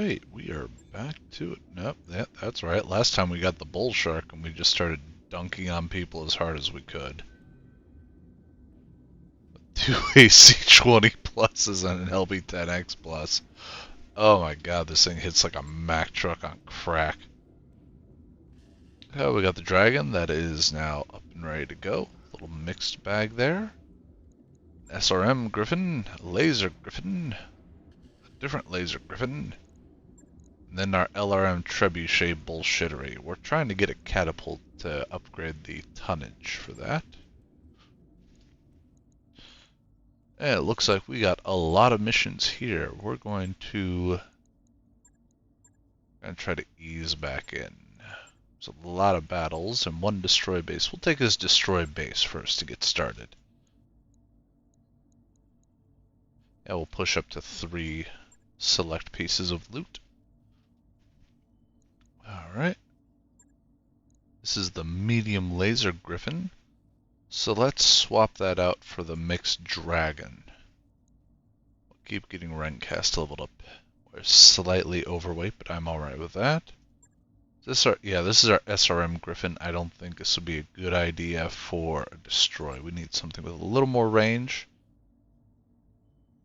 Alright, we are back to it. Nope, that's right. Last time we got the bull shark and we just started dunking on people as hard as we could. 2 AC-20 pluses and an LB-10X plus. Oh my god, this thing hits like a Mack truck on crack. Oh, we got the dragon. That is now up and ready to go. Little mixed bag there. SRM Griffin, Laser Griffin, a different Laser Griffin. And then our LRM Trebuchet bullshittery. We're trying to get a catapult to upgrade the tonnage for that. And it looks like we got a lot of missions here. We're going to try to ease back in. There's a lot of battles and one destroy base. We'll take this destroy base first to get started. Yeah, we'll push up to 3 select pieces of loot. Alright. This is the medium laser griffin. So let's swap that out for the mixed dragon. We'll keep getting Rencast leveled up. We're slightly overweight, but I'm alright with that. This is our SRM Griffin. I don't think this would be a good idea for a destroy. We need something with a little more range.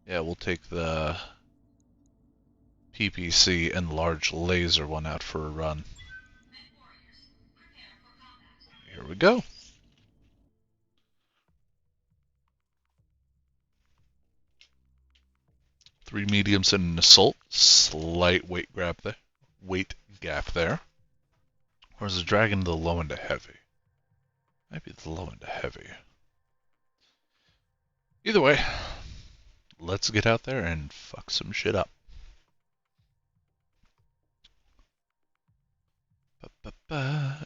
Yeah, we'll take the PPC and large laser one out for a run. Here we go. Three mediums and an assault. Slight weight gap there. Or is the dragon the low into heavy? Might be the low into heavy. Either way, let's get out there and fuck some shit up.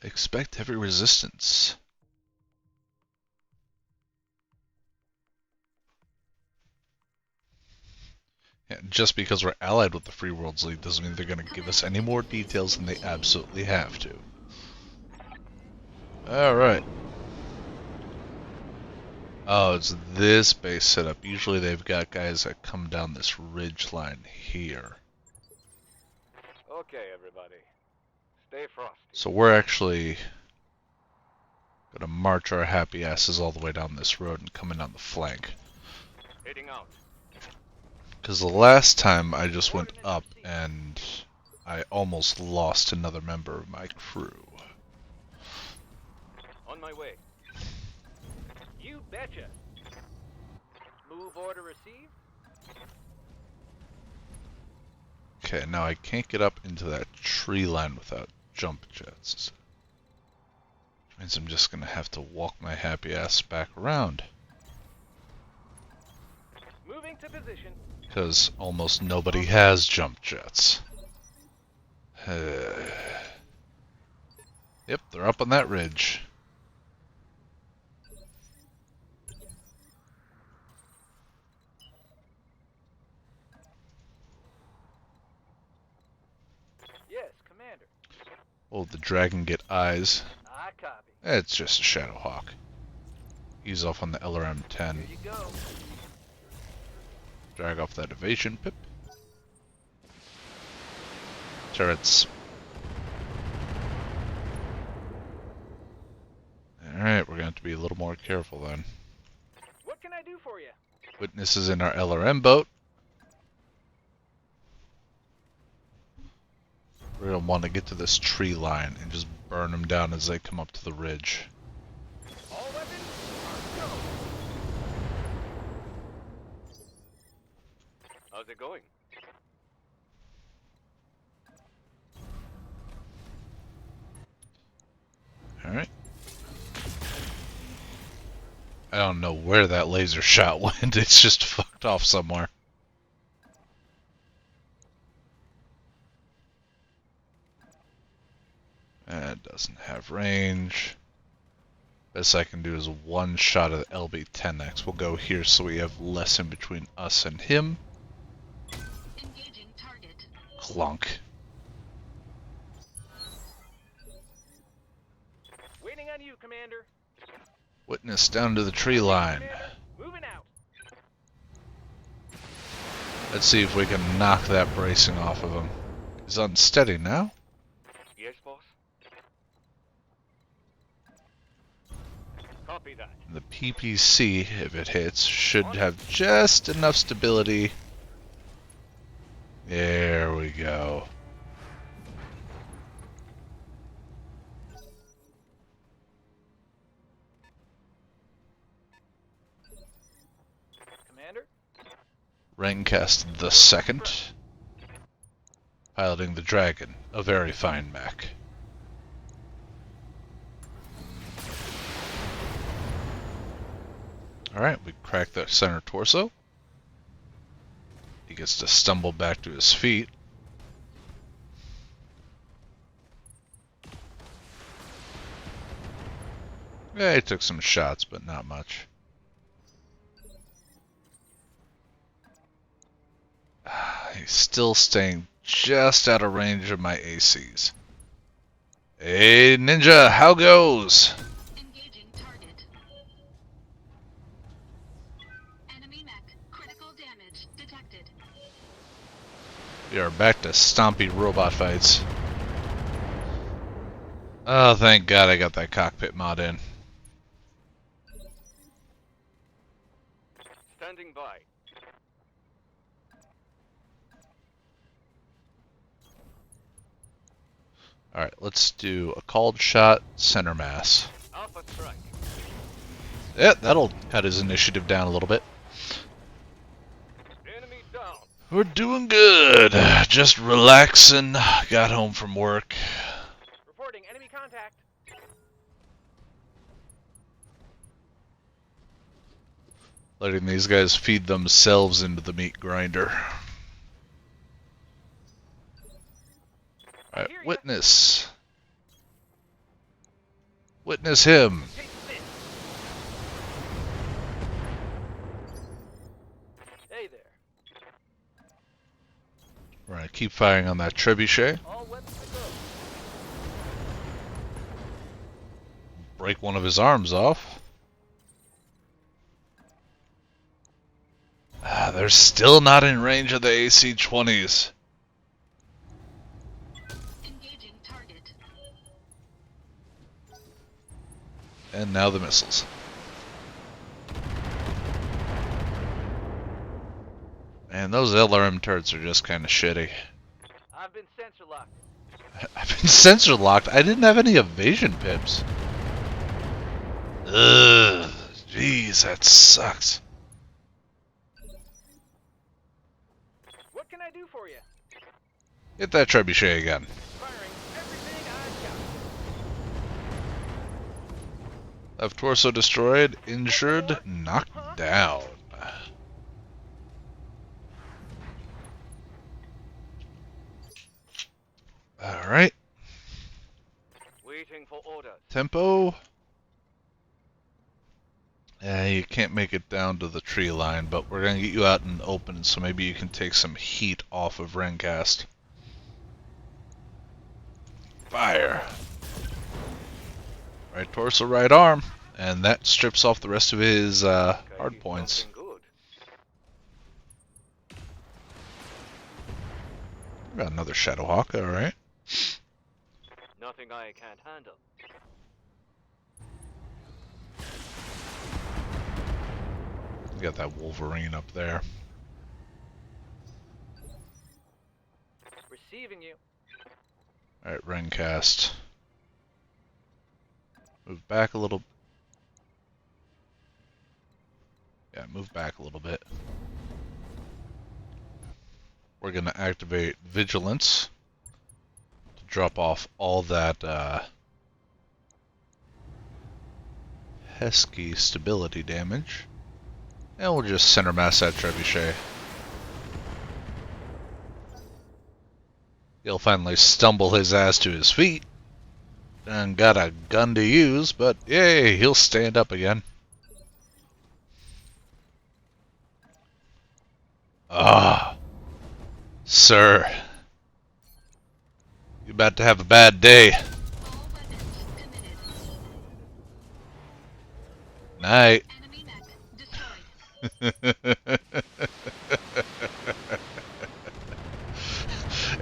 Expect heavy resistance. Yeah, just because we're allied with the Free Worlds League doesn't mean they're going to give us any more details than they absolutely have to. Alright. Oh, it's this base setup. Usually they've got guys that come down this ridge line here. Okay, everybody. Stay frosty. So we're actually gonna march our happy asses all the way down this road and come in on the flank. Heading out. Because the last time I just went up and I almost lost another member of my crew. On my way. You betcha. Move order received. Okay, now I can't get up into that tree line without jump jets. Which means I'm just gonna have to walk my happy ass back around. Moving to position. Because almost nobody has jump jets. Yep, they're up on that ridge. Yes, Commander. Will the dragon get eyes? I copy. It's just a Shadowhawk. He's off on the LRM-10. Here you go. Drag off that evasion pip. Turrets. Alright, we're going to have to be a little more careful then. What can I do for you? Witnesses in our LRM boat. We're going to want to get to this tree line and just burn them down as they come up to the ridge. All weapons, go. How's it going? Alright. I don't know where that laser shot went, it's just fucked off somewhere. It doesn't have range. Best I can do is one shot of the LB-10X. We'll go here so we have less in between us and him. Engaging target. Clunk. Waiting on you, Commander. Witness down to the tree line. Commander, moving out. Let's see if we can knock that bracing off of him. He's unsteady now. Yes, boss. Copy that. The PPC, if it hits, should have just enough stability. There we go. Commander? Rangcast the second. Piloting the Dragon, a very fine mech. Alright, we crack the center torso. He gets to stumble back to his feet. Yeah, he took some shots, but not much. He's still staying just out of range of my ACs. Hey, Ninja, how goes? Engaging target. Enemy mech. Critical damage detected. We are back to stompy robot fights. Oh, thank God I got that cockpit mod in. Standing by. Alright, let's do a called shot, center mass. Alpha strike. Yeah, that'll cut his initiative down a little bit. Enemy down. We're doing good. Just relaxing. Got home from work. Reporting enemy contact. Letting these guys feed themselves into the meat grinder. Alright, witness. Witness him. Take this. Hey there. We're gonna keep firing on that trebuchet. All weapons to go. Break one of his arms off. They're still not in range of the AC-20s. Engaging target. And now the missiles. Man, those LRM turrets are just kind of shitty. I've been sensor locked. I've been sensor locked. I didn't have any evasion pips. Ugh. Jeez, that sucks. What can I do for you? Hit that trebuchet again. Firing everything I've got. Left torso destroyed, injured, knocked down. Alright, Waiting for orders. tempo. You can't make it down to the tree line, but we're gonna get you out in the open, so maybe you can take some heat off of Rencast. Fire. Right torso, right arm, and that strips off the rest of his hard points. Something good. Got another Shadowhawk, alright. Nothing I can't handle. Got that Wolverine up there. Receiving you. Alright, Rencast. Move back a little. Yeah, move back a little bit. We're gonna activate Vigilance to drop off all that pesky stability damage. And we'll just center mass that trebuchet. He'll finally stumble his ass to his feet. And got a gun to use, but yay, he'll stand up again. Ah, sir. You're about to have a bad day. All weapons committed. Night. Enemy mech destroyed.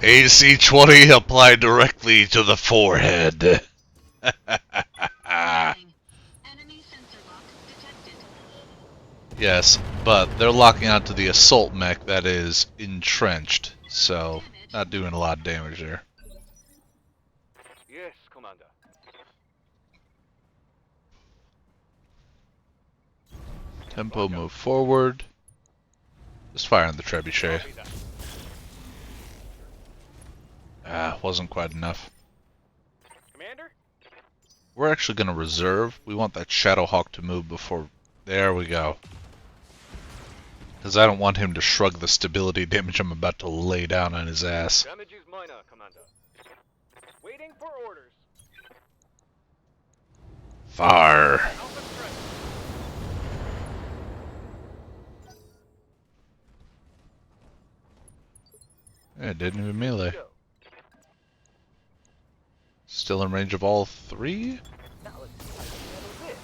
AC-20 applied directly to the forehead. Warning. Enemy sensor lock detected. Yes, but they're locking onto the assault mech that is entrenched, so not doing a lot of damage there. Yes, Commander. Tempo move forward. Just fire on the trebuchet. Copy that. Ah, wasn't quite enough. Commander? We're actually going to reserve. We want that Shadowhawk to move before... There we go. Because I don't want him to shrug the stability damage I'm about to lay down on his ass. Damage is minor, Commander. Waiting for orders. Fire. Alpha strike. It didn't even melee. Go. Still in range of all three? Now let's see how you handle this.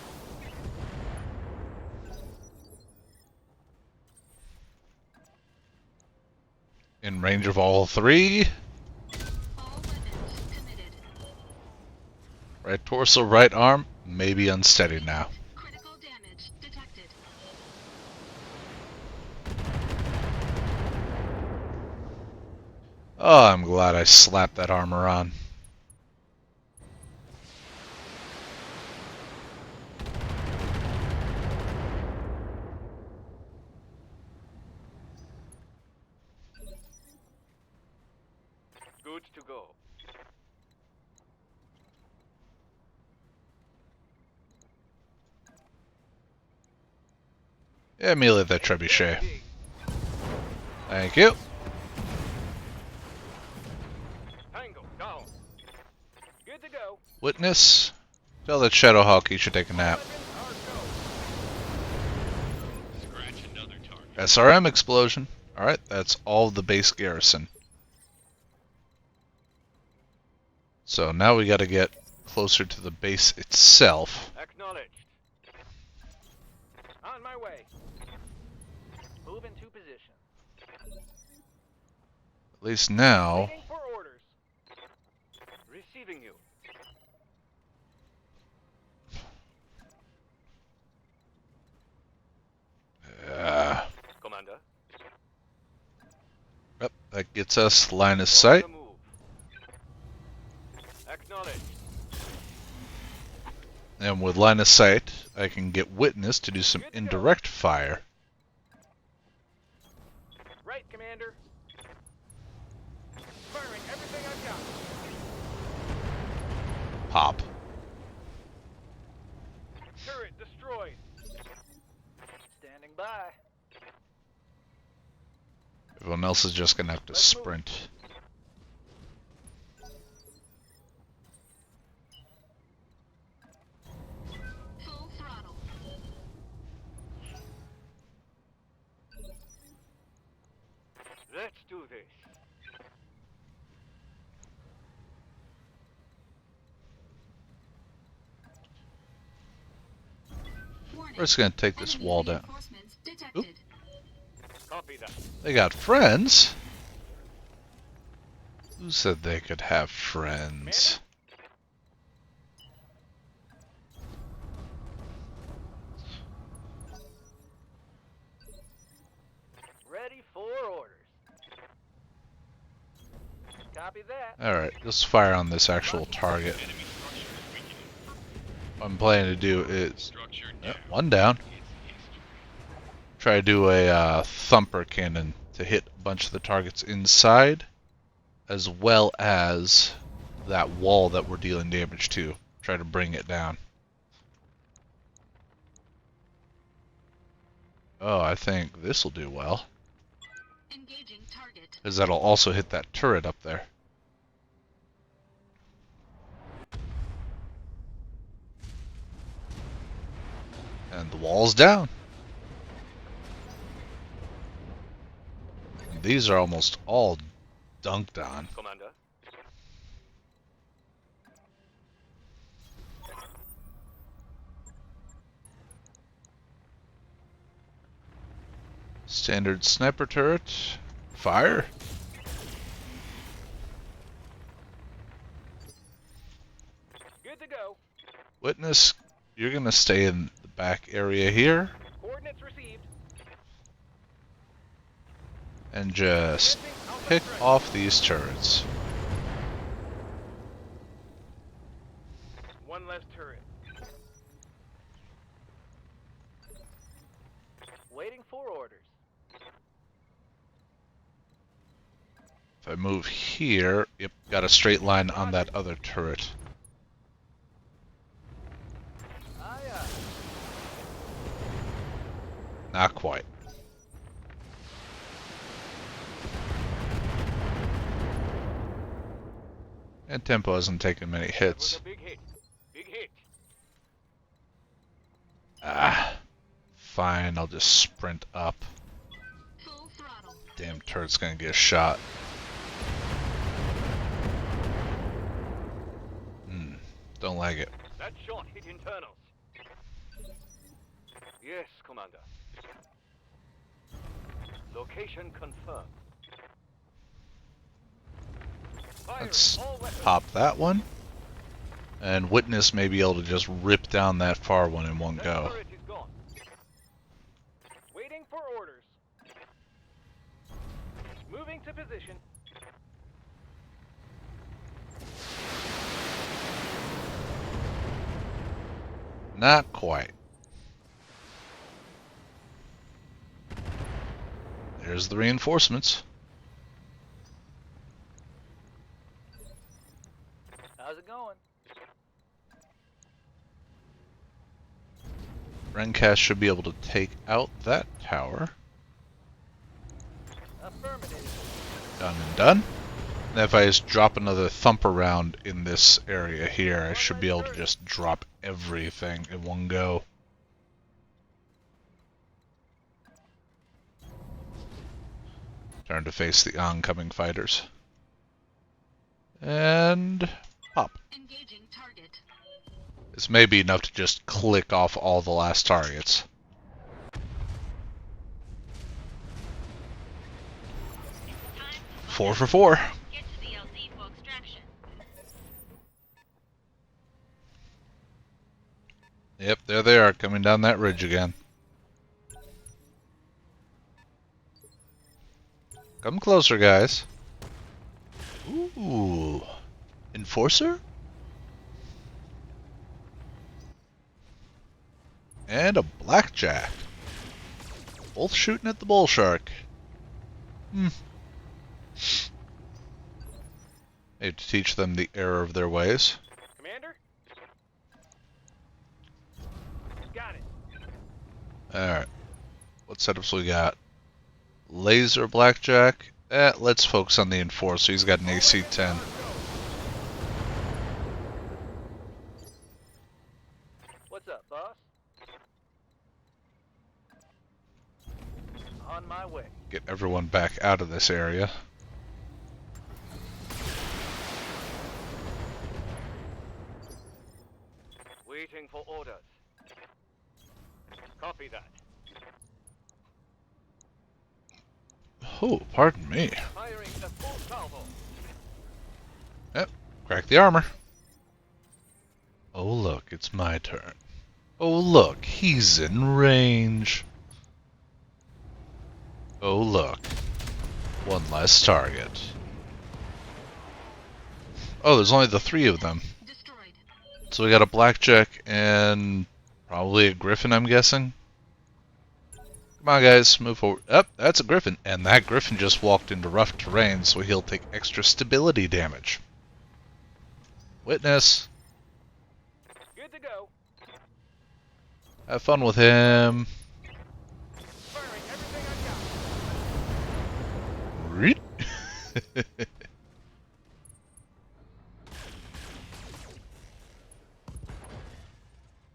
In range of all three? All weapons committed. Right torso, right arm, maybe unsteady now. Critical damage detected. Oh, I'm glad I slapped that armor on. Good to go. Yeah, melee that trebuchet. Engage. Thank you. Tango down. Good to go. Witness. Tell that Shadowhawk he should take a nap. Weapons are go. Scratch another target. SRM explosion. Alright, that's all the base garrison. So now we gotta get closer to the base itself. Acknowledged. On my way. Move into position. At least now. Waiting for orders. Receiving you. Commander. Yep, that gets us line of On sight. the move. Acknowledged. And with line of sight, I can get Witness to do some Good to go. indirect fire. Right, Commander. Firing everything I've got. Pop. Turret destroyed. Standing by. Everyone else is just gonna have to Let's move. sprint. Full throttle. Let's do this. Warning. We're just gonna take this Enemy wall down. reinforcements detected. Copy that. They got friends? Who said they could have friends? Ready for orders. Copy that. Alright, let's fire on this actual target. Enemy structure is weakening. What I'm planning to do is... Structure Yep, down. one down. It's history. Try to do a thumper cannon to hit a bunch of the targets inside, as well as that wall that we're dealing damage to. Try to bring it down. Oh, I think this will do well, Engaging target. because that'll also hit that turret up there. And the wall's down. These are almost all dunked on. Commander. Standard sniper turret. Fire. Witness, you're gonna stay in the back area here Coordinates received. and just Commencing Alpha pick strike. off these turrets. One less turret. Waiting for orders. If I move here, yep, got a straight line on that other turret. Aye, Not quite. And Tempo hasn't taken many That was hits. a big hit. Big hit. Ah, fine, I'll just sprint up. Full throttle. Damn turret's gonna get shot. Don't like it. That shot hit internals. Yes, Commander. Location confirmed. Firing Let's all weapons. pop that one. And Witness may be able to just rip down that far one in one That go. turret is gone. Waiting for orders. Moving to position. Not quite. There's the reinforcements. How's it going? Rencast should be able to take out that tower. Affirmative. Done and done. And if I just drop another thump around in this area here, I should be able to just drop everything in one go. Turn to face the oncoming fighters. And pop. Engaging target. This may be enough to just click off all the last targets. Time to 4 for 4. get to the LZ for extraction. Yep, there they are, coming down that ridge again. Come closer, guys. Ooh. Enforcer? And a blackjack. Both shooting at the bull shark. Need to teach them the error of their ways. Commander? Got it. Alright. What setups we got? Laser blackjack. Let's focus on the enforcer. He's got an AC 10. What's up, boss? On my way. Get everyone back out of this area. Waiting for orders. Copy that. Oh, pardon me. Firing the full salvo. Crack the armor. Oh look, it's my turn. Oh look, he's in range. Oh look, one less target. Oh, there's only the 3 of them. Destroyed. So we got a blackjack and probably a griffin, I'm guessing. Come on, guys, move forward. That's a griffin, and that griffin just walked into rough terrain, so he'll take extra stability damage. Witness. Good to go. Have fun with him. Firing everything I got. Reet.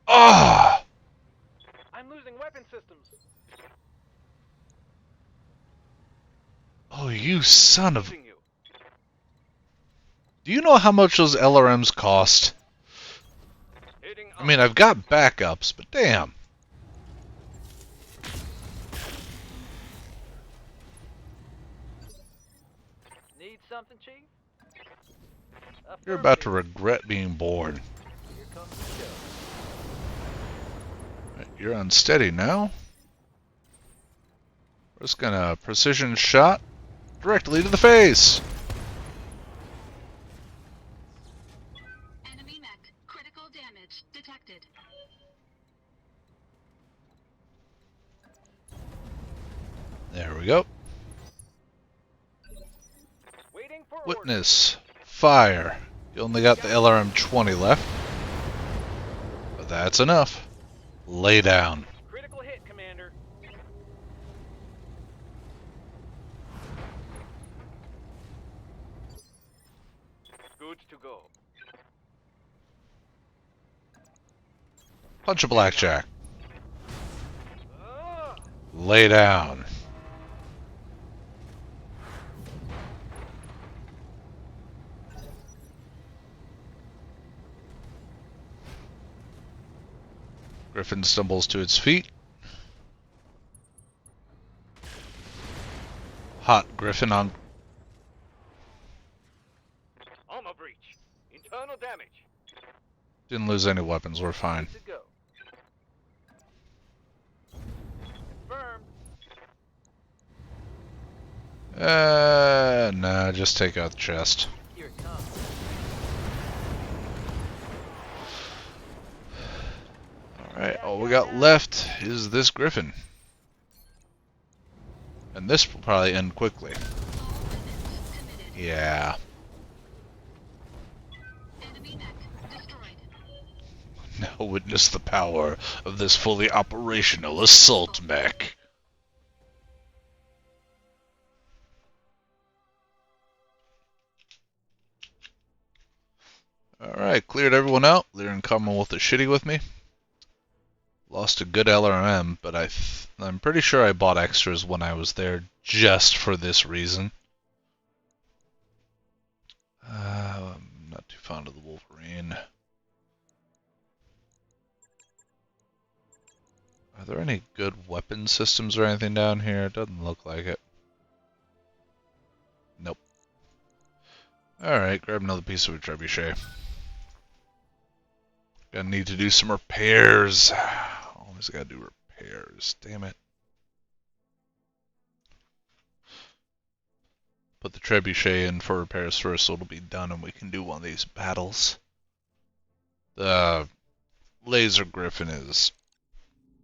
Ah! I'm losing weapon systems. Oh, you son of... Losing you. Do you know how much those LRMs cost? Hitting I mean, I've got backups, but damn. Need something, Chief? You're about to Affirmative. regret being born. Here comes the show. you're unsteady now. We're just gonna precision shot directly to the face. Enemy mech. Critical damage detected. There we go. Waiting for orders. Witness. Fire. You only got the LRM-20 left. But that's enough. Lay down. Critical hit, Commander. Goods to go. Punch a blackjack. Ah! Lay down. Griffin stumbles to its feet. Hot Griffin on. Armor breach. Internal damage. Didn't lose any weapons, we're fine. Good to go. Confirmed. Nah, just take out the chest. Here it comes. Alright, all we got left is this Griffin. And this will probably end quickly. All weapons committed. Yeah. Enemy mech destroyed. Now witness the power of this fully operational assault mech. Alright, cleared everyone out. Lyran Commonwealth is shitty with me. Lost a good LRM, but I'm pretty sure I bought extras when I was there just for this reason. I'm not too fond of the Wolverine. Are there any good weapon systems or anything down here? It doesn't look like it. Nope. Alright, grab another piece of a trebuchet. Gonna need to do some repairs. Always gotta do repairs. Damn it. Put the trebuchet in for repairs first so it'll be done and we can do one of these battles. The laser griffin is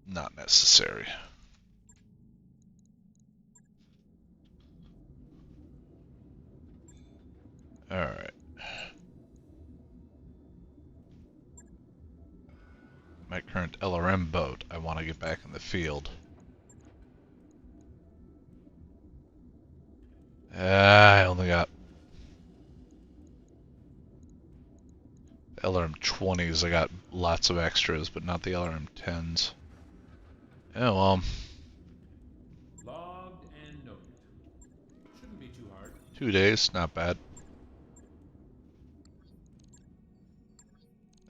not necessary. Alright. My current LRM boat, I want to get back in the field. I only got LRM-20s. I got lots of extras, but not the LRM-10s. Oh well. Logged and noted. Shouldn't be too hard. 2 days, not bad.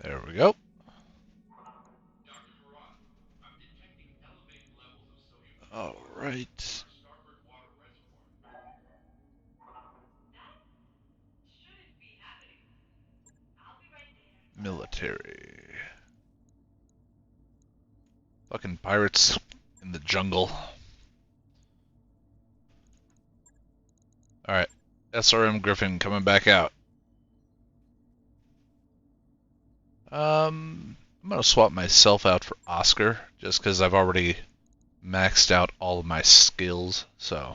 There we go. Dr. Farad, I'm detecting elevated levels of sodium All right. starboard water reservoir. Shouldn't be happening. I'll be right there. Military. Fucking pirates in the jungle. Alright. SRM Griffin coming back out. I'm gonna swap myself out for Oscar, just because I've already maxed out all of my skills, so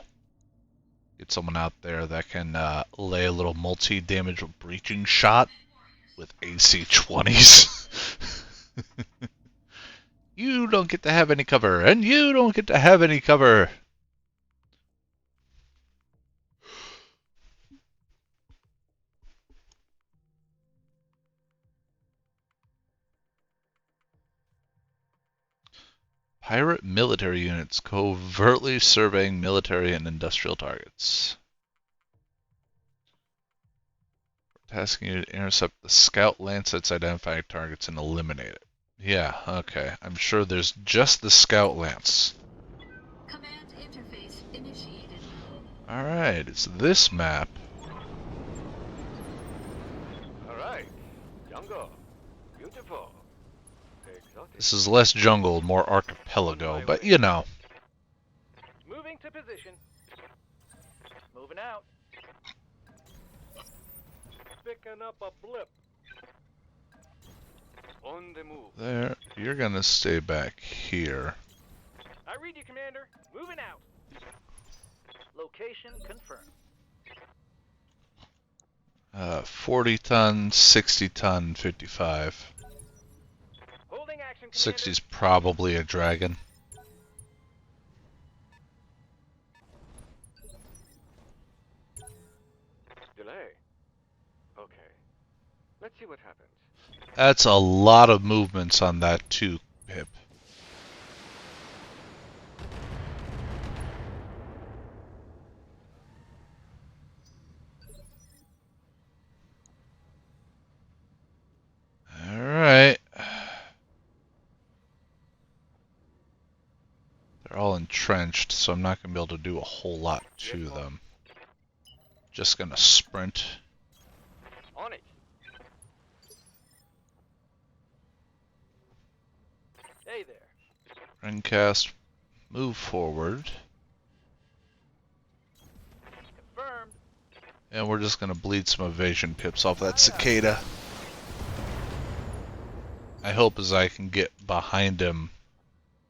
get someone out there that can lay a little multi-damage breaching shot with AC-20s. You don't get to have any cover, and you don't get to have any cover. Pirate military units covertly surveying military and industrial targets. Tasking you to intercept the scout lancets, identify targets, and eliminate it. Yeah, okay. I'm sure there's just the scout lance. Command interface initiated. Alright, it's this map. All right. Jungle. Beautiful. Takes This is less jungle, more archipelago, but you know. Moving to position. Moving out. Picking up a blip. On the move. There, you're gonna stay back here. I read you, Commander. Moving out. Location confirmed. 40 ton, 60 ton, 55. Holding action, Commander. 60's probably a dragon. Delay. Okay. Let's see what happens. That's a lot of movements on that too, Pip. Alright. They're all entrenched, so I'm not going to be able to do a whole lot to them. Just going to sprint. On it. Hey there. Rencast, move forward. Confirmed. And we're just going to bleed some evasion pips off that cicada. I hope as I can get behind him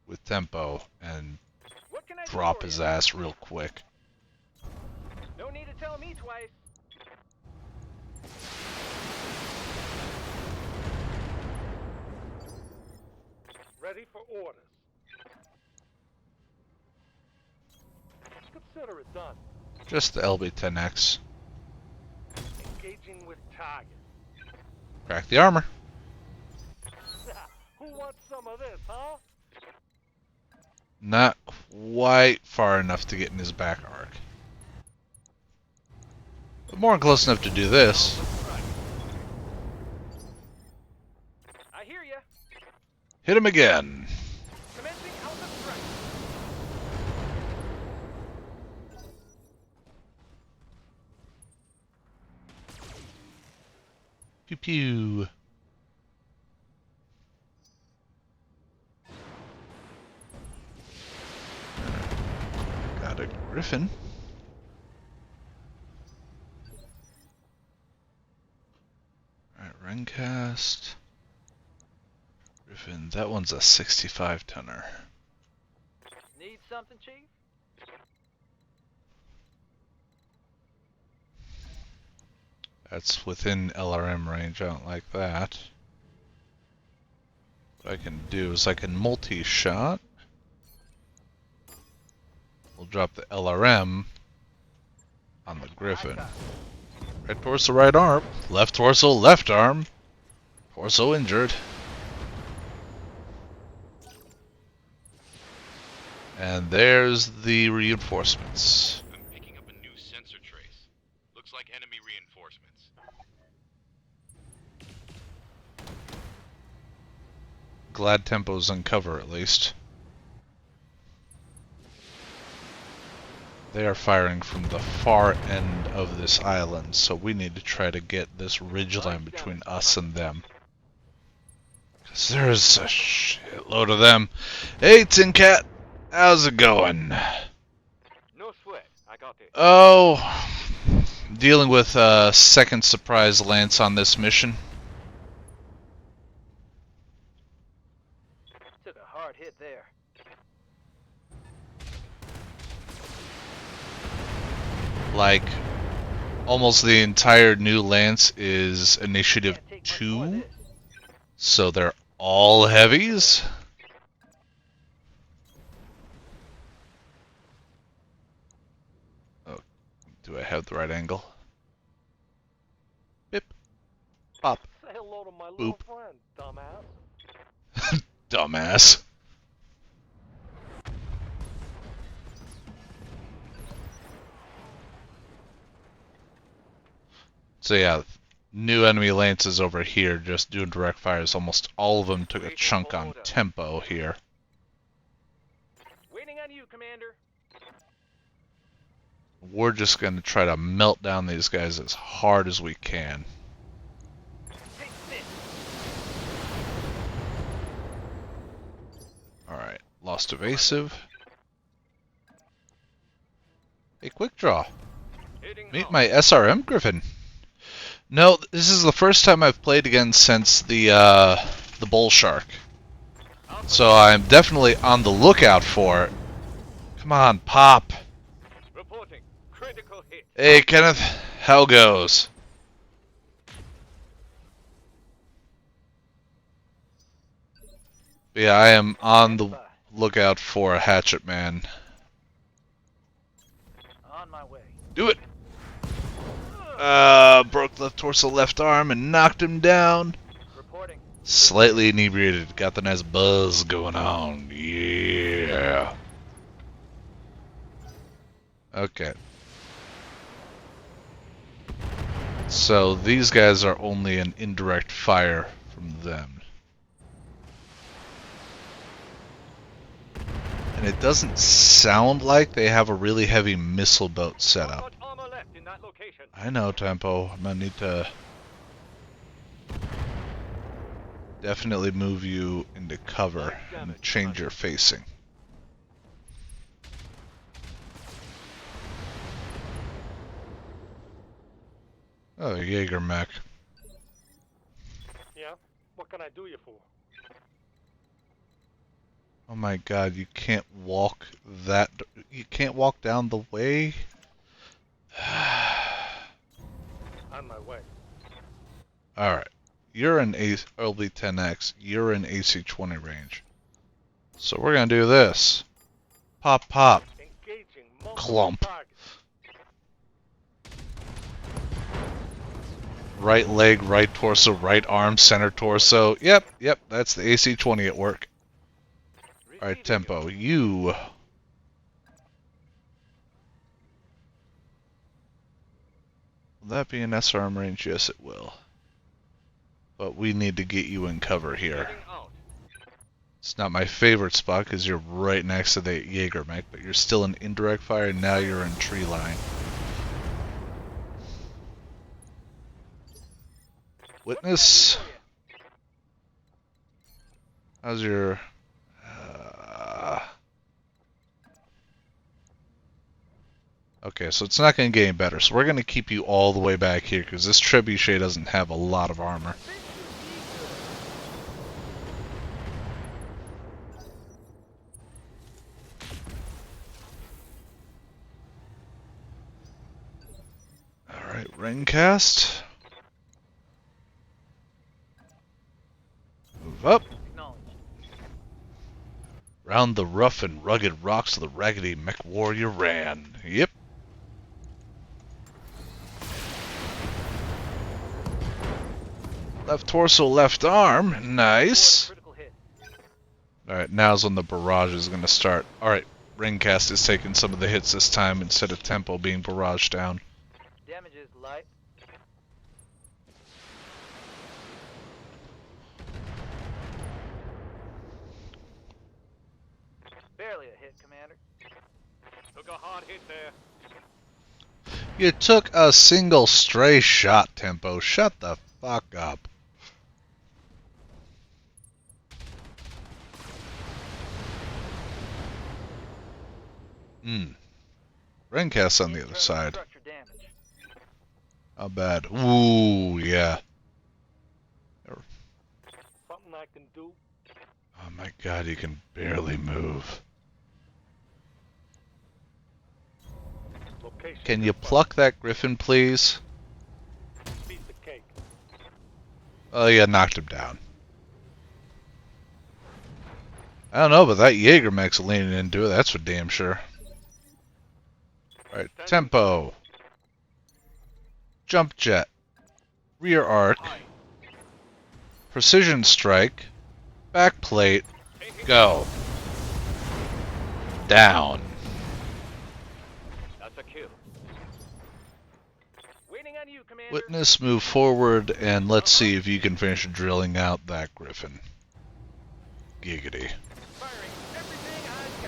with tempo and What can I do drop for his you? ass real quick. No need to tell me twice. Ready for orders. Consider it done. Just the LB-10X. Engaging with target. Crack the armor. Who wants some of this, huh? Not quite far enough to get in his back arc. But more than close enough to do this. I hear ya. Hit him again. Commencing Alpha strike. Pew pew. Got a griffin. Alright, Rencast. Griffin, that one's a 65 tonner. Need something, Chief? That's within LRM range, I don't like that. What I can do is I can multi-shot. We'll drop the LRM on the Griffin. Right torso, right arm. Left torso, left arm. Torso injured. And there's the reinforcements. I'm picking up a new sensor trace. Looks like enemy reinforcements. Glad tempo's on cover at least. They are firing from the far end of this island, so we need to try to get this ridgeline between us and them. Because there's a shitload of them. Hey, Tin Cat! How's it going? No sweat. I got it. Oh, dealing with a second surprise lance on this mission. Took a hard hit there. Like, almost the entire new lance is initiative Can't take much more of 2, this. so they're all heavies. Oh, do I have the right angle? Bip. Pop. Say hello to my little Boop. friend, dumbass. Dumbass. So yeah, new enemy lances over here just doing direct fires. Almost all of them took a chunk on tempo here. Waiting on you, Commander. We're just going to try to melt down these guys as hard as we can. Take this. Lost evasive. Hey, quick draw. Heading Meet out. my SRM Griffin. No, this is the first time I've played again since the bull shark. Alpha So I'm definitely on the lookout for it. Come on, pop. reporting. Critical hit. Hey, Kenneth, how goes? Yeah, I am on the lookout for a hatchet man. On my way. Do it. Broke left torso, left arm, and knocked him down. Reporting. Slightly inebriated. Got the nice buzz going on. Yeah. Okay. So these guys are only an indirect fire from them. And it doesn't sound like they have a really heavy missile boat set Not up. much armor left in that location. I know, Tempo. I'm gonna need to definitely move you into cover and change your facing. Oh, Jaeger mech. Yeah? What can I do you for? Oh my god, you can't walk that... You can't walk down the way? On my way. Alright. You're in LB-10X. You're in AC-20 range. So we're gonna do this. Pop, pop. Engaging multiple Clump. targets. Right leg, right torso, right arm, center torso. Yep, that's the AC-20 at work. Alright, Tempo, you... Will that be an SRM range? Yes, it will. But we need to get you in cover here. Heading out. It's not my favorite spot because you're right next to the Jaeger mech, but you're still in indirect fire, and now you're in tree line. Witness. How's your... Okay, so it's not going to get any better. So we're going to keep you all the way back here because this trebuchet doesn't have a lot of armor. Alright, ring cast. Move up. Acknowledged. Round the rough and rugged rocks of the raggedy mech warrior ran. Yep. Left torso, left arm. Nice. Critical hit. Alright, now's when the barrage is going to start. Alright, Ringcast is taking some of the hits this time instead of Tempo being barraged down. Damage is light. Barely a hit, Commander. Took a hard hit there. You took a single stray shot, Tempo. Shut the fuck up. Ringcast on the other side. Structure damage. How bad? Ooh, yeah. Something I can do. Oh my god, you can barely move. Location. Can you pluck that griffin, please? Piece of cake. Oh yeah, knocked him down. I don't know, but that Jaeger mech's leaning into it, that's for damn sure. Alright, Tempo. Jump jet. Rear arc. Precision strike. Back plate. Go. Down. That's a kill. Waiting on you, Commander. Witness, move forward, and let's see if you can finish drilling out that griffin. Giggity. Firing everything I've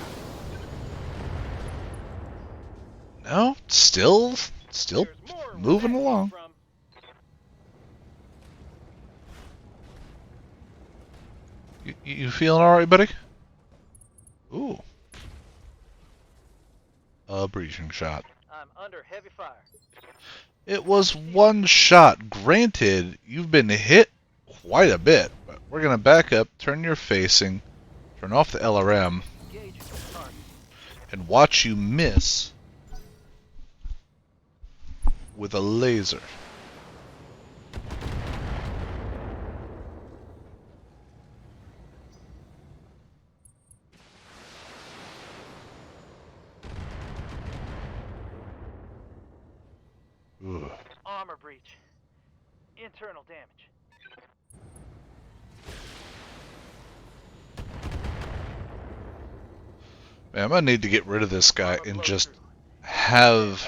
got. No, still There's more where moving that came along. from. You feeling alright, buddy? Ooh. A breaching shot. I'm under heavy fire. It was one shot. Granted, you've been hit quite a bit, but we're gonna back up, turn your facing, turn off the LRM, Engaging the target. and watch you miss with a laser. Ooh. Armor breach. Internal damage. Man, I'm gonna need to get rid of this guy Armor and blow just through. have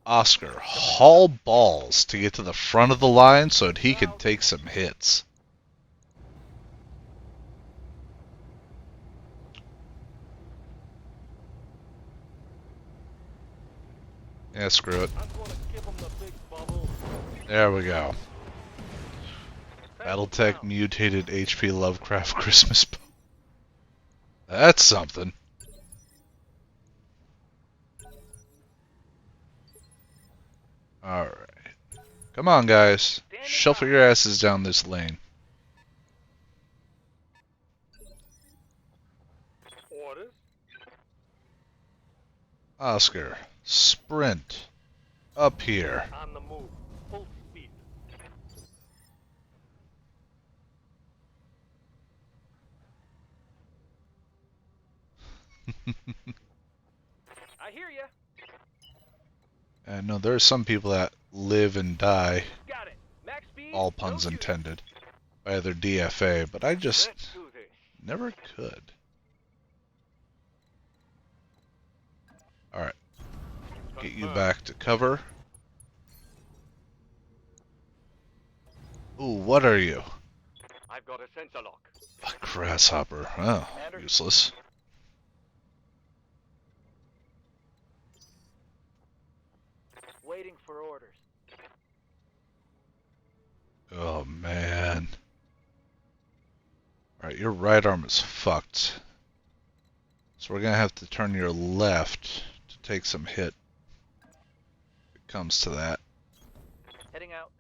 Oscar haul balls to get to the front of the line so that he can take some hits. Yeah, screw it. I'm gonna give him the big bubble. There we go. Tango Battletech down. mutated HP Lovecraft Christmas bow. That's something. Alright. Come on, guys. Shuffle your asses down this lane. Orders. Oscar, sprint. Up here. On the move. Full speed. I hear ya. I know there are some people that live and die, Got it. Max speed. all puns no shooting. intended, by their DFA, but I just Let's do this. never could. Alright, get you Confirmed. back to cover. Ooh, what are you? I've got a sensor lock. A grasshopper. Oh, Commander? useless. Waiting for orders. Oh, man. Alright, your right arm is fucked. So we're gonna have to turn your left to take some hit. If it comes to that. Heading out.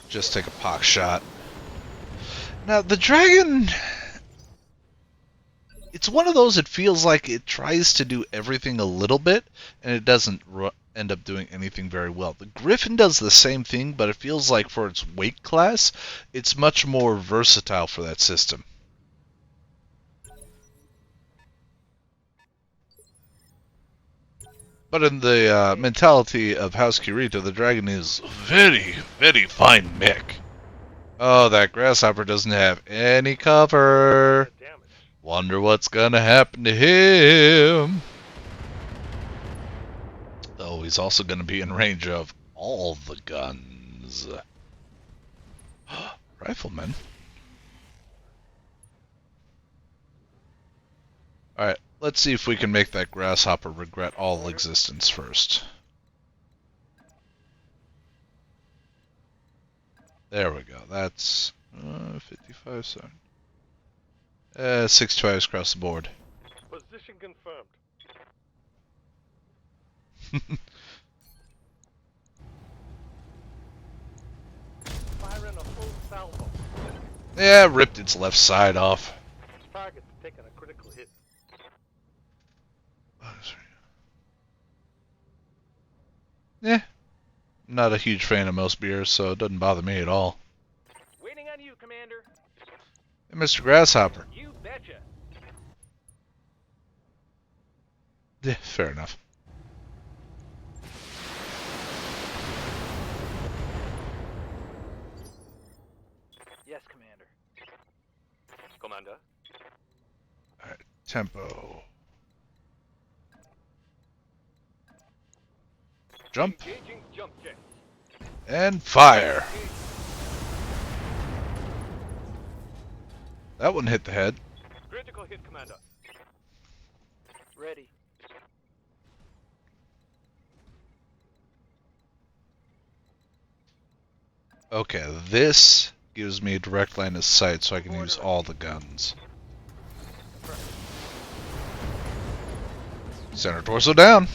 Just take a pox shot. Now, the dragon... It's one of those, it feels like it tries to do everything a little bit, and it doesn't end up doing anything very well. The griffin does the same thing, but it feels like for its weight class, it's much more versatile for that system. But in the mentality of House Kirito, the dragon is very, very fine mech. Oh, that grasshopper doesn't have any cover. Damage. Wonder what's gonna happen to him. Though he's also gonna be in range of all the guns. Rifleman. Alright, let's see if we can make that grasshopper regret all existence first. There we go. That's 55, so 6 tries across the board. Position confirmed. Firing a full salvo. Yeah, ripped its left side off. Target's taking a critical hit. Yeah, not a huge fan of most beers, so it doesn't bother me at all. Waiting on you, Commander. Hey, Mr. Grasshopper. You betcha. Yeah, fair enough. Yes, Commander. Commander. Alright, tempo. Jump Engaging jump jet. and fire. That one hit the head. Critical hit, Commander. Ready. Okay, this gives me a direct line of sight so I can use all the guns. Center torso down.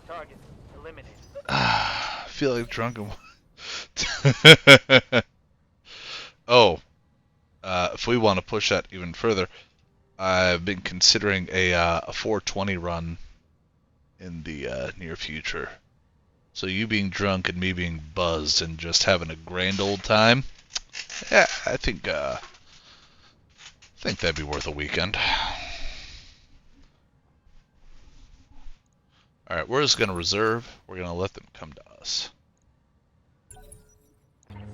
Target eliminated. I feel like drunken. Oh, if we want to push that even further, I've been considering a 420 run in the near future. So you being drunk and me being buzzed and just having a grand old time, yeah, I think that'd be worth a weekend. All right, we're just gonna reserve. We're gonna let them come to us.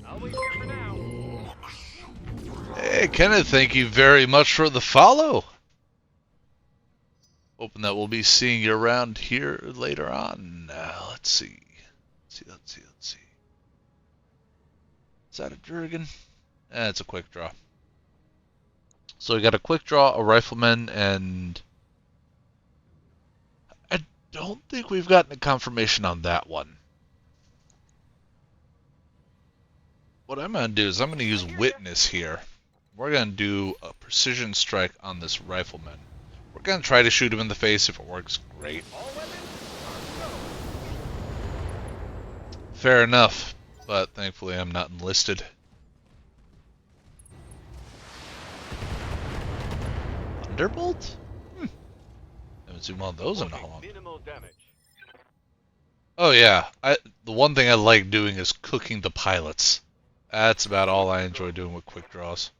I'll wait here for now. Hey, Kenneth, thank you very much for the follow. Hoping that we'll be seeing you around here later on. Let's see. Let's see. Is that a Jurgen? It's a quick draw. So we got a quick draw, a rifleman, and I don't think we've gotten a confirmation on that one. What I'm going to do is I'm going to use Witness here. We're going to do a precision strike on this rifleman. We're going to try to shoot him in the face. If it works, great. All weapons are go. Fair enough, but thankfully I'm not enlisted. Thunderbolt? Haven't seen one of those in a Reporting long time. minimal damage. Oh yeah, the one thing I like doing is cooking the pilots. That's about all I enjoy doing with quick draws.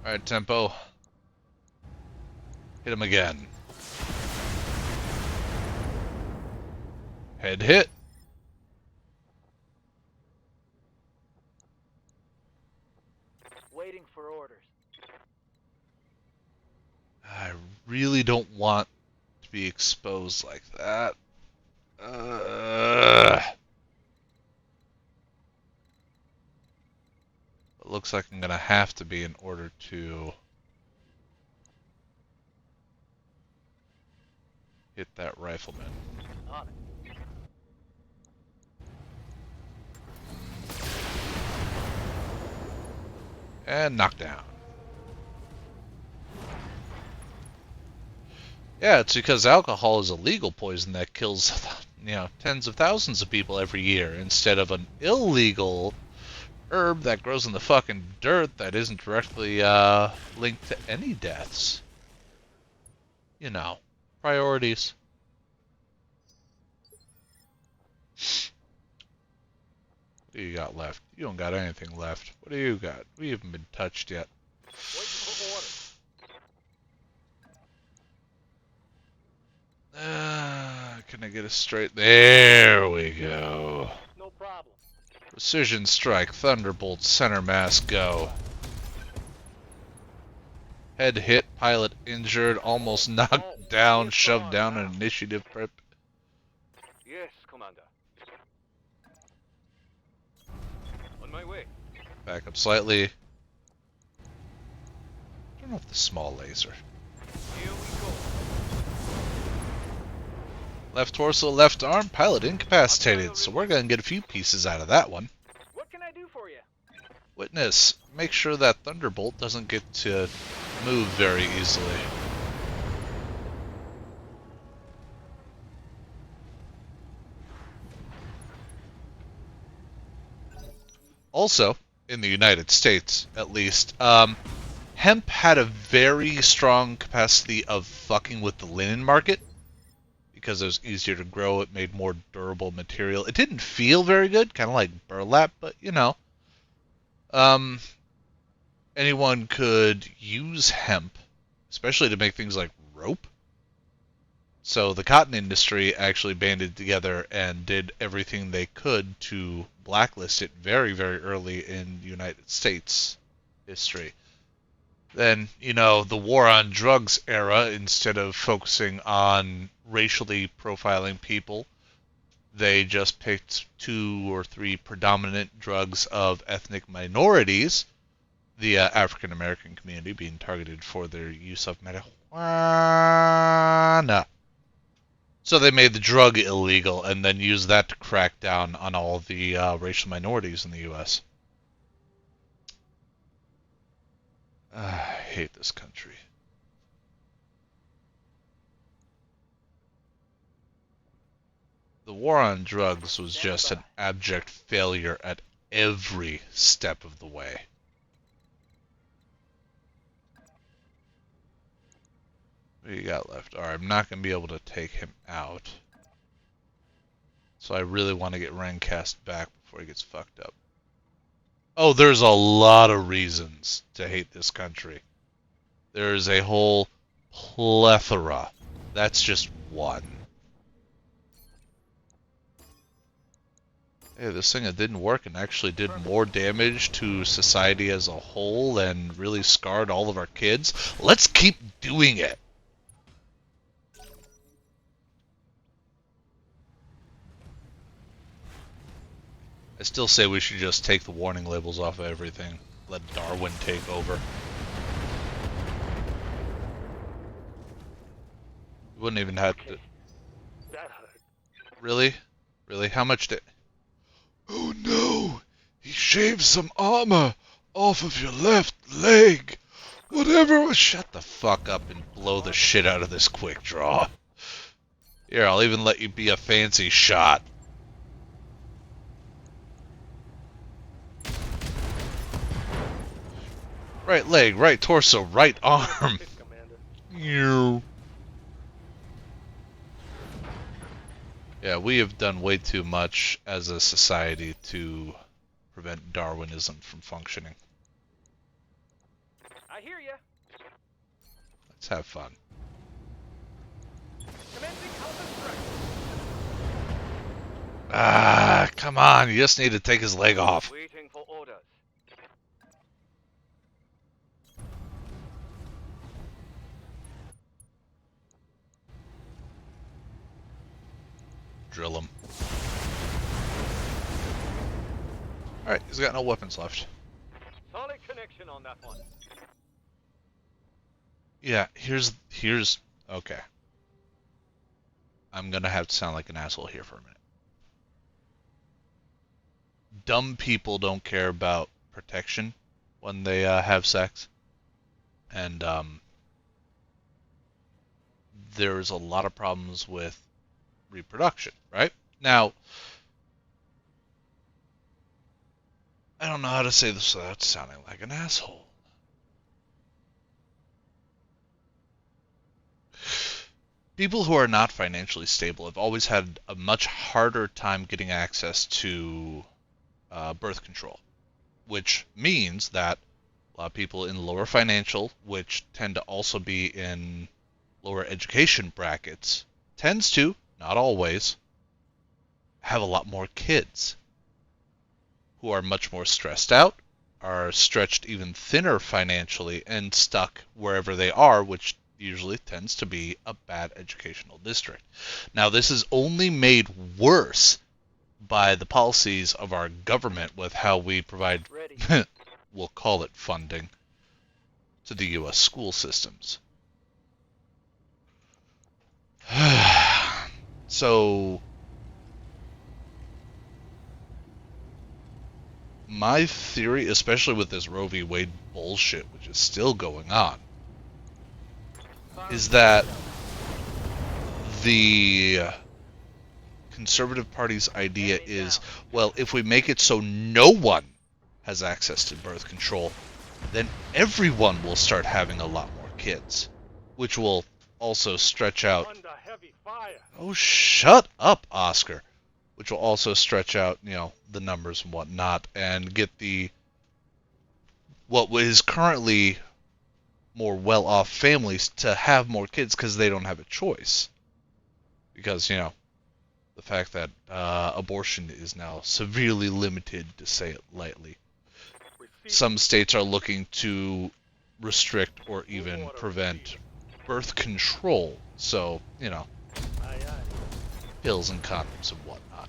Alright, tempo. Hit him again. Head hit. Waiting for orders. I really don't want to be exposed like that. It looks like I'm gonna have to be in order to hit that rifleman. On it. And knockdown. Yeah, it's because alcohol is a legal poison that kills, tens of thousands of people every year instead of an illegal herb that grows in the fucking dirt that isn't directly linked to any deaths. You know, priorities. What do you got left? You don't got anything left. What do you got? We haven't been touched yet. Waiting for orders. Can I get a straight? There we go. No problem. Precision strike, thunderbolt, center mass, go. Head hit, pilot injured, almost knocked down, shoved down an initiative prep. Yes, Commander. On my way. Back up slightly. Turn off the small laser. Here we go. Left torso, left arm, pilot incapacitated, so we're gonna get a few pieces out of that one. What can I do for you? Witness, make sure that thunderbolt doesn't get to move very easily. Also, in the United States, at least, hemp had a very strong capacity of fucking with the linen market because it was easier to grow. It made more durable material. It didn't feel very good, kind of like burlap, but anyone could use hemp, especially to make things like rope. So the cotton industry actually banded together and did everything they could to blacklist it very, very early in the United States history. Then, the war on drugs era, instead of focusing on racially profiling people, they just picked 2 or 3 predominant drugs of ethnic minorities, the African American community being targeted for their use of marijuana. So they made the drug illegal and then used that to crack down on all the racial minorities in the U.S. I hate this country. The war on drugs was just an abject failure at every step of the way. What do you got left? Alright, I'm not going to be able to take him out. So I really want to get Rencast back before he gets fucked up. Oh, there's a lot of reasons to hate this country. There's a whole plethora. That's just one. Hey, this thing that didn't work and actually did more damage to society as a whole and really scarred all of our kids. Let's keep doing it. I still say we should just take the warning labels off of everything. Let Darwin take over. We wouldn't even have to... That hurt. Really? Really? How much did... Oh no! He shaved some armor off of your left leg! Whatever... Shut the fuck up and blow the shit out of this quick draw. Here, I'll even let you be a fancy shot. Right leg, right torso, right arm. Commander. Yeah, we have done way too much as a society to prevent Darwinism from functioning. I hear ya. Let's have fun. Commencing counter-strike. Ah, come on, you just need to take his leg off. Waiting for orders. Drill him. Alright, he's got no weapons left. Solid connection on that one. Yeah, here's okay. I'm gonna have to sound like an asshole here for a minute. Dumb people don't care about protection when they have sex. And there's a lot of problems with reproduction, right? Now, I don't know how to say this without sounding like an asshole. People who are not financially stable have always had a much harder time getting access to birth control, which means that a lot of people in lower financial, which tend to also be in lower education brackets, tends to, not always, have a lot more kids who are much more stressed out, are stretched even thinner financially, and stuck wherever they are, which usually tends to be a bad educational district. Now, this is only made worse by the policies of our government with how we provide, Ready. we'll call it funding, to the U.S. school systems. So, my theory, especially with this Roe v. Wade bullshit, which is still going on, is that the Conservative Party's idea is, well, if we make it so no one has access to birth control, then everyone will start having a lot more kids, which will also stretch out... Under heavy fire. Oh, shut up, Oscar. Which will also stretch out, the numbers and whatnot, and get what is currently more well-off families to have more kids because they don't have a choice. Because, the fact that abortion is now severely limited, to say it lightly. Some states are looking to restrict or even prevent birth control. So, Aye, aye. pills and condoms and whatnot.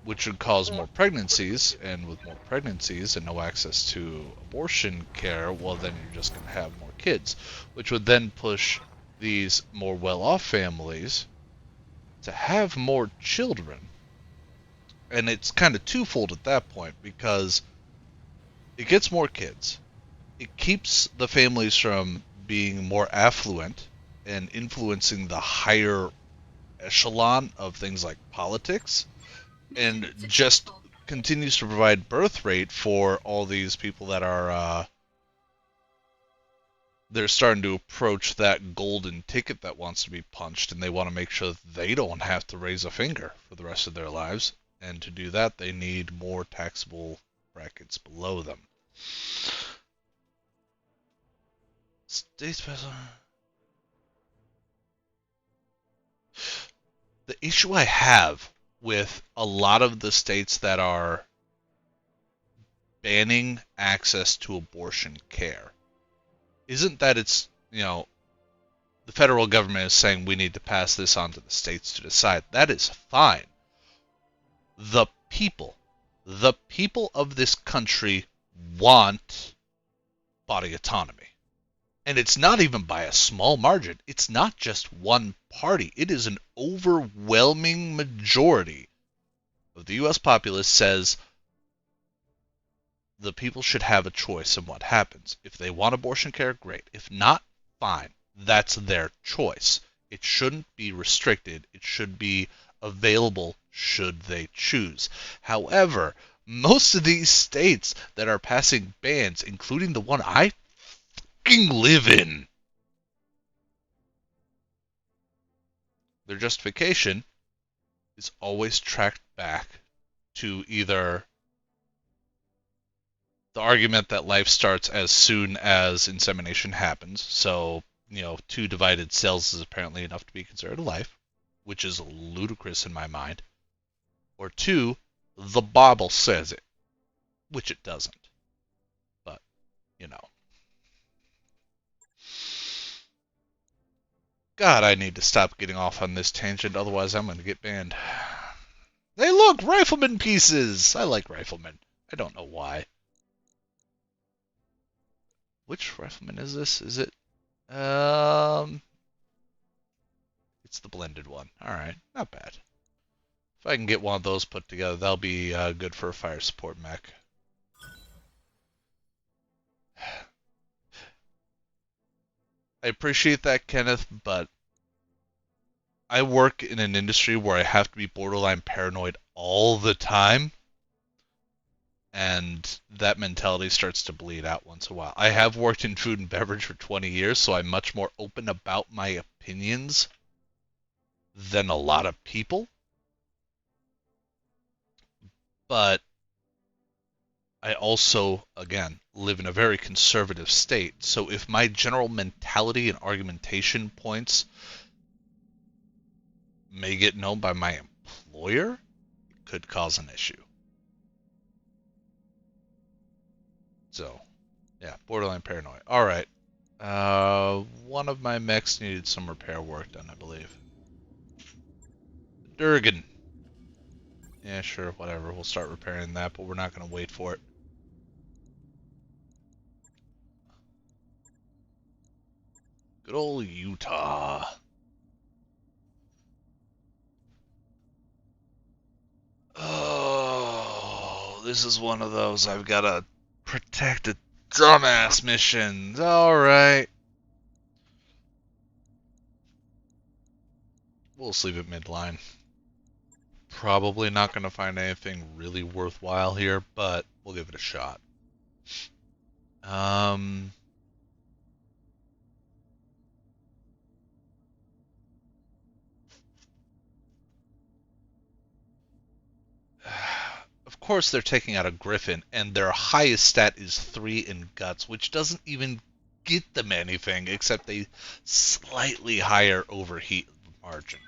Which would cause more pregnancies, and with more pregnancies and no access to abortion care, well, then you're just going to have more kids. Which would then push these more well-off families to have more children. And it's kind of twofold at that point, because it gets more kids. It keeps the families from being more affluent and influencing the higher echelon of things like politics, and Mission just successful. continues to provide birth rate for all these people that are they're starting to approach that golden ticket that wants to be punched, and they want to make sure that they don't have to raise a finger for the rest of their lives. And to do that, they need more taxable brackets below them. State special. The issue I have with a lot of the states that are banning access to abortion care isn't that it's, the federal government is saying we need to pass this on to the states to decide. That is fine. The people of this country want body autonomy. And it's not even by a small margin. It's not just one party. It is an overwhelming majority of the U.S. populace says the people should have a choice in what happens. If they want abortion care, great. If not, fine. That's their choice. It shouldn't be restricted. It should be available should they choose. However, most of these states that are passing bans, including the one I fucking live in, their justification is always tracked back to either the argument that life starts as soon as insemination happens. So, 2 divided cells is apparently enough to be considered a life, which is ludicrous in my mind. Or 2, the Bible says it, which it doesn't. But, God, I need to stop getting off on this tangent, otherwise I'm going to get banned. Hey, look, rifleman pieces! I like riflemen. I don't know why. Which rifleman is this? Is it? It's the blended one. Alright, not bad. If I can get one of those put together, that'll be good for a fire support mech. I appreciate that, Kenneth, but I work in an industry where I have to be borderline paranoid all the time, and that mentality starts to bleed out once in a while. I have worked in food and beverage for 20 years, so I'm much more open about my opinions than a lot of people. But I also, again, live in a very conservative state. So if my general mentality and argumentation points may get known by my employer, it could cause an issue. So, yeah, borderline paranoid. All right. One of my mechs needed some repair work done, I believe. Durgan. Yeah, sure, whatever. We'll start repairing that, but we're not going to wait for it. Good old Utah. Oh, this is one of those I've got to protect a dumbass missions. Alright. We'll sleep at midline. Probably not going to find anything really worthwhile here, but we'll give it a shot. Of course they're taking out a Griffin, and their highest stat is 3 in Guts, which doesn't even get them anything except a slightly higher overheat margin.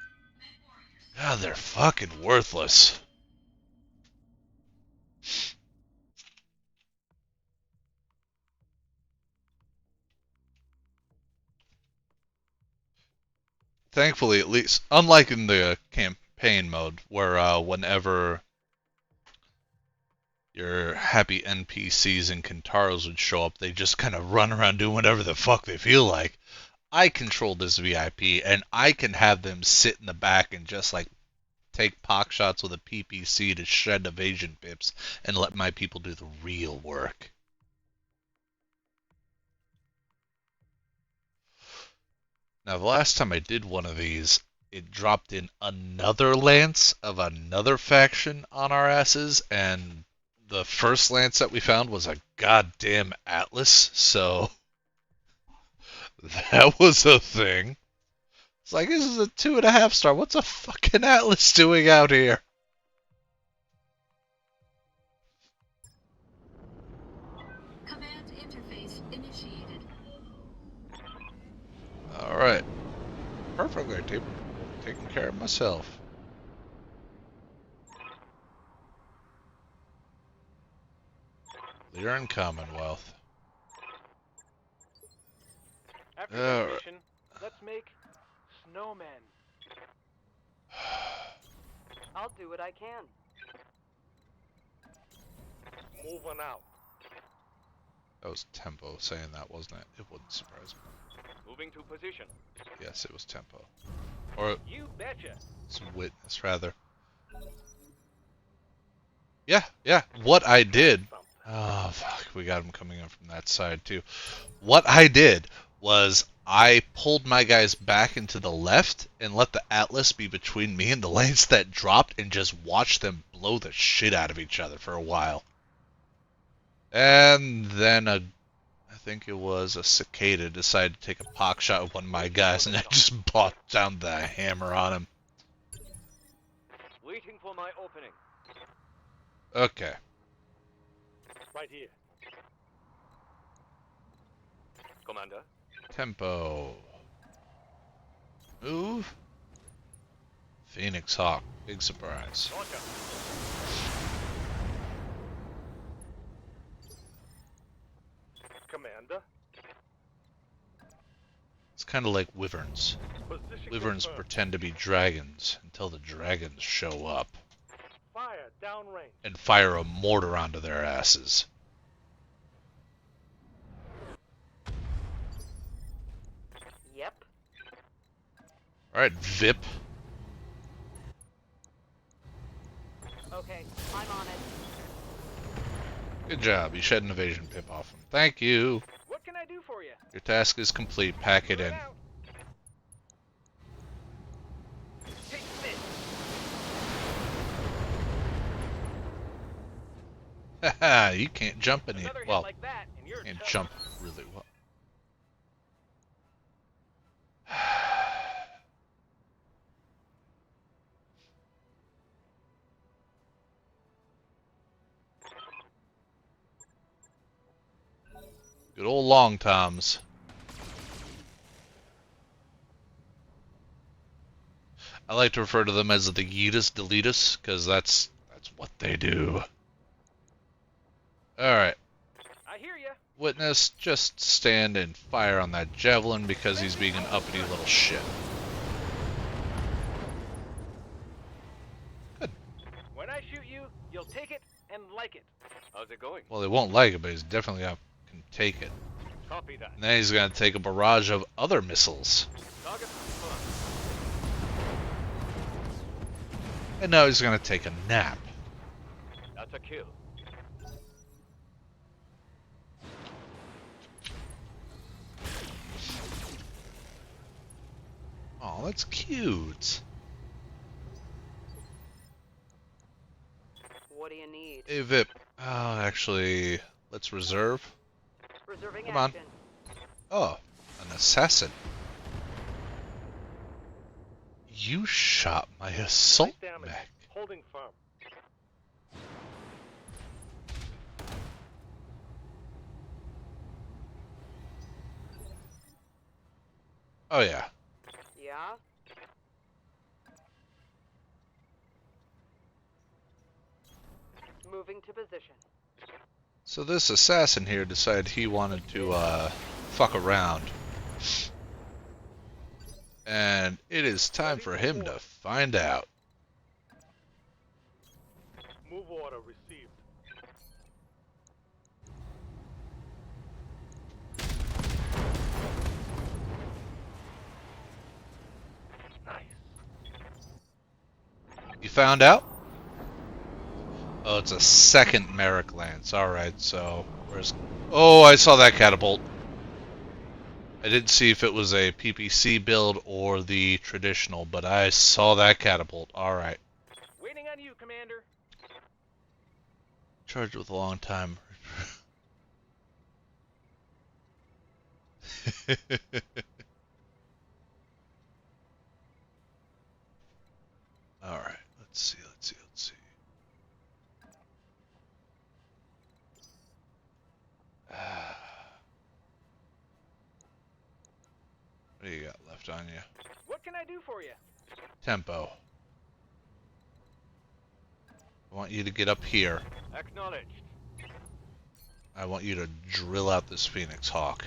God, they're fucking worthless. Thankfully, at least, unlike in the campaign mode, where whenever your happy NPCs and Kintaros would show up, they just kind of run around doing whatever the fuck they feel like. I control this VIP, and I can have them sit in the back and just like take pock shots with a PPC to shed evasion pips and let my people do the real work. Now, the last time I did one of these, it dropped in another lance of another faction on our asses, and the first lance that we found was a goddamn Atlas, so that was a thing. It's like, this is a 2.5 star. What's a fucking Atlas doing out here? Command interface initiated. Alright. Perfectly, taking care of myself. Leader in Commonwealth. After Alright. this mission, let's make snowmen. I'll do what I can. Moving out. That was Tempo saying that, wasn't it? It wouldn't surprise me. Moving to position. Yes, it was Tempo. Or You betcha. it's Witness, rather. Yeah. What I did... Oh, fuck. We got him coming in from that side, too. What I did was I pulled my guys back into the left and let the Atlas be between me and the lanes that dropped and just watched them blow the shit out of each other for a while. And then I think it was a cicada decided to take a pock shot with one of my guys, and I just brought down the hammer on him. Waiting for my opening. Okay. Right here. Commander. Tempo. Move. Phoenix Hawk. Big surprise. Roger. Commander. It's kind of like wyverns. Position Wyverns confirmed. pretend to be dragons until the dragons show up Fire downrange. and fire a mortar onto their asses. Yep. Alright, VIP. Okay, I'm on it. Good job. You shed an evasion pip off him. Thank you. What can I do for you? Your task is complete. Pack it in. Out. Take this. Haha, you can't jump any. Another hit Well, like that, and you're can't toast. jump really well. Good old long toms. I like to refer to them as the Yeetus Deletus, because that's what they do. Alright, I hear ya. Witness, just stand and fire on that javelin because he's being an uppity little shit. When I shoot you, you'll take it and like it. How's it going? Well, he won't like it, but he's definitely gonna can take it. Copy that. And then he's gonna take a barrage of other missiles. Target confirmed. And now he's gonna take a nap. That's a kill. Oh, that's cute. What do you need? Hey, VIP. Oh, actually, let's reserve. Reserving Come on. action. Oh, an assassin. You shot my assault Light damage. mech. Holding firm. Oh yeah. Yeah? Moving to position. So this assassin here decided he wanted to fuck around. And it is time for him to find out. Move order received. found out? Oh, it's a second Merrick Lance. Alright, so where's... Oh, I saw that catapult. I didn't see if it was a PPC build or the traditional, but I saw that catapult. Alright. Waiting on you, Commander. Charged with a long time. Alright, let's see. What do you got left on you? What can I do for you? Tempo. I want you to get up here. Acknowledged. I want you to drill out this Phoenix Hawk.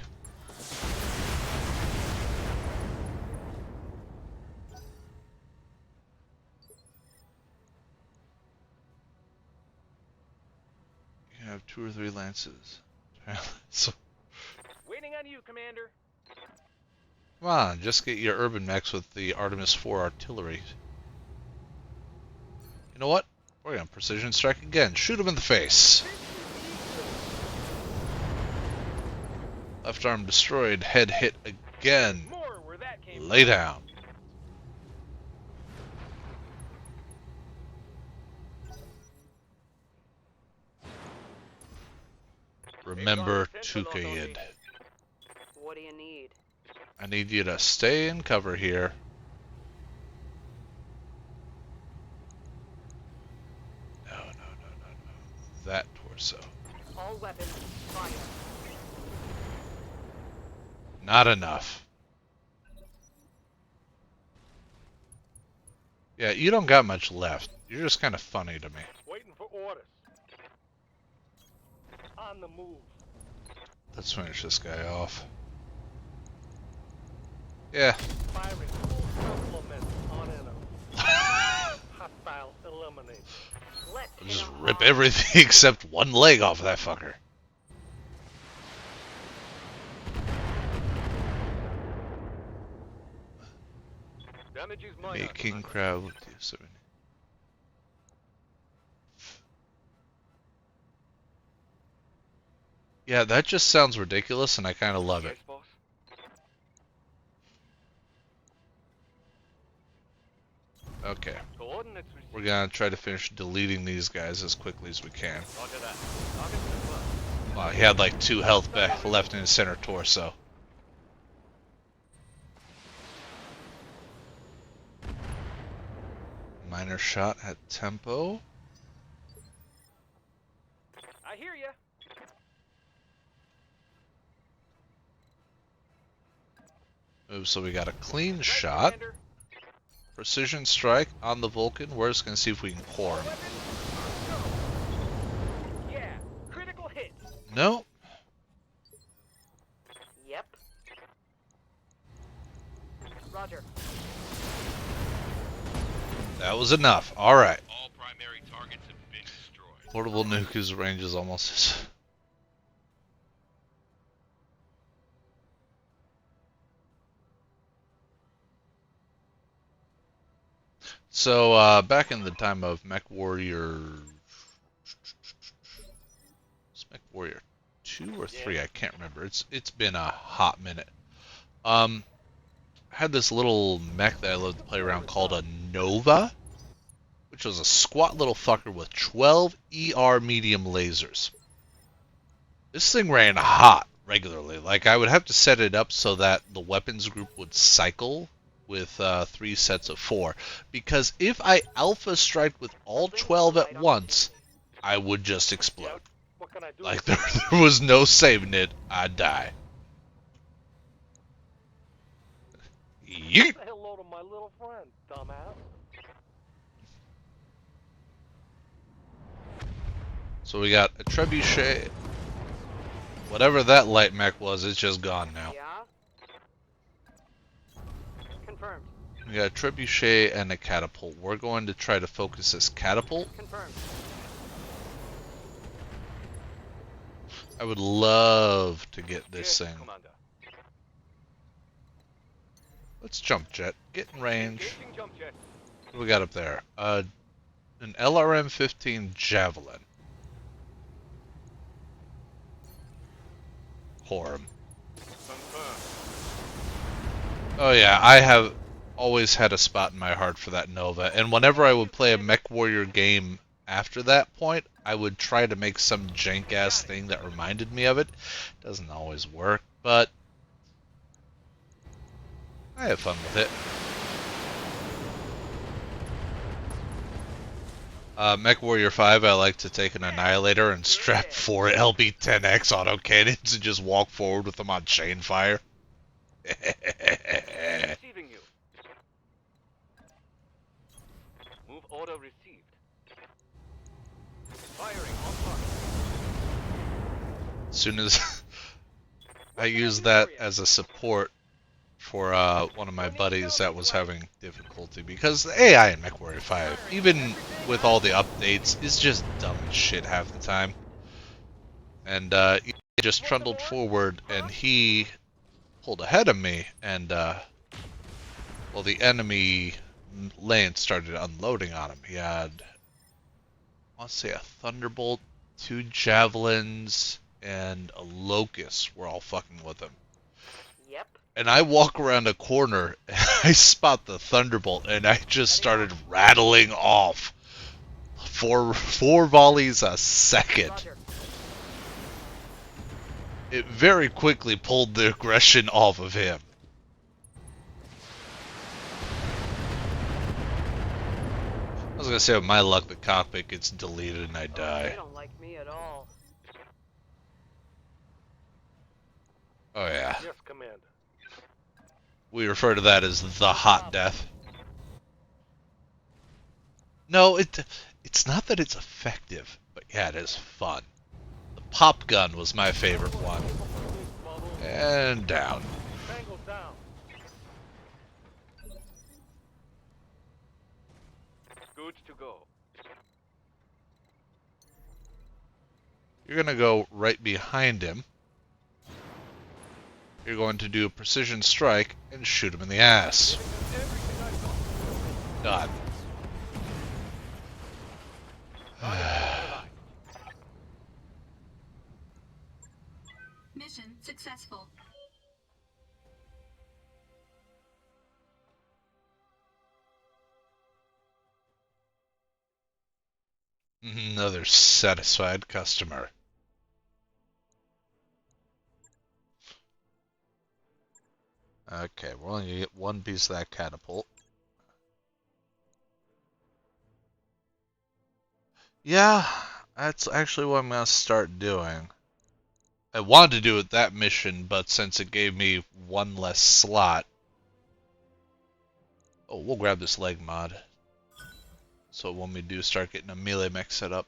You can have 2 or 3 lances. Waiting on you, Commander. Come on, just get your urban mechs with the Artemis 4 artillery. You know what? We're gonna precision strike again. Shoot him in the face. Left arm destroyed. Head hit again. More where that came Lay down. Remember Tukayid. What do you need? I need you to stay in cover here. No. That torso. All weapons, fire. Not enough. Yeah, you don't got much left. You're just kind of funny to me. Waiting for orders. On the move. Let's finish this guy off. Yeah. Firing full complement on enemy. Hostile eliminated. Let's I'll hit just 'em rip hard. everything except one leg off of that fucker. Damage is minor. Making crowd with you. 70. Yeah, that just sounds ridiculous and I kind of love it. Yes, boss. Okay. Coordinates received. We're gonna try to finish deleting these guys as quickly as we can. Roger that. Target confirmed. Wow, he had like 2 health back left in his center torso. Minor shot at tempo. I hear ya. Ooh, so we got a clean Right, shot. Commander. Precision strike on the Vulcan. We're just gonna see if we can core him. Weapons, go. Yeah, critical hit. No. Yep. Roger. That was enough. Alright. All primary targets have been destroyed. Portable nuke, whose range is almost as... So, back in the time of Mech Warrior... It's Mech Warrior 2 or 3? I can't remember. It's been a hot minute. I had this little mech that I loved to play around called a Nova, which was a squat little fucker with 12 ER medium lasers. This thing ran hot regularly. Like, I would have to set it up so that the weapons group would cycle with 3 sets of 4. Because if I alpha strike with all 12 at once, I would just explode. What can I do? Like, there was no saving it. I'd die. Yeet! Say hello to my little friend, dumbass. So we got a trebuchet. Whatever that light mech was, it's just gone now. Yeah. Confirmed. We got a trebuchet and a catapult. We're going to try to focus this catapult. Confirmed. I would love to get this Yes, thing. Commander. Let's jump jet. Get in range. Engaging jump jet. What do we got up there? An LRM-15 Javelin. Horm. Oh yeah, I have always had a spot in my heart for that Nova, and whenever I would play a Mech Warrior game after that point, I would try to make some jank-ass thing that reminded me of it. Doesn't always work, but I have fun with it. Mech Warrior 5, I like to take an Annihilator and strap 4 LB-10X autocannons and just walk forward with them on chain fire. Receiving you. Move order received. Firing on target. As soon as I use that as a support for one of my buddies that was having difficulty, because the AI in MechWarrior 5, even with all the updates, is just dumb as shit half the time. And he just trundled forward, and he pulled ahead of me, and well, the enemy lance started unloading on him. He had, I want to say, a Thunderbolt, 2 Javelins, and a Locust were all fucking with him. Yep. And I walk around a corner, and I spot the Thunderbolt, and I just started rattling off four volleys a second. Roger. It very quickly pulled the aggression off of him. I was gonna say, with my luck, the cockpit gets deleted and I They die. don't like me at all. Oh yeah. Yes, Commander. We refer to that as the hot death. No, it's not that it's effective, but yeah, it is fun. The pop gun was my favorite one. And down. Tangle down. Good to go. You're gonna go right behind him. You're going to do a precision strike and shoot him in the ass. Done. Mission successful. Another satisfied customer. Okay, we're only gonna get one piece of that catapult. Yeah, that's actually what I'm gonna start doing. I wanted to do it that mission, but since it gave me one less slot... Oh, we'll grab this leg mod. So when we do start getting a melee mech set up.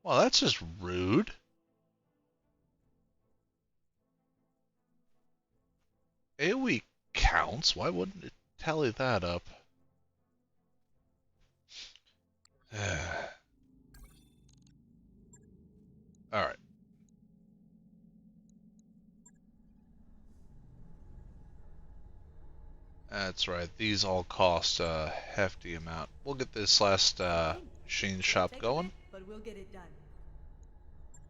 Well, that's just rude. AoE counts? Why wouldn't it tally that up? Alright. That's right, these all cost a hefty amount. We'll get this last machine shop going. But we'll get it done.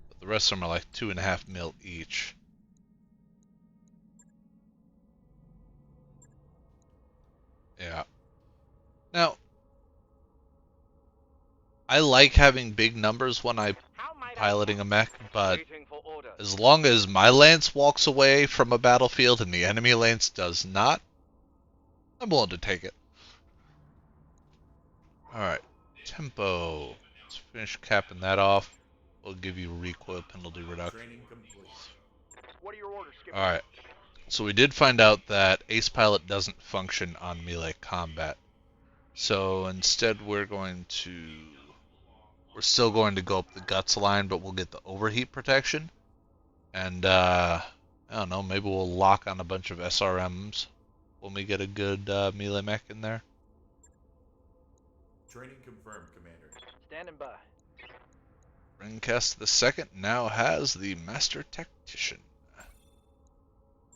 But the rest of them are like 2.5 mil each. Yeah. Now, I like having big numbers when I'm piloting a mech, but Waiting for orders. as long as my lance walks away from a battlefield and the enemy lance does not, I'm willing to take it. Alright, tempo. Let's finish capping that off. We'll give you recoil penalty reduction. Training complete. What are your orders, Skipper? Alright, so we did find out that Ace Pilot doesn't function on melee combat. So instead we're still going to go up the guts line, but we'll get the overheat protection. And I don't know, maybe we'll lock on a bunch of SRMs when we get a good melee mech in there. Training confirmed, Commander. Standing by. Ringcast the second now has the Master Tactician.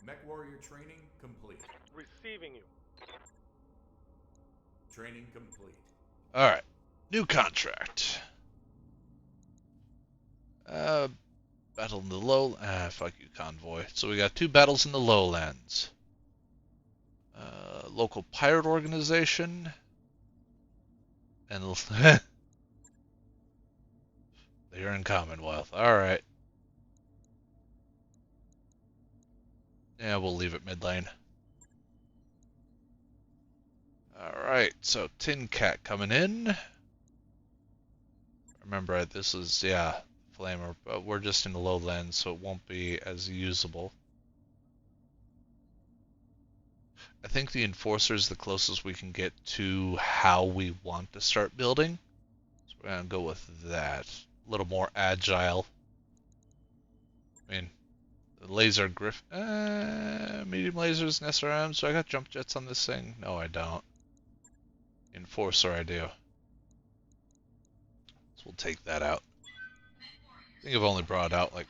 Mech warrior training complete. Receiving you. Training complete. Alright. New contract. Battle in the low... fuck you, convoy. So we got 2 battles in the lowlands. Local pirate organization. And... They're in Commonwealth. Alright. Yeah, we'll leave it mid lane. Alright, so Tin Cat coming in. Remember, this is, yeah, Flamer, but we're just in the lowlands, so it won't be as usable. I think the Enforcer is the closest we can get to how we want to start building. So we're going to go with that. A little more agile. I mean, the laser medium lasers and SRMs. Do I got jump jets on this thing? No, I don't. Enforcer, I do. So we'll take that out. I think I've only brought it out like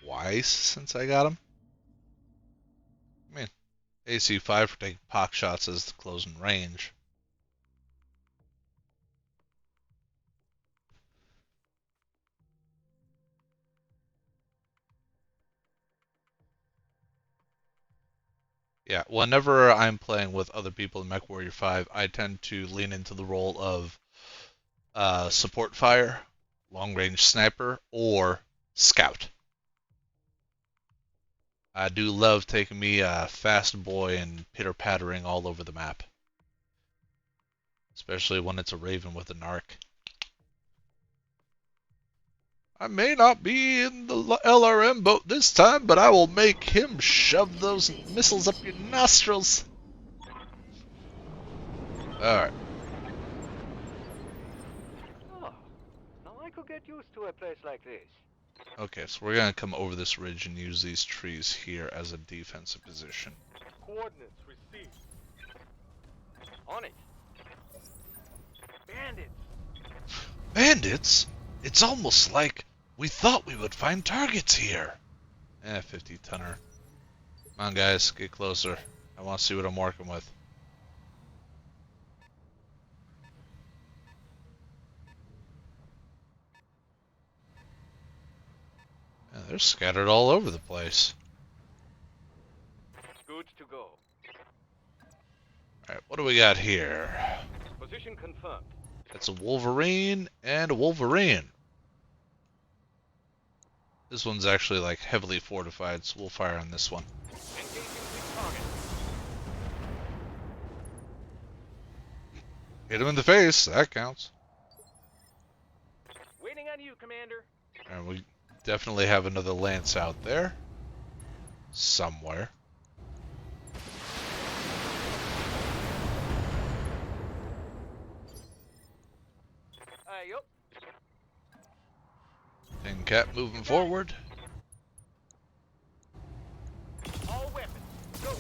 twice since I got him. I mean, AC5 for taking pock shots as the closing range. Yeah, whenever I'm playing with other people in MechWarrior 5, I tend to lean into the role of support fire, long range sniper, or scout. I do love taking me a fast boy and pitter pattering all over the map. Especially when it's a Raven with a narc. I may not be in the LRM boat this time, but I will make him shove those missiles up your nostrils. Alright. Oh, now I could get used to a place like this. Okay, so we're going to come over this ridge and use these trees here as a defensive position. Coordinates received. On it. Bandits. Bandits? It's almost like we thought we would find targets here. 50 tonner. Come on, guys, get closer. I want to see what I'm working with. Yeah, they're scattered all over the place. Good to go. Alright, what do we got here? Position confirmed. That's a Wolverine and a Wolverine. This one's actually like heavily fortified, so we'll fire on this one. Engaging the target. Hit him in the face, that counts. Waiting on you, Commander. And we definitely have another lance out there. Somewhere. Yup. Tin Cat moving forward. All weapons. Go.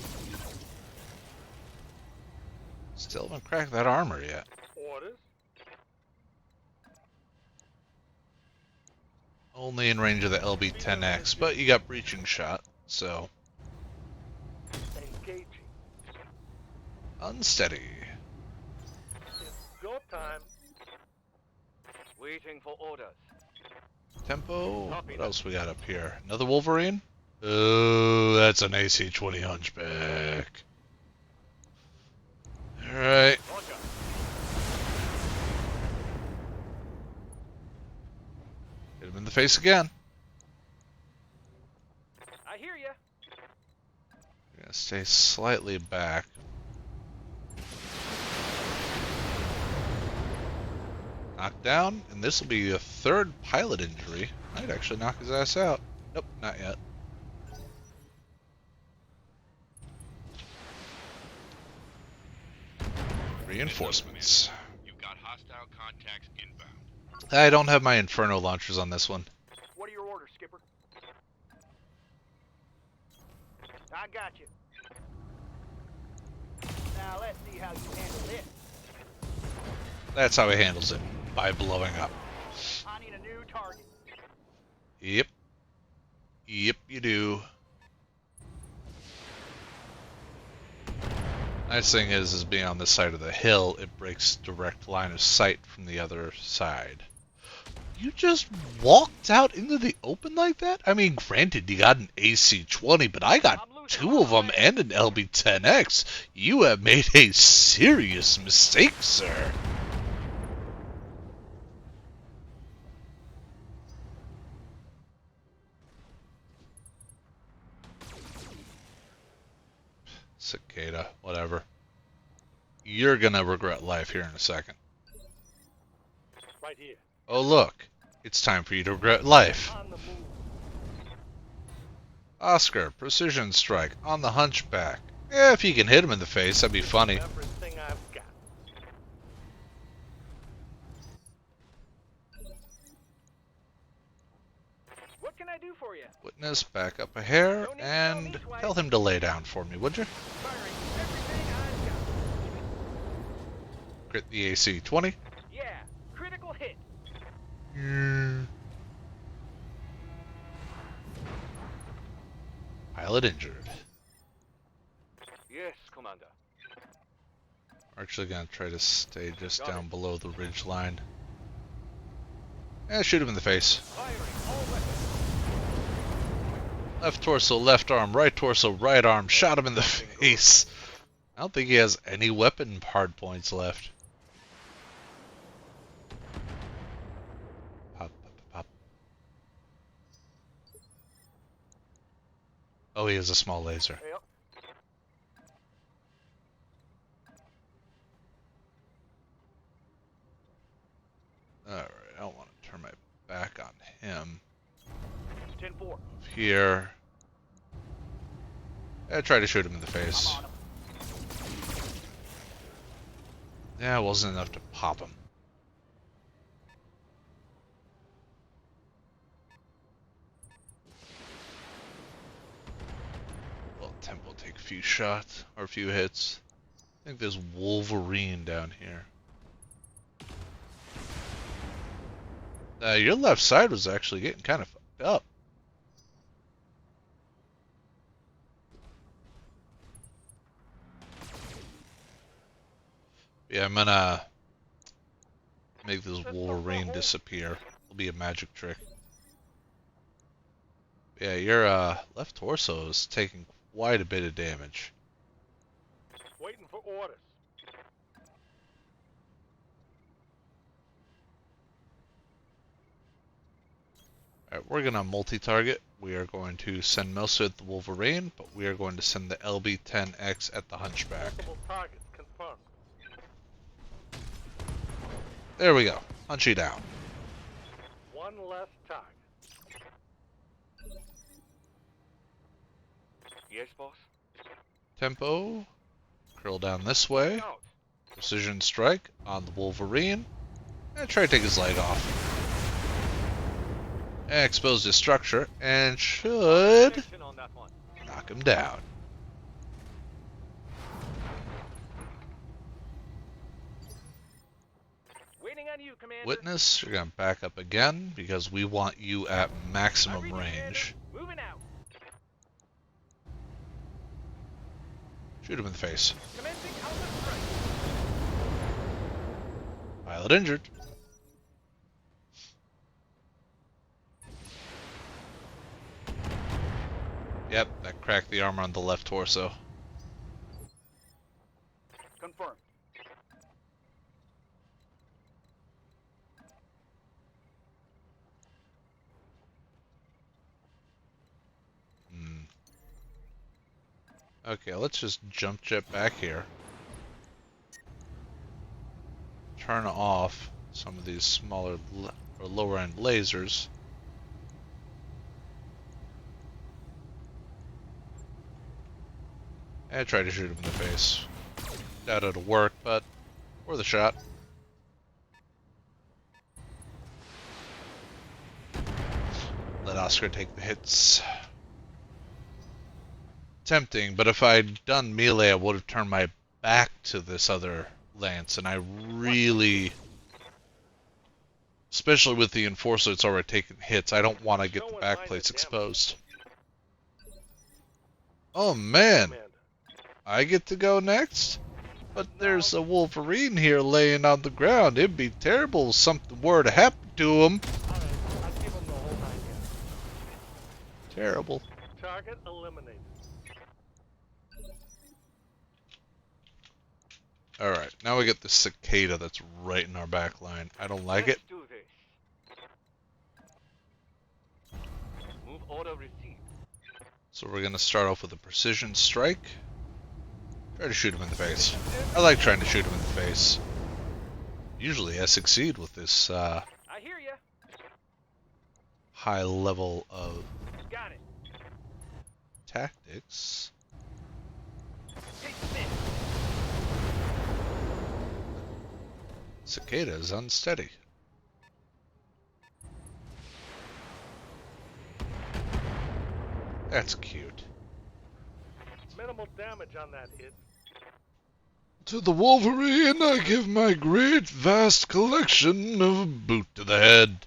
Still haven't cracked that armor yet. Orders. Only in range of the LB-10X, but you got breaching shot, so Engaging. unsteady. It's go time. Waiting for orders. Tempo. What else we got up here? Another Wolverine? Oh, that's an AC-20 Hunchback. Alright. Roger. Hit him in the face again. I hear ya. Gonna stay slightly back. Knocked down, and this will be a third pilot injury. Might actually knock his ass out. Nope, not yet. Reinforcements. You've got hostile contacts inbound. I don't have my Inferno launchers on this one. What are your orders, Skipper? I got you. Now let's see how you handle this. That's how he handles it. By blowing up. I need a new target. Yep. Yep, you do. Nice thing is being on this side of the hill, it breaks direct line of sight from the other side. You just walked out into the open like that? I mean, granted, you got an AC-20, but I got two of them and an LB-10X. You have made a serious mistake, sir. Cicada, whatever. You're gonna regret life here in a second. Right here. Oh look, it's time for you to regret life. On the move. Oscar, precision strike on the hunchback. Yeah, if you can hit him in the face, that'd be funny. Everything I've got. What can I do for you? Witness, back up a hair, and tell him to lay down for me, would you? Firing everything I've got. Crit the AC 20. Yeah, critical hit. Pilot injured. Yes, Commander. We're actually gonna try to stay just down below the ridge line. And shoot him in the face. Firing all weapons. Left torso, left arm, right torso, right arm. Shot him in the face. I don't think he has any weapon hard points left. Pop, pop, pop. Oh, he has a small laser. Yep. Alright, I don't want to turn my back on him. 10-4. Here. I try to shoot him in the face. I'm on him. Yeah, it wasn't enough to pop him. Well, Tempo take a few shots, or a few hits. I think there's Wolverine down here. Your left side was actually getting kind of fucked up. Yeah, I'm gonna make this Wolverine disappear. It'll be a magic trick. Yeah, your left torso is taking quite a bit of damage. Waiting for orders. Alright, we're gonna multi-target. We are going to send most of the Wolverine, but we are going to send the LB-10X at the Hunchback. Multiple targets confirmed. There we go. Hunchy down. One less target. Yes, boss. Tempo. Curl down this way. Out. Precision strike on the Wolverine. And try to take his leg off. And expose his structure. And should Action on that one. knock him down. Waiting on you, Commander. Witness, you're going to back up again because we want you at maximum Ready, range. Commander. Moving out. Shoot him in the face. Commencing counter strike. Pilot injured. Yep, that cracked the armor on the left torso. Confirmed. Okay, let's just jump jet back here. Turn off some of these smaller or lower end lasers. And try to shoot him in the face. Doubt it'll work, but worth a shot. Let Oscar take the hits. Tempting, but if I'd done melee, I would have turned my back to this other lance, and I really, especially with the Enforcer, it's already taken hits. I don't want to get the back plates exposed. Oh man, Commander. I get to go next? But there's a Wolverine here laying on the ground. It'd be terrible if something were to happen to him. Alright, I'll give him the whole 9 yards. Terrible. Target eliminated. Alright, now we get the cicada that's right in our back line. I don't like it. Let's do this. Move order received. So we're gonna start off with a precision strike. Try to shoot him in the face. I like trying to shoot him in the face. Usually I succeed with this I hear ya. high level of Got it. tactics. Take this. Cicada is unsteady. That's cute. Minimal damage on that hit. To the Wolverine I give my great vast collection of a boot to the head.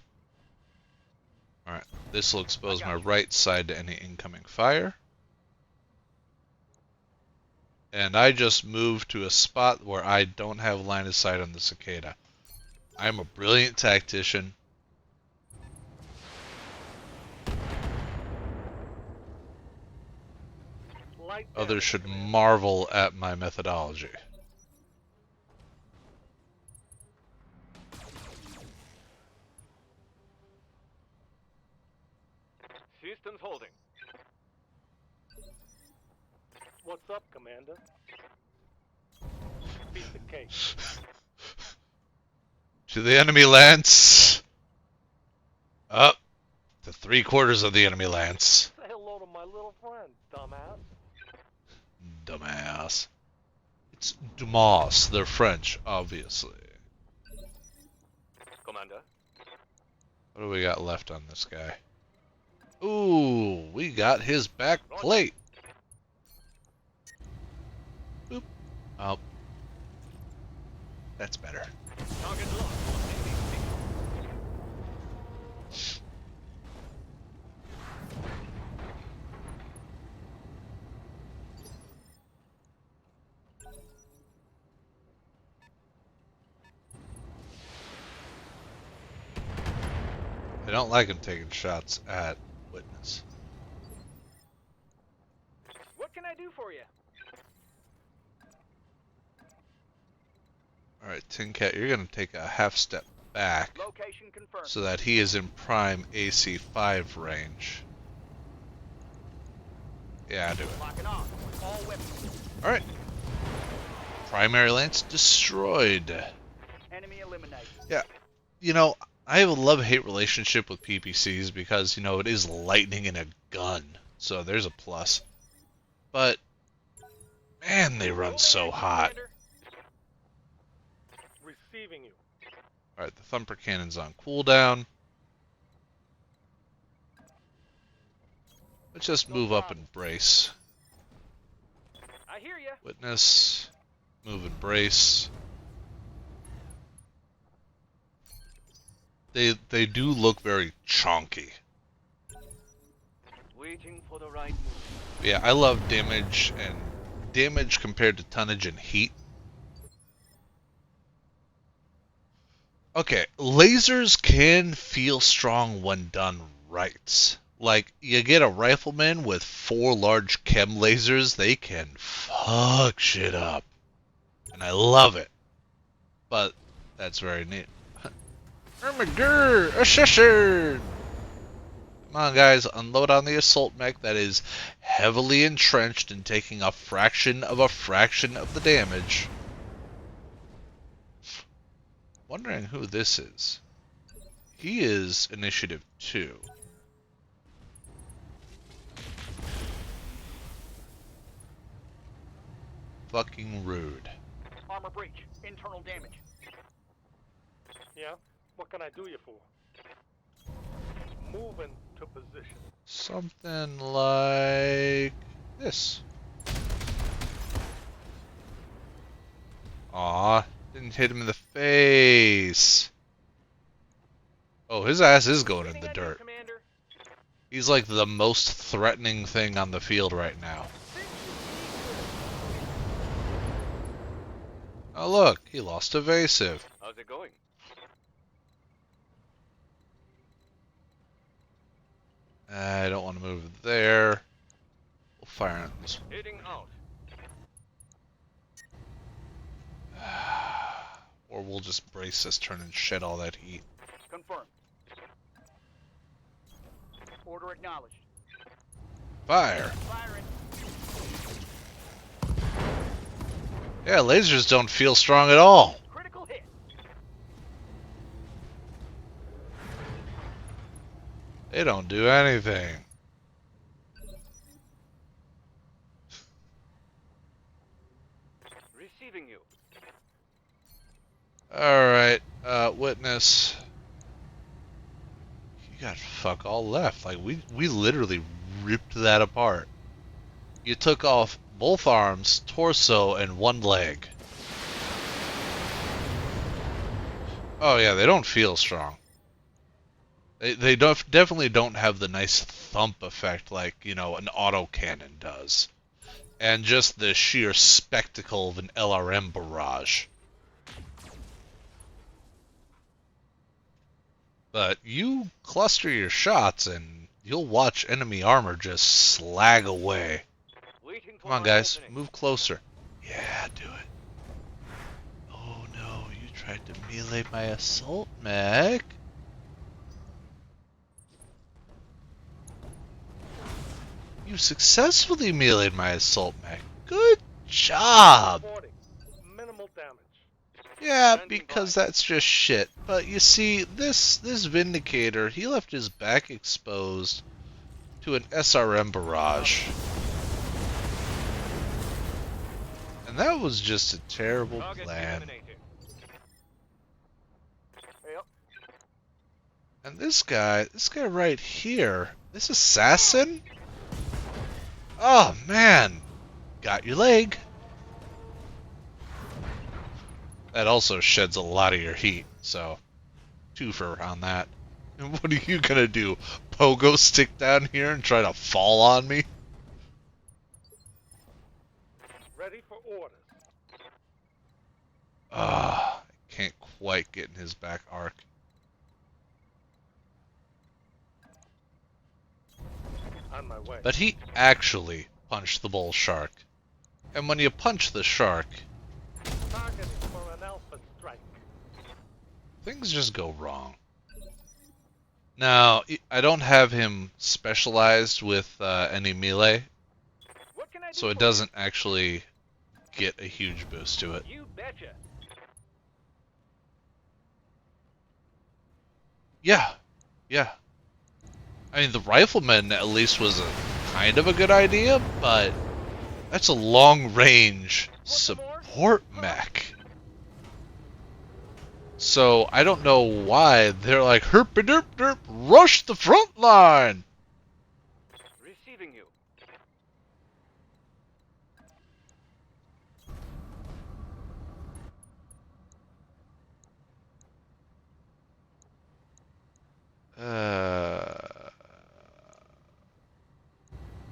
Alright, this will expose my right side to any incoming fire. And I just moved to a spot where I don't have line of sight on the cicada. I'm a brilliant tactician. Light Others damage, should Commander. marvel at my methodology. Systems holding. What's up, Commander? Beat the cake. To the enemy lance. Up to 3/4 of the enemy lance. Say hello to my little friend, dumbass. Dumbass. It's Dumas. They're French, obviously. Commander. What do we got left on this guy? Ooh, we got his back plate. Boop. Oh. That's better. Target locked. I don't like him taking shots at Witness. What can I do for you? Alright, Tin Cat, you're going to take a half step back Location confirmed. so that he is in prime AC5 range. Yeah, do it. Locking on. All weapons. Alright. Primary lance destroyed. Enemy eliminated. You know, I have a love-hate relationship with PPCs because, you know, it is lightning in a gun. So there's a plus. But, man, they run so hot. Commander. Receiving you. Alright, the Thumper Cannon's on cooldown. Let's just move up and brace. I hear ya. Witness. Move and brace. They do look very chonky. Waiting for the right move. Yeah, I love damage and damage compared to tonnage and heat. Okay, lasers can feel strong when done right. Like, you get a rifleman with 4 large chem lasers, they can fuck shit up. And I love it. But, that's very neat. Ermagur! Assassin! Come on, guys, unload on the assault mech that is heavily entrenched and taking a fraction of the damage. Wondering who this is. He is Initiative 2. Fucking rude. Armor breach. Internal damage. Yeah? What can I do you for? Move into position. Something like this. Aw, didn't hit him in the face. Oh, his ass is going in the Anything I do, dirt. Commander? He's like the most threatening thing on the field right now. Oh look, he lost evasive. How's it going? I don't want to move there. We'll fire on this Heading out. one. Or we'll just brace this turn and shed all that heat. Confirmed. Order acknowledged. Fire! Firing. Yeah, lasers don't feel strong at all. Critical hit. They don't do anything. Receiving you. Alright, witness. You got fuck all left. Like, we literally ripped that apart. You took off both arms, torso, and one leg. Oh yeah, they don't feel strong. They definitely don't have the nice thump effect like, you know, an autocannon does. And just the sheer spectacle of an LRM barrage. But you cluster your shots and you'll watch enemy armor just slag away. Waiting for Come on my guys, opening. move closer. Yeah, do it. Oh no, you tried to melee my assault mech. You successfully meleeed my assault mech. Good job! Reporting. Minimal damage. Yeah, Standing because by. that's just shit. But you see, this Vindicator, he left his back exposed to an SRM barrage. And that was just a terrible Target plan. eliminated. Yep. And this guy right here, this assassin? Oh man, got your leg. That also sheds a lot of your heat, so twofer on that. And what are you gonna do? Pogo stick down here and try to fall on me? Ready for orders. Ah, I can't quite get in his back arc. On my way. But he actually punched the bull shark. And when you punch the shark, Target for an alpha strike. things just go wrong. Now, I don't have him specialized with any melee, What can I do so it for doesn't actually get a huge boost to it. you? You betcha. Yeah, yeah. I mean, the rifleman at least was a kind of a good idea, but that's a long-range support mech. So I don't know why they're like, herp derp derp, rush the front line. Receiving you.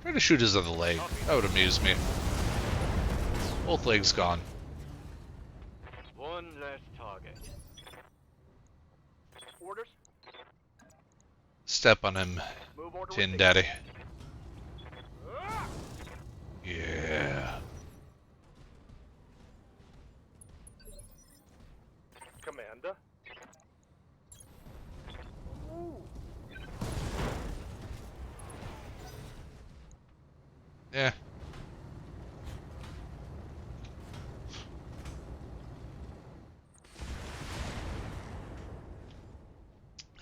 Try to shoot his other leg. That would amuse me. Both legs gone. One less target. Orders. Step on him, Move order. Tin received. Daddy. Ah! Yeah. Commander. Ooh. Yeah.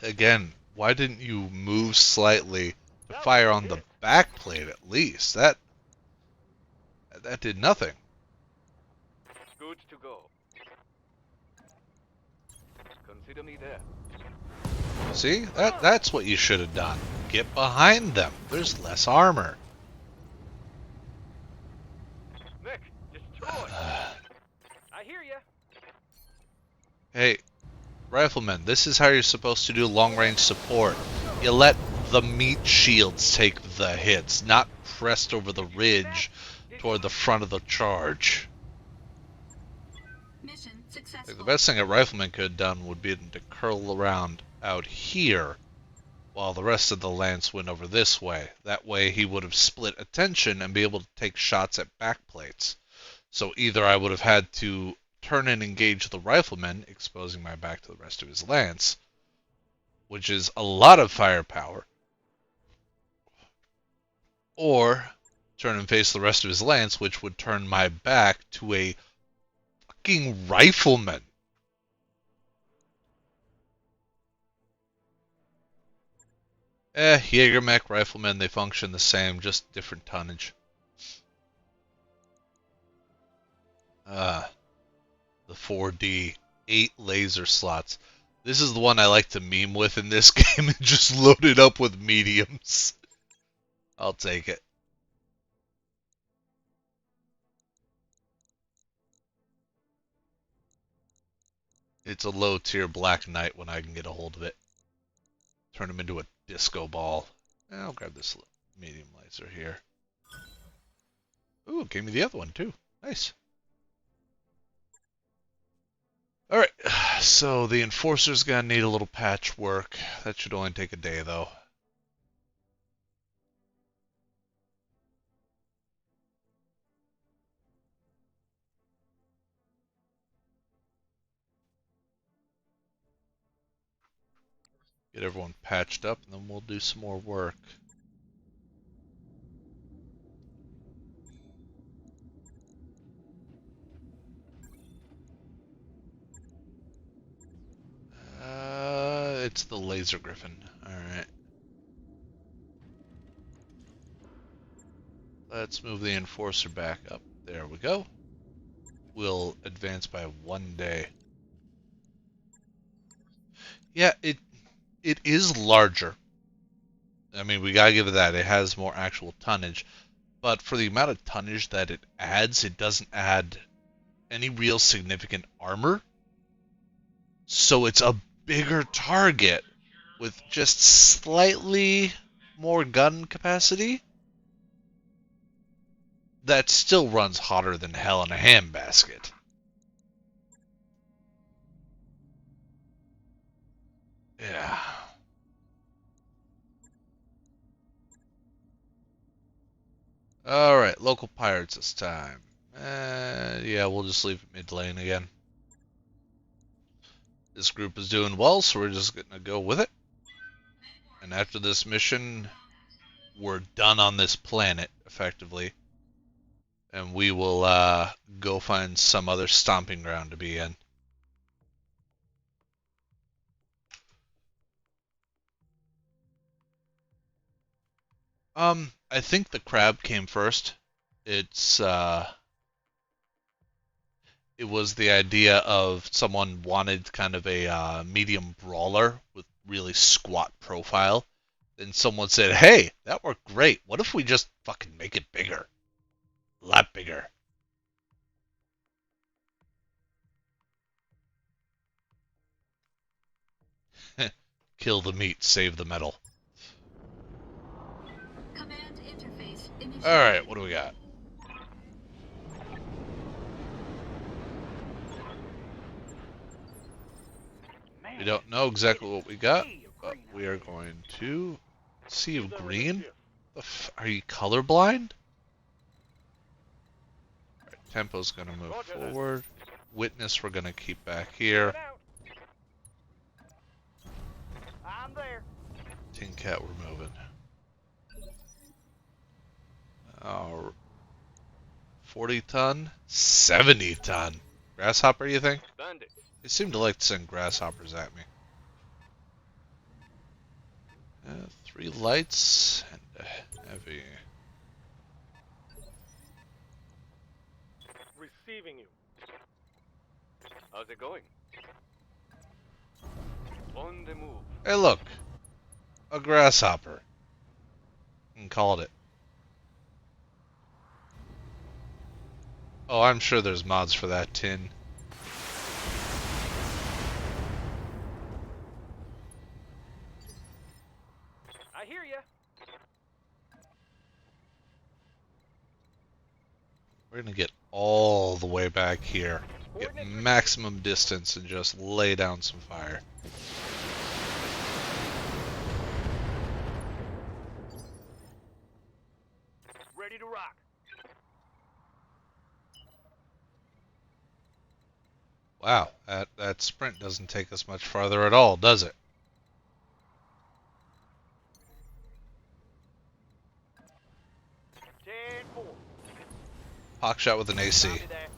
Again, why didn't you move slightly to fire on the back plate at least? That did nothing. Good to go. Consider me there. See? That's what you should have done. Get behind them. There's less armor. Nick, destroy. I hear ya. Hey, Rifleman, this is how you're supposed to do long-range support. You let the meat shields take the hits, not pressed over the ridge toward the front of the charge. Mission successful. Like, the best thing a rifleman could have done would be to curl around out here while the rest of the lance went over this way. That way he would have split attention and be able to take shots at backplates. So either I would have had to turn and engage the rifleman, exposing my back to the rest of his lance, which is a lot of firepower, or turn and face the rest of his lance, which would turn my back to a fucking rifleman. Jägermech riflemen, they function the same, just different tonnage. The 4D, 8 laser slots. This is the one I like to meme with in this game and just load it up with mediums. I'll take it. It's a low tier Black Knight when I can get a hold of it. Turn him into a disco ball. I'll grab this medium laser here. Ooh, gave me the other one too. Nice. Alright, so the Enforcer's gonna need a little patchwork. That should only take a day though. Get everyone patched up and then we'll do some more work. It's the Laser Griffin. Alright. Let's move the Enforcer back up. There we go. We'll advance by 1 day. Yeah, it is larger. I mean, we gotta give it that. It has more actual tonnage. But for the amount of tonnage that it adds, it doesn't add any real significant armor. So it's a bigger target with just slightly more gun capacity that still runs hotter than hell in a handbasket. Yeah. Alright, local pirates this time. Yeah, we'll just leave it mid lane again. This group is doing well, so we're just gonna go with it. And after this mission, we're done on this planet, effectively. And we will go find some other stomping ground to be in. I think the crab came first. It's it was the idea of someone wanted kind of a medium brawler with really squat profile. Then someone said, "Hey, that worked great. What if we just fucking make it bigger? A lot bigger." Kill the meat, save the metal. Command interface initiated. Alright, what do we got? We don't know exactly what we got, but we are going to Sea of Green. Are you colorblind? Alright, tempo's gonna move forward. Witness we're gonna keep back here. I'm there. Tin Cat we're moving. Oh, 40 ton? 70 ton. Grasshopper, you think? Bandits. They seem to like to send grasshoppers at me. 3 lights and a heavy. Receiving you. How's it going? On the move. Hey, look, a grasshopper. And called it. Oh, I'm sure there's mods for that tin. I hear ya. We're gonna get all the way back here. Get maximum distance and just lay down some fire. Ready to rock. Wow, that sprint doesn't take us much farther at all, does it? 10-4. Hawk shot with an AC. Copy that.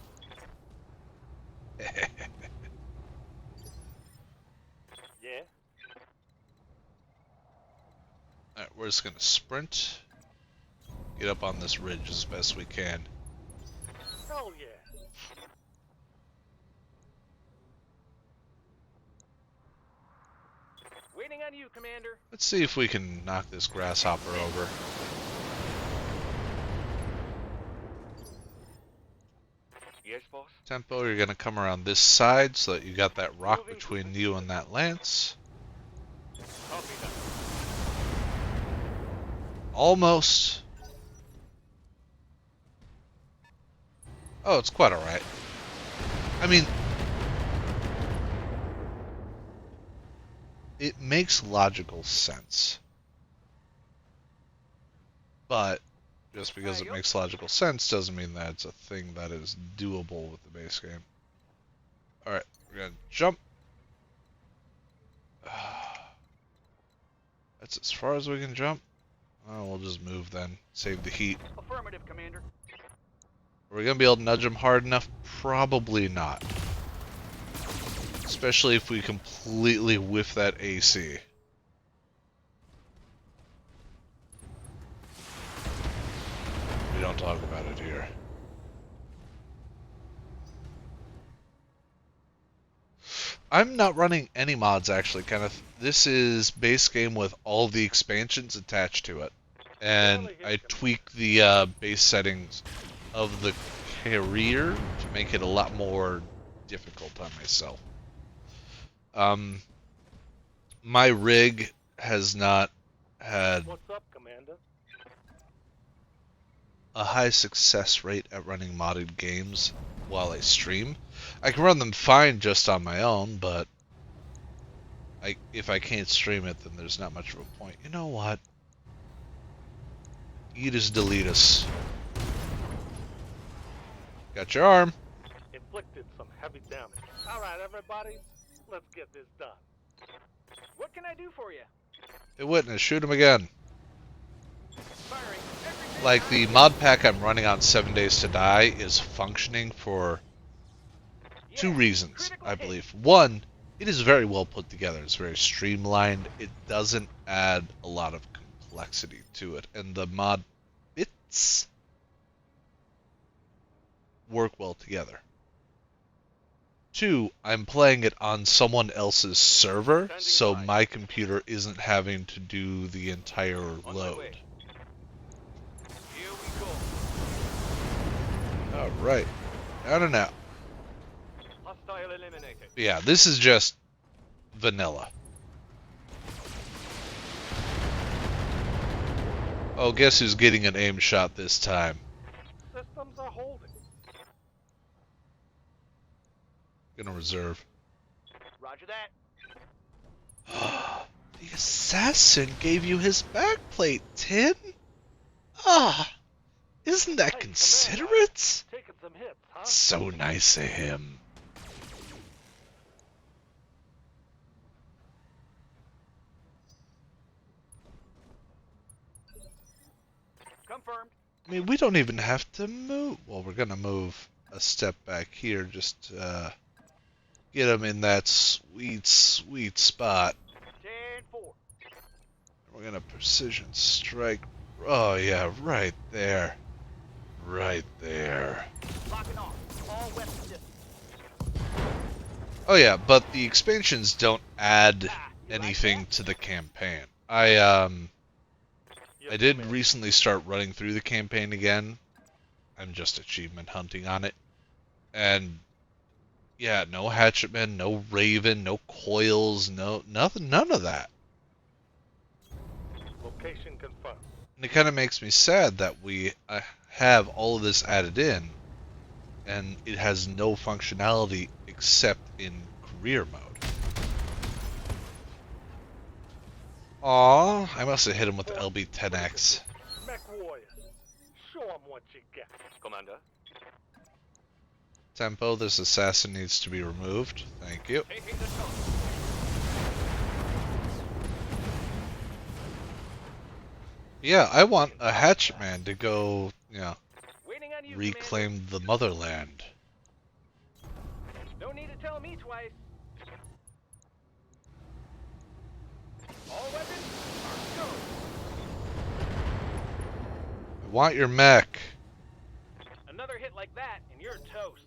Yeah. Alright, we're just gonna sprint. Get up on this ridge as best we can. Hell yeah. Waiting on you, Commander. Let's see if we can knock this grasshopper over. Yes, boss. Tempo, you're gonna come around this side so that you got that rock between you and that lance. Copy that. Almost. Oh, it's quite alright. I mean, it makes logical sense. But just because it makes logical sense doesn't mean that it's a thing that is doable with the base game. Alright, we're gonna jump. That's as far as we can jump. Oh, we'll just move then. Save the heat. Affirmative, Commander. Are we gonna be able to nudge him hard enough? Probably not. Especially if we completely whiff that AC. We don't talk about it here. I'm not running any mods actually, Kenneth. This is base game with all the expansions attached to it. And I tweak the base settings of the carrier to make it a lot more difficult on myself. My rig has not had What's up, Commander? a high success rate at running modded games while I stream. I can run them fine just on my own, but if I can't stream it, then there's not much of a point. You know what? Eat us, delete us. Got your arm. Inflicted some heavy damage. All right, everybody, let's get this done. What can I do for you? Hey, witness, shoot him again. Firing every Like, the mod pack I'm running on 7 Days to Die is functioning for two reasons, I believe. One, it is very well put together. It's very streamlined. It doesn't add a lot of complexity to it. And the mod bits work well together. Two, I'm playing it on someone else's server, so my computer isn't having to do the entire load. Here we go. Alright. Down and out. Hostile eliminated. Yeah, this is just vanilla. Oh, guess who's getting an aim shot this time? Systems are holding. Gonna reserve. Roger that. The assassin gave you his backplate, Tin? Ah, isn't that Hey, considerate? Taking some hits, huh? So nice of him. Confirmed. I mean, we don't even have to move. Well, we're gonna move a step back here just to get him in that sweet, sweet spot. 10-4. We're gonna precision strike. Oh yeah, right there. Right there. Locking off. All weapons distance. Oh yeah, but the expansions don't add anything to the campaign. I did recently start running through the campaign again. I'm just achievement hunting on it. And yeah, no hatchetman, no raven, no coils, no nothing, none of that. Location confirmed. And it kind of makes me sad that we have all of this added in, and it has no functionality except in career mode. Aw, I must have hit him with the LB-10X. Mech warriors. Show 'em what you got. Commander, Tempo, this assassin needs to be removed. Thank you. taking the toast. Yeah, I want a hatchetman to go, Waiting on you, reclaim the motherland. Commander. No need to tell me twice. All weapons are go. I want your mech. Another hit like that, and you're toast.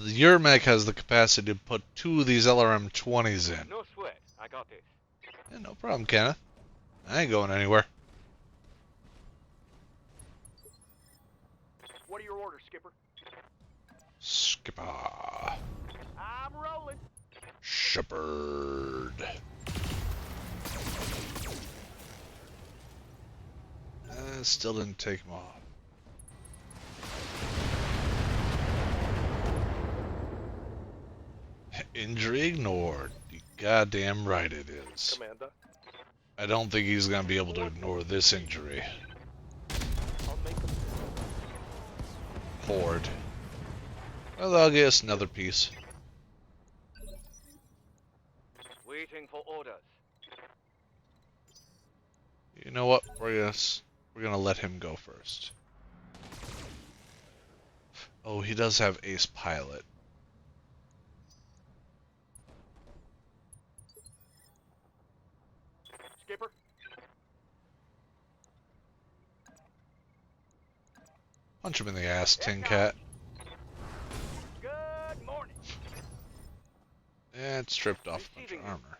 Your mech has the capacity to put 2 of these LRM-20s in. No sweat. I got this. Yeah, no problem, Kenneth. I ain't going anywhere. What are your orders, Skipper? Skipper. I'm rolling. Shepherd. Still didn't take him off. Injury ignored. You goddamn right it is. Commander, I don't think he's gonna be able to ignore this injury. I'll make 'em. Horde. Well, I'll get us another piece. Waiting for orders. You know what? We're gonna let him go first. Oh, he does have ace pilot. Skipper, Punch him in the ass, Tin Cat. good morning. And stripped off a bunch of Receiving. armor.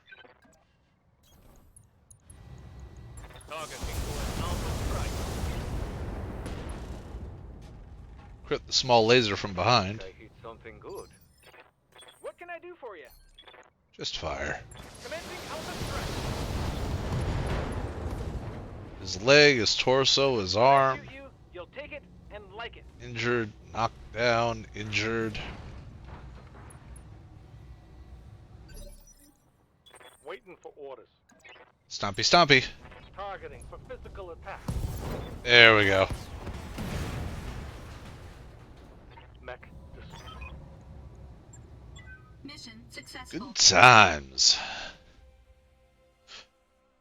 Targeting to an alpha strike. Crit the small laser from behind. I hit something good. What can I do for you? Just fire. Commencing alpha strike. His leg, his torso, his arm. Shoot you, you'll take it and like it. Injured, knocked down, injured. Waiting for orders. Stompy stompy. Targeting for physical attack. There we go. Mech destroyed. Mission successful. Good times.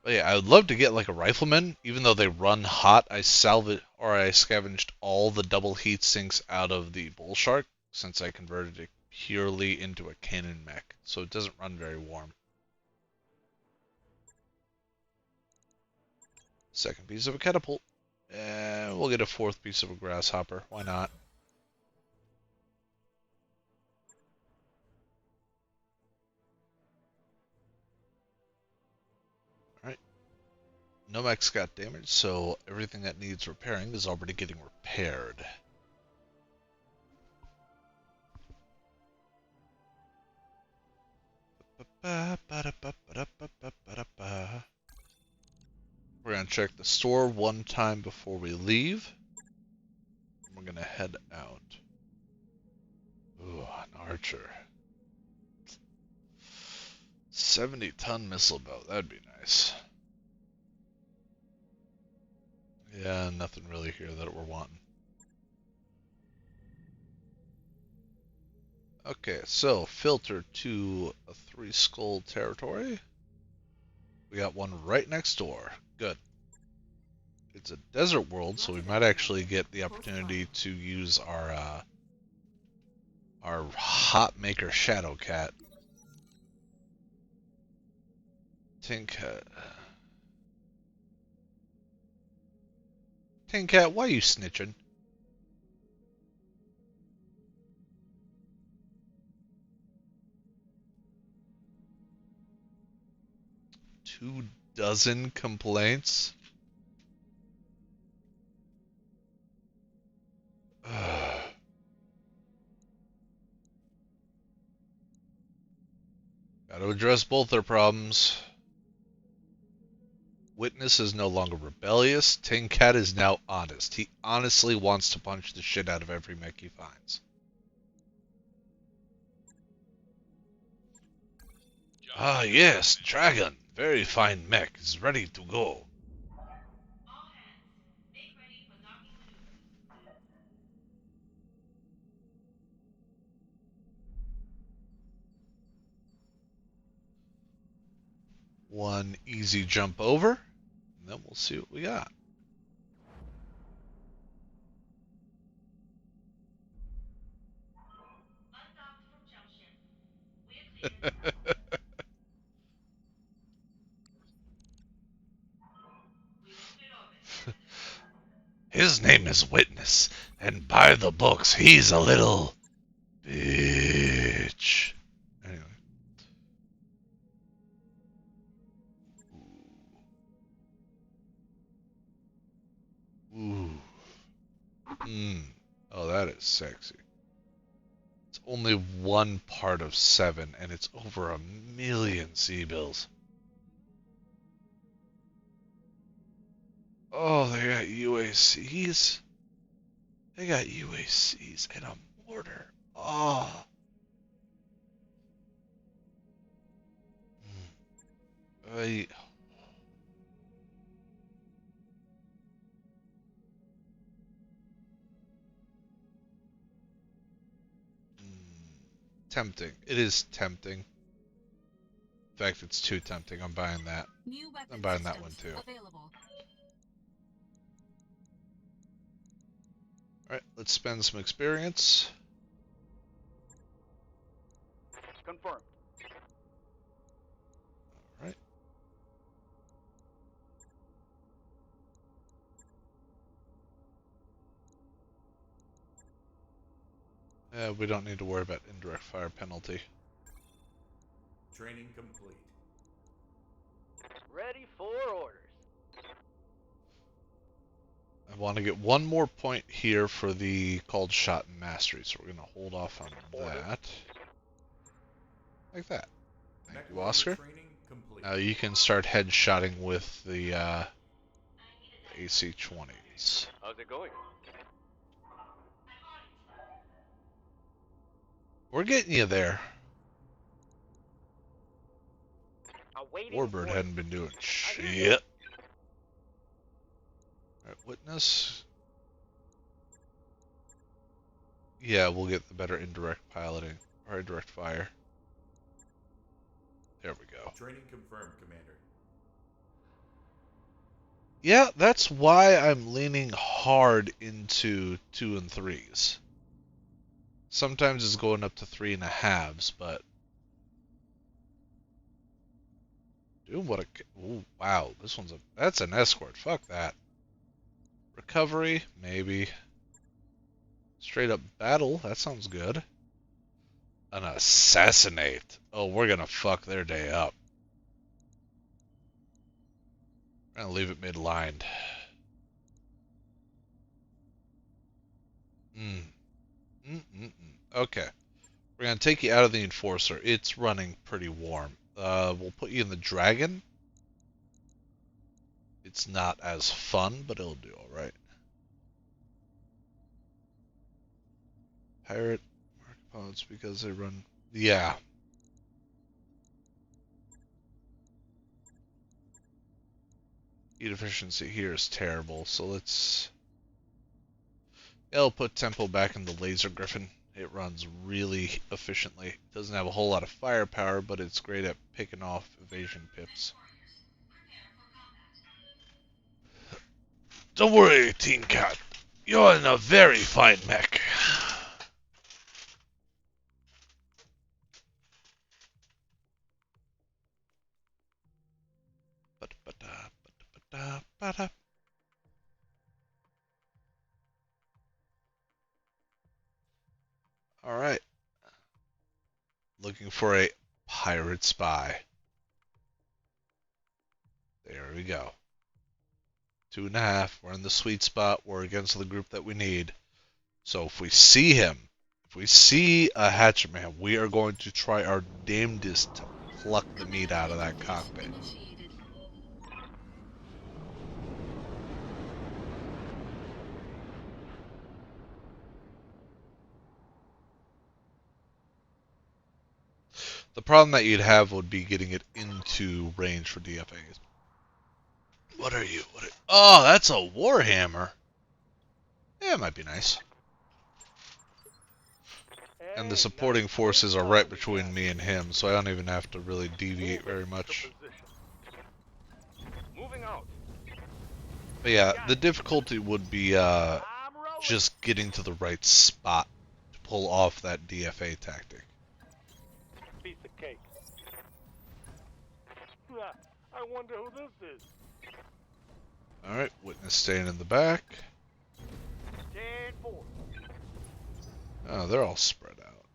But yeah, I would love to get like a rifleman, even though they run hot. I scavenged all the double heat sinks out of the bull shark since I converted it purely into a cannon mech, so it doesn't run very warm. Second piece of a catapult. And we'll get a fourth piece of a grasshopper. Why not? Alright. No mech's got damage, so everything that needs repairing is already getting repaired. We're going to check the store one time before we leave. We're going to head out. Ooh, an archer. 70-ton missile boat. That'd be nice. Yeah, nothing really here that we're wanting. Okay, so filter to a 3-skull territory. We got one right next door. Good. It's a desert world, so we might actually get the opportunity to use our hot maker Shadow Cat. Tin Cat. Tin Cat, why you snitching? Two dozen complaints? Gotta address both their problems. Witness is no longer rebellious. Tin Cat is now honest. He honestly wants to punch the shit out of every mech he finds. Ah, yes, Dragon. Very fine mech. Is ready to go. All hands, make ready for docking maneuvers. One easy jump over, and then we'll see what we got. Undocked from jump ship. We're clear. We will split orbit. His name is Witness, and by the books, he's a little bitch. Anyway. Ooh. Oh, that is sexy. It's only one part of 7, and it's over 1,000,000 C-bills. Oh, they got UACs. They got UACs and a mortar. Oh. I... Tempting. It is tempting. In fact, it's too tempting. I'm buying that. New weapon I'm buying that one systems too. available. Alright, let's spend some experience. Confirmed. Alright. We don't need to worry about indirect fire penalty. Training complete. Ready for orders. I want to get one more point here for the called shot and mastery, so we're going to hold off on that. Like that. Thank Mech you, warrior Oscar. training complete. Now you can start headshotting with the AC-20s. How's it going? We're getting you there. Awaiting Warbird orders. hadn't been doing shit. Alright, Witness. Yeah, we'll get the better indirect piloting, or indirect fire. There we go. Training confirmed, Commander. Yeah, that's why I'm leaning hard into 2 and 3s. Sometimes it's going up to 3.5s, but... Dude, what a... Ooh, wow, this one's a... That's an escort, fuck that. Recovery, maybe. Straight up battle, that sounds good. An assassinate. Oh, we're gonna fuck their day up. We're gonna leave it mid-lined. Okay. We're gonna take you out of the Enforcer. It's running pretty warm. We'll put you in the Dragon. It's not as fun, but it'll do alright. Pirate mark pilots because they run... Yeah. Heat efficiency here is terrible, so let's... It'll put tempo back in the Laser Griffin. It runs really efficiently. Doesn't have a whole lot of firepower, but it's great at picking off evasion pips. Don't worry, Teen Cat. You're in a very fine mech. Alright. Looking for a pirate spy. There we go. 2.5. We're in the sweet spot. We're against the group that we need. So if we see him, if we see a hatchet man, we are going to try our damnedest to pluck the meat out of that cockpit. Initiated. The problem that you'd have would be getting it into range for DFAs. What are you? Oh, that's a Warhammer. Yeah, it might be nice. And the supporting forces are right between me and him, so I don't even have to really deviate very much. Moving out. But yeah, the difficulty would be I'm rolling. just getting to the right spot to pull off that DFA tactic. Piece of cake. I wonder who this is. Alright, witness staying in the back. 10-4. Oh, they're all spread out.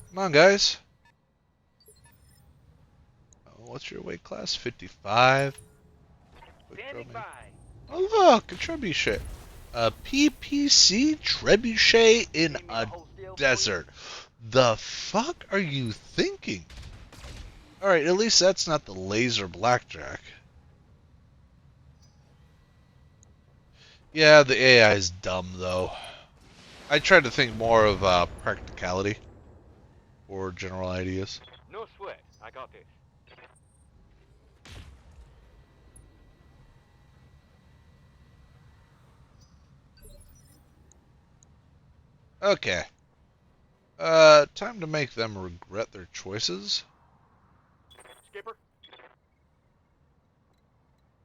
Come on, guys. Oh, what's your weight class? 55? Quick Standing throw me. by. Oh, look, a trebuchet. A PPC trebuchet in Need me to a hold still for you? desert. The fuck are you thinking? Alright, at least that's not the laser blackjack. Yeah, the AI is dumb, though. I tried to think more of practicality or general ideas. No sweat. I got this. Okay. Time to make them regret their choices. Skipper.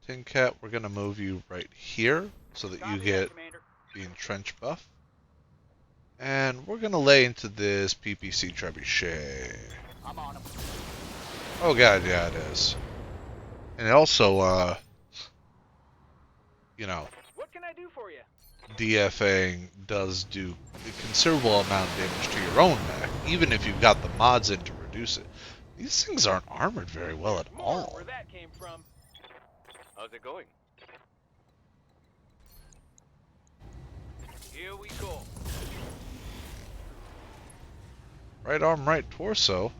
Tin Cat, we're gonna move you right here so that you Copy that, get Commander. the entrench buff. And we're gonna lay into this PPC trebuchet. I'm on him. Oh god, yeah, it is. And also, you know, What can I do for you? DFAing does do a considerable amount of damage to your own mech, even if you've got the mods in to reduce it. These things aren't armored very well at More all. where that came from. How's it going? Here we go. Right arm, right torso.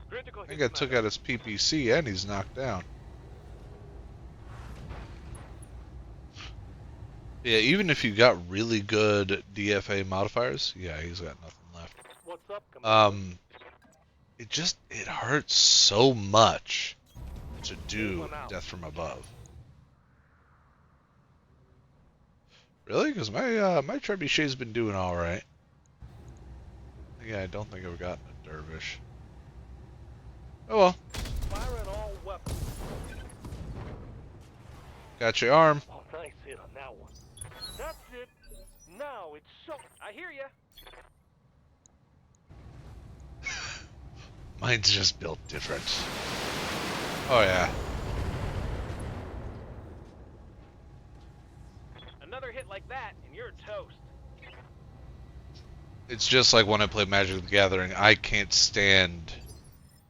Critical I hit, think I took Commander. out his PPC and he's knocked down. Yeah, even if you got really good DFA modifiers, yeah, he's got nothing left. What's up, Commander? It hurts so much to do death from above. Really? Because my trebuchet's been doing all right. Yeah, I don't think I've gotten a dervish. Oh well, Firing all weapons. got your arm. Oh, nice hit on that one. That's it. Now it's so. I hear ya. Mine's just built different. Oh yeah. Another hit like that, and you're toast. It's just like when I play Magic the Gathering, I can't stand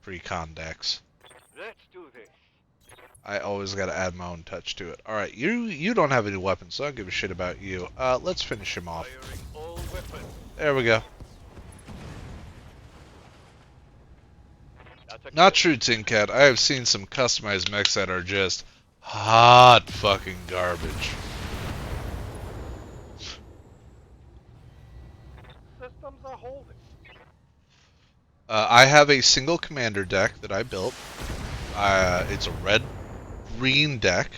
pre-con decks. Let's do this. I always gotta add my own touch to it. Alright, you don't have any weapons, so I don't give a shit about you. Let's finish him off. Firing all weapons. There we go. That's a Not kill. true, Tin Cat. I have seen some customized mechs that are just hot fucking garbage. Systems are holding. I have a single commander deck that I built. It's a red-green deck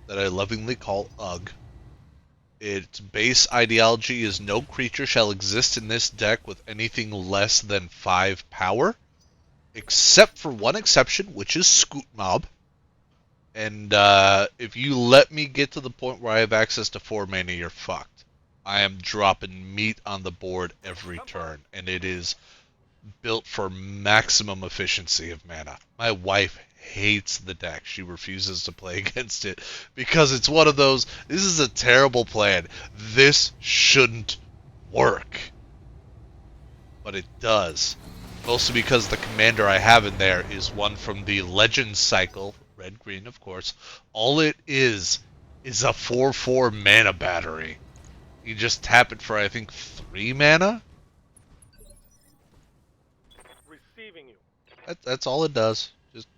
that I lovingly call UG. Its base ideology is no creature shall exist in this deck with anything less than 5 power, except for one exception, which is Scoot Mob. And if you let me get to the point where I have access to 4 mana, you're fucked. I am dropping meat on the board every turn, and it is built for maximum efficiency of mana. My wife hates the deck. She refuses to play against it because it's one of those, this is a terrible plan. This shouldn't work. But it does. Mostly because the commander I have in there is one from the Legends cycle, red-green of course. All it is a 4/4 mana battery. You just tap it for, I think, 3 mana? Receiving you. That's all it does.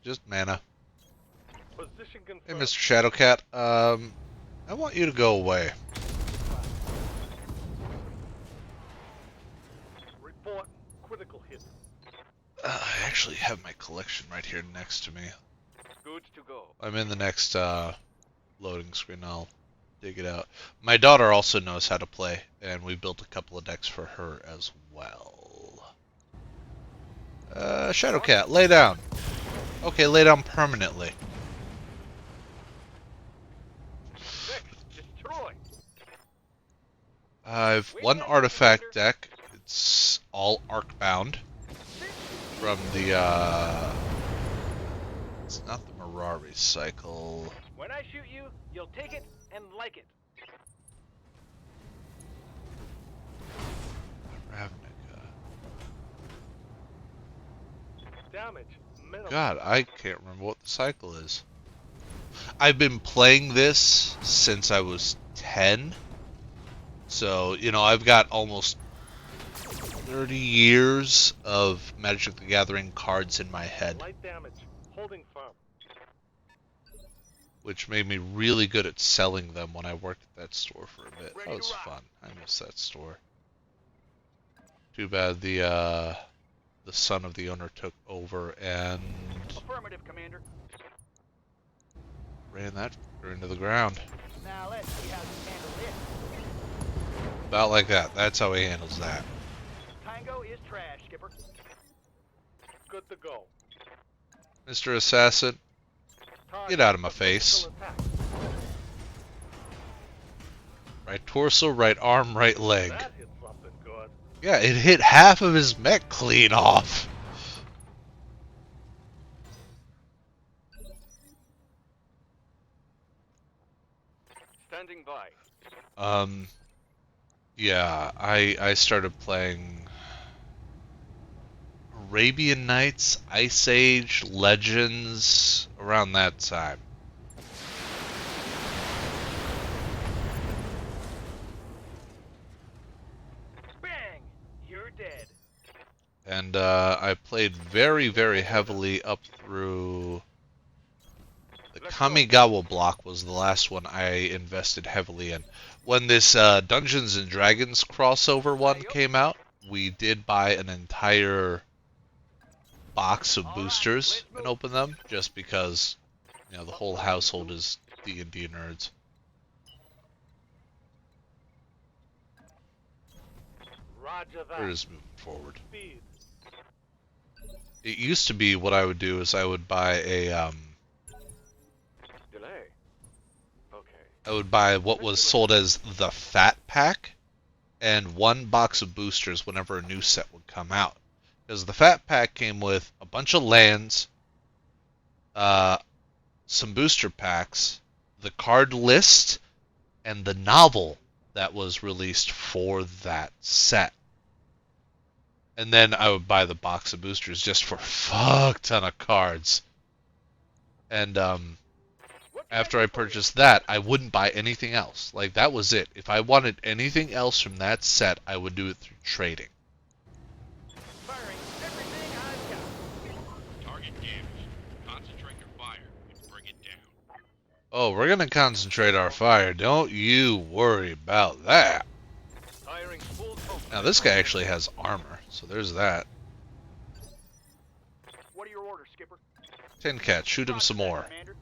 Just mana. Position Hey, confirmed. Mr. Shadowcat, I want you to go away. Report critical actually have my collection right here next to me. Good to go. I'm in the next loading screen. I'll dig it out. My daughter also knows how to play, and we built a couple of decks for her as well. Shadowcat, lay down. Okay, lay down permanently. Six. Destroy. I've one artifact deck. It's all arc-bound from the, it's not the Mirari cycle. When I shoot you, you'll take it and like it. Ravnica. Damage minimal. God, I can't remember what the cycle is. I've been playing this since I was 10. So, you know, I've got almost 30 years of Magic the Gathering cards in my head, Light damage. Holding firm. which made me really good at selling them when I worked at that store for a bit. Ready That was to rock. fun. I miss that store. Too bad the son of the owner took over and Affirmative, Commander. ran that fucker into the ground. Now let's see how you handle this. About like that. That's how he handles that. Tango is trash, Skipper. Good to go. Mr. Assassin, Target get out of my for face. physical attack. Right torso, right arm, right leg. That hit something good. Yeah, it hit half of his mech clean off. Standing by. Yeah, I started playing Arabian Nights, Ice Age, Legends, around that time. Bang! You're dead. And I played very, very heavily up through the Kamigawa block was the last one I invested heavily in. When this Dungeons and Dragons crossover one came out, we did buy an entire box of boosters and open them just because, you know, the whole household is D&D nerds. Roger that. We're just moving forward. Speed. It used to be what I would do is I would buy a Delay. Okay. I would buy what was sold as the Fat Pack and one box of boosters whenever a new set would come out. Because the Fat Pack came with a bunch of lands, some booster packs, the card list, and the novel that was released for that set. And then I would buy the box of boosters just for a fuck ton of cards. And after I purchased that, I wouldn't buy anything else. Like, that was it. If I wanted anything else from that set, I would do it through trading. Firing everything I've got. Target damaged. Concentrate your fire and bring it down. Oh, we're gonna concentrate our fire. Don't you worry about that. Firing full total. Now, this guy actually has armor, so there's that. What are your orders, Skipper? Tin Cat, shoot him some more. Commander.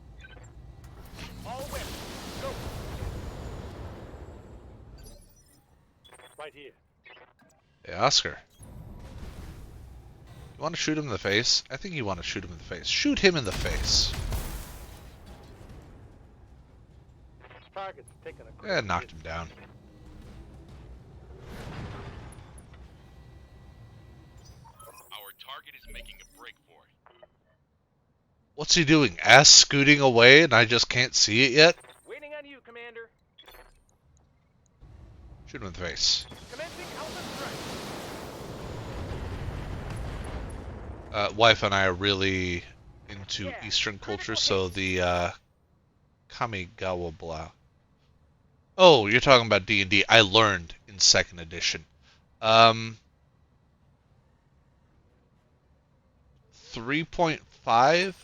All weapons. Go. Right here. Hey, Oscar. You want to shoot him in the face? I think you want to shoot him in the face. Shoot him in the face. Target's taking a quick Yeah, knocked hit. him down. Our target is making a break for it. What's he doing? Ass scooting away and I just can't see it yet? Waiting on you, Commander. Shoot him in the face. Commencing Alpha strike. Wife and I are really into Yeah, Eastern critical culture, hit. so the Kamigawa block. Oh, you're talking about D&D. I learned in 2nd edition. 3.5.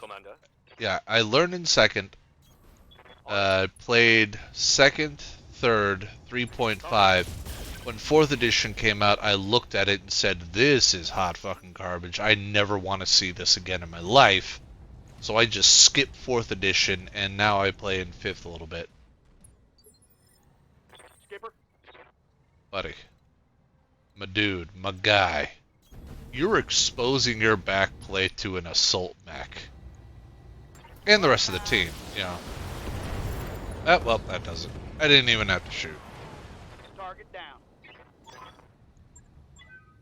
Commander. Yeah, I learned in 2nd. Played 2nd, 3rd, 3.5, when 4th edition came out, I looked at it and said, this is hot fucking garbage. I never want to see this again in my life. So I just skipped 4th edition, and now I play in 5th a little bit. Skipper? Buddy. My dude. My guy. You're exposing your backplate to an assault mech. And the rest of the team, you know. Well, that does it. I didn't even have to shoot. Target down.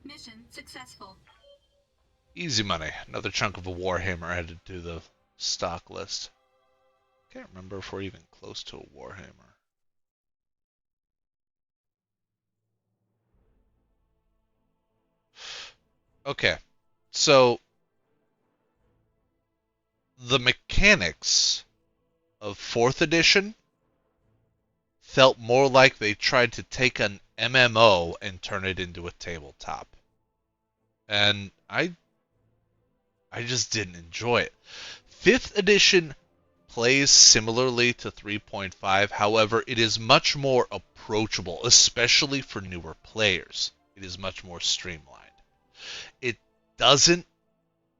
Mission successful. Easy money. Another chunk of a Warhammer added to the stock list. Can't remember if we're even close to a Warhammer. Okay, so the mechanics of 4th edition felt more like they tried to take an MMO and turn it into a tabletop. And I just didn't enjoy it. 5th edition plays similarly to 3.5, however, it is much more approachable, especially for newer players. It is much more streamlined. It doesn't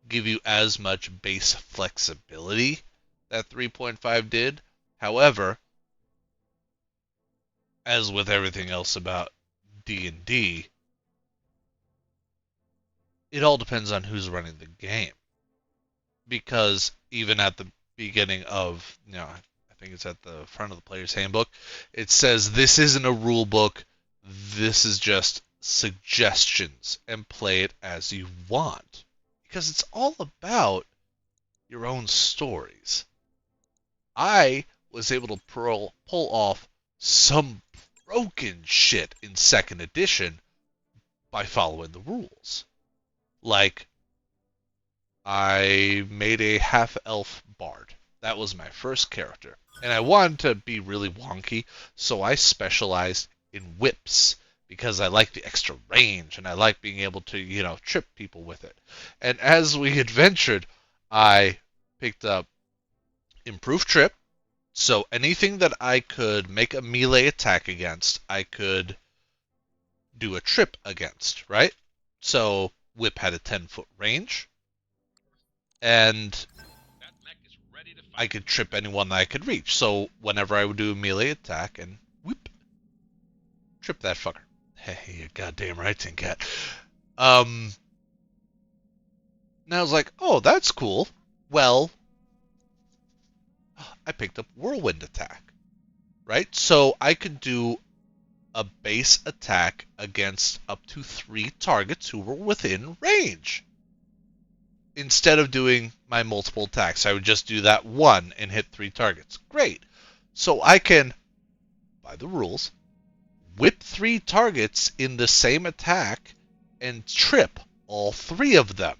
give you as much base flexibility that 3.5 did. However, as with everything else about D&D, it all depends on who's running the game. Because even at the beginning of, I think it's at the front of the player's handbook, it says this isn't a rule book, this is just suggestions, and play it as you want. Because it's all about your own stories. I was able to pull off some broken shit in 2nd edition by following the rules. Like, I made a half-elf bard. That was my first character. And I wanted to be really wonky, so I specialized in whips because I like the extra range and I like being able to, trip people with it. And as we adventured, I picked up improved trip. So anything that I could make a melee attack against, I could do a trip against, right? So whip had a 10-foot range, and I could trip anyone that I could reach. So whenever I would do a melee attack and whoop, trip that fucker. Hey, you goddamn right, Tinkat. And I was like, oh, that's cool. Well, I picked up whirlwind attack, right? So I could do a base attack against up to 3 targets who were within range. Instead of doing my multiple attacks, I would just do that one and hit 3 targets. Great. So I can, by the rules, whip 3 targets in the same attack and trip all 3 of them.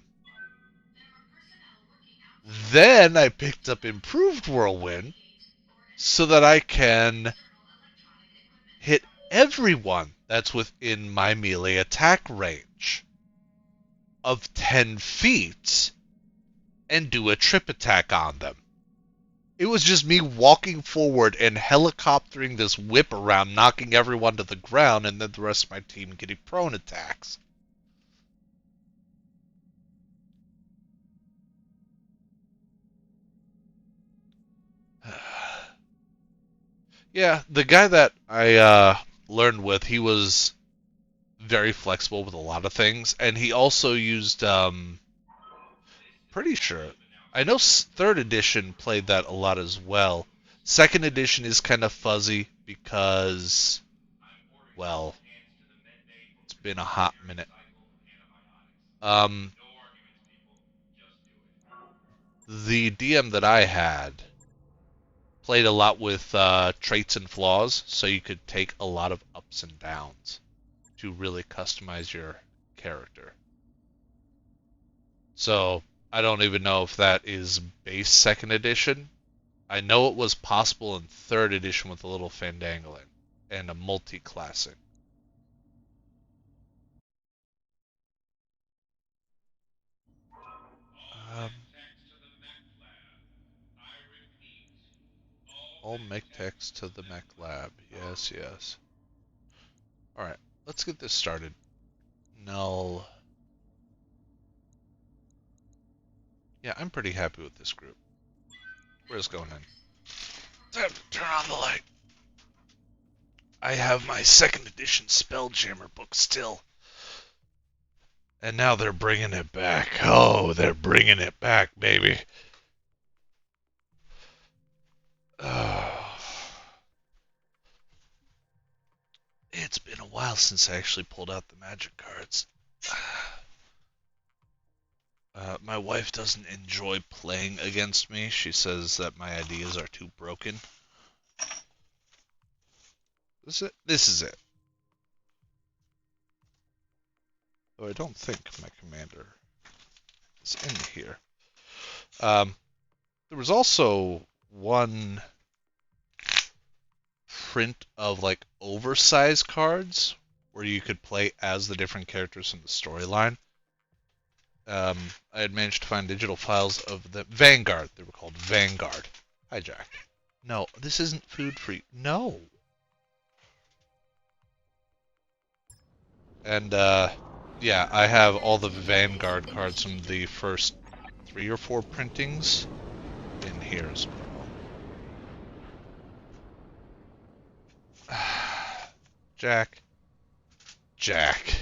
Then I picked up improved whirlwind so that I can hit everyone that's within my melee attack range of 10 feet and do a trip attack on them. It was just me walking forward and helicoptering this whip around, knocking everyone to the ground, and then the rest of my team getting prone attacks. Yeah, the guy that I learned with, he was very flexible with a lot of things, and he also used, pretty sure, I know 3rd edition played that a lot as well. 2nd edition is kind of fuzzy because, well, it's been a hot minute. The DM that I had played a lot with traits and flaws, so you could take a lot of ups and downs to really customize your character. So I don't even know if that is base 2nd edition. I know it was possible in 3rd edition with a little fandangling and a multi-classing. All mech text to the mech lab. Yes, yes. Alright, let's get this started. Null. Yeah, I'm pretty happy with this group. Where's going in? Time to turn on the light. I have my 2nd edition Spelljammer book still. And now they're bringing it back. Oh, they're bringing it back, baby. It's been a while since I actually pulled out the magic cards. My wife doesn't enjoy playing against me. She says that my ideas are too broken. This is it. This is it. Though I don't think my commander is in here. There was also one print of like oversized cards where you could play as the different characters in the storyline. I had managed to find digital files of the Vanguard. They were called Vanguard. Hi, Jack. No, this isn't food for you. No. And yeah, I have all the Vanguard cards from the first 3 or 4 printings in here as well. Jack. Jack.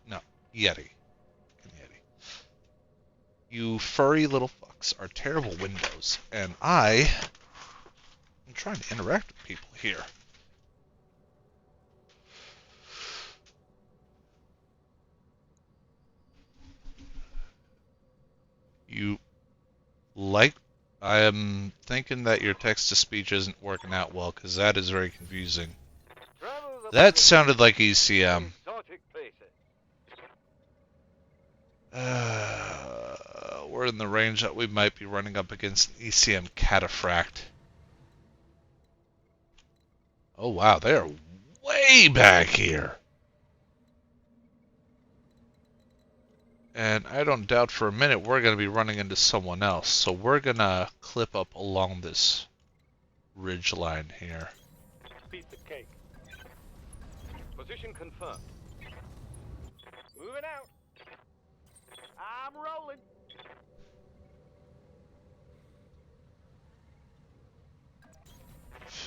No, Yeti. You furry little fucks are terrible windows, and I am trying to interact with people here. You like... I am thinking that your text-to-speech isn't working out well, because that is very confusing. That sounded like ECM. We're in the range that we might be running up against an ECM cataphract. Oh wow, they are way back here. And I don't doubt for a minute we're going to be running into someone else. So we're going to clip up along this ridge line here. Piece of cake. Position confirmed. Moving out. I'm rolling.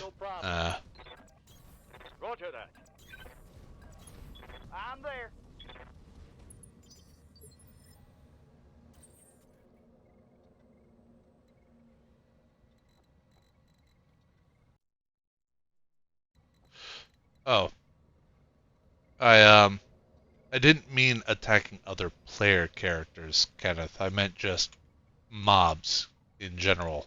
No problem. Roger that. I'm there. Oh. I didn't mean attacking other player characters, Kenneth. I meant just mobs in general.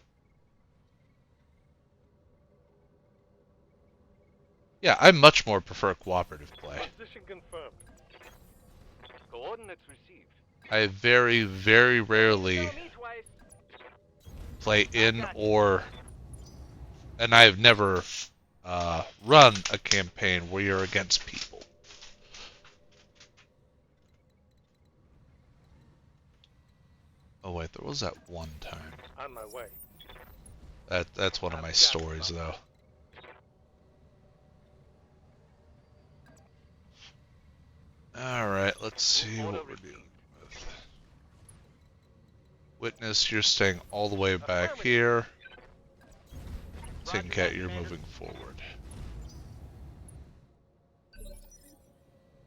Yeah, I much more prefer cooperative play. Position confirmed. Coordinates received. I very, very rarely play in or... And I have never run a campaign where you're against people. Oh wait, there was that one time. On my way. That's one of my stories, though. Alright, let's see what we're dealing with. Witness, you're staying all the way back here. Tinkat, you're moving forward.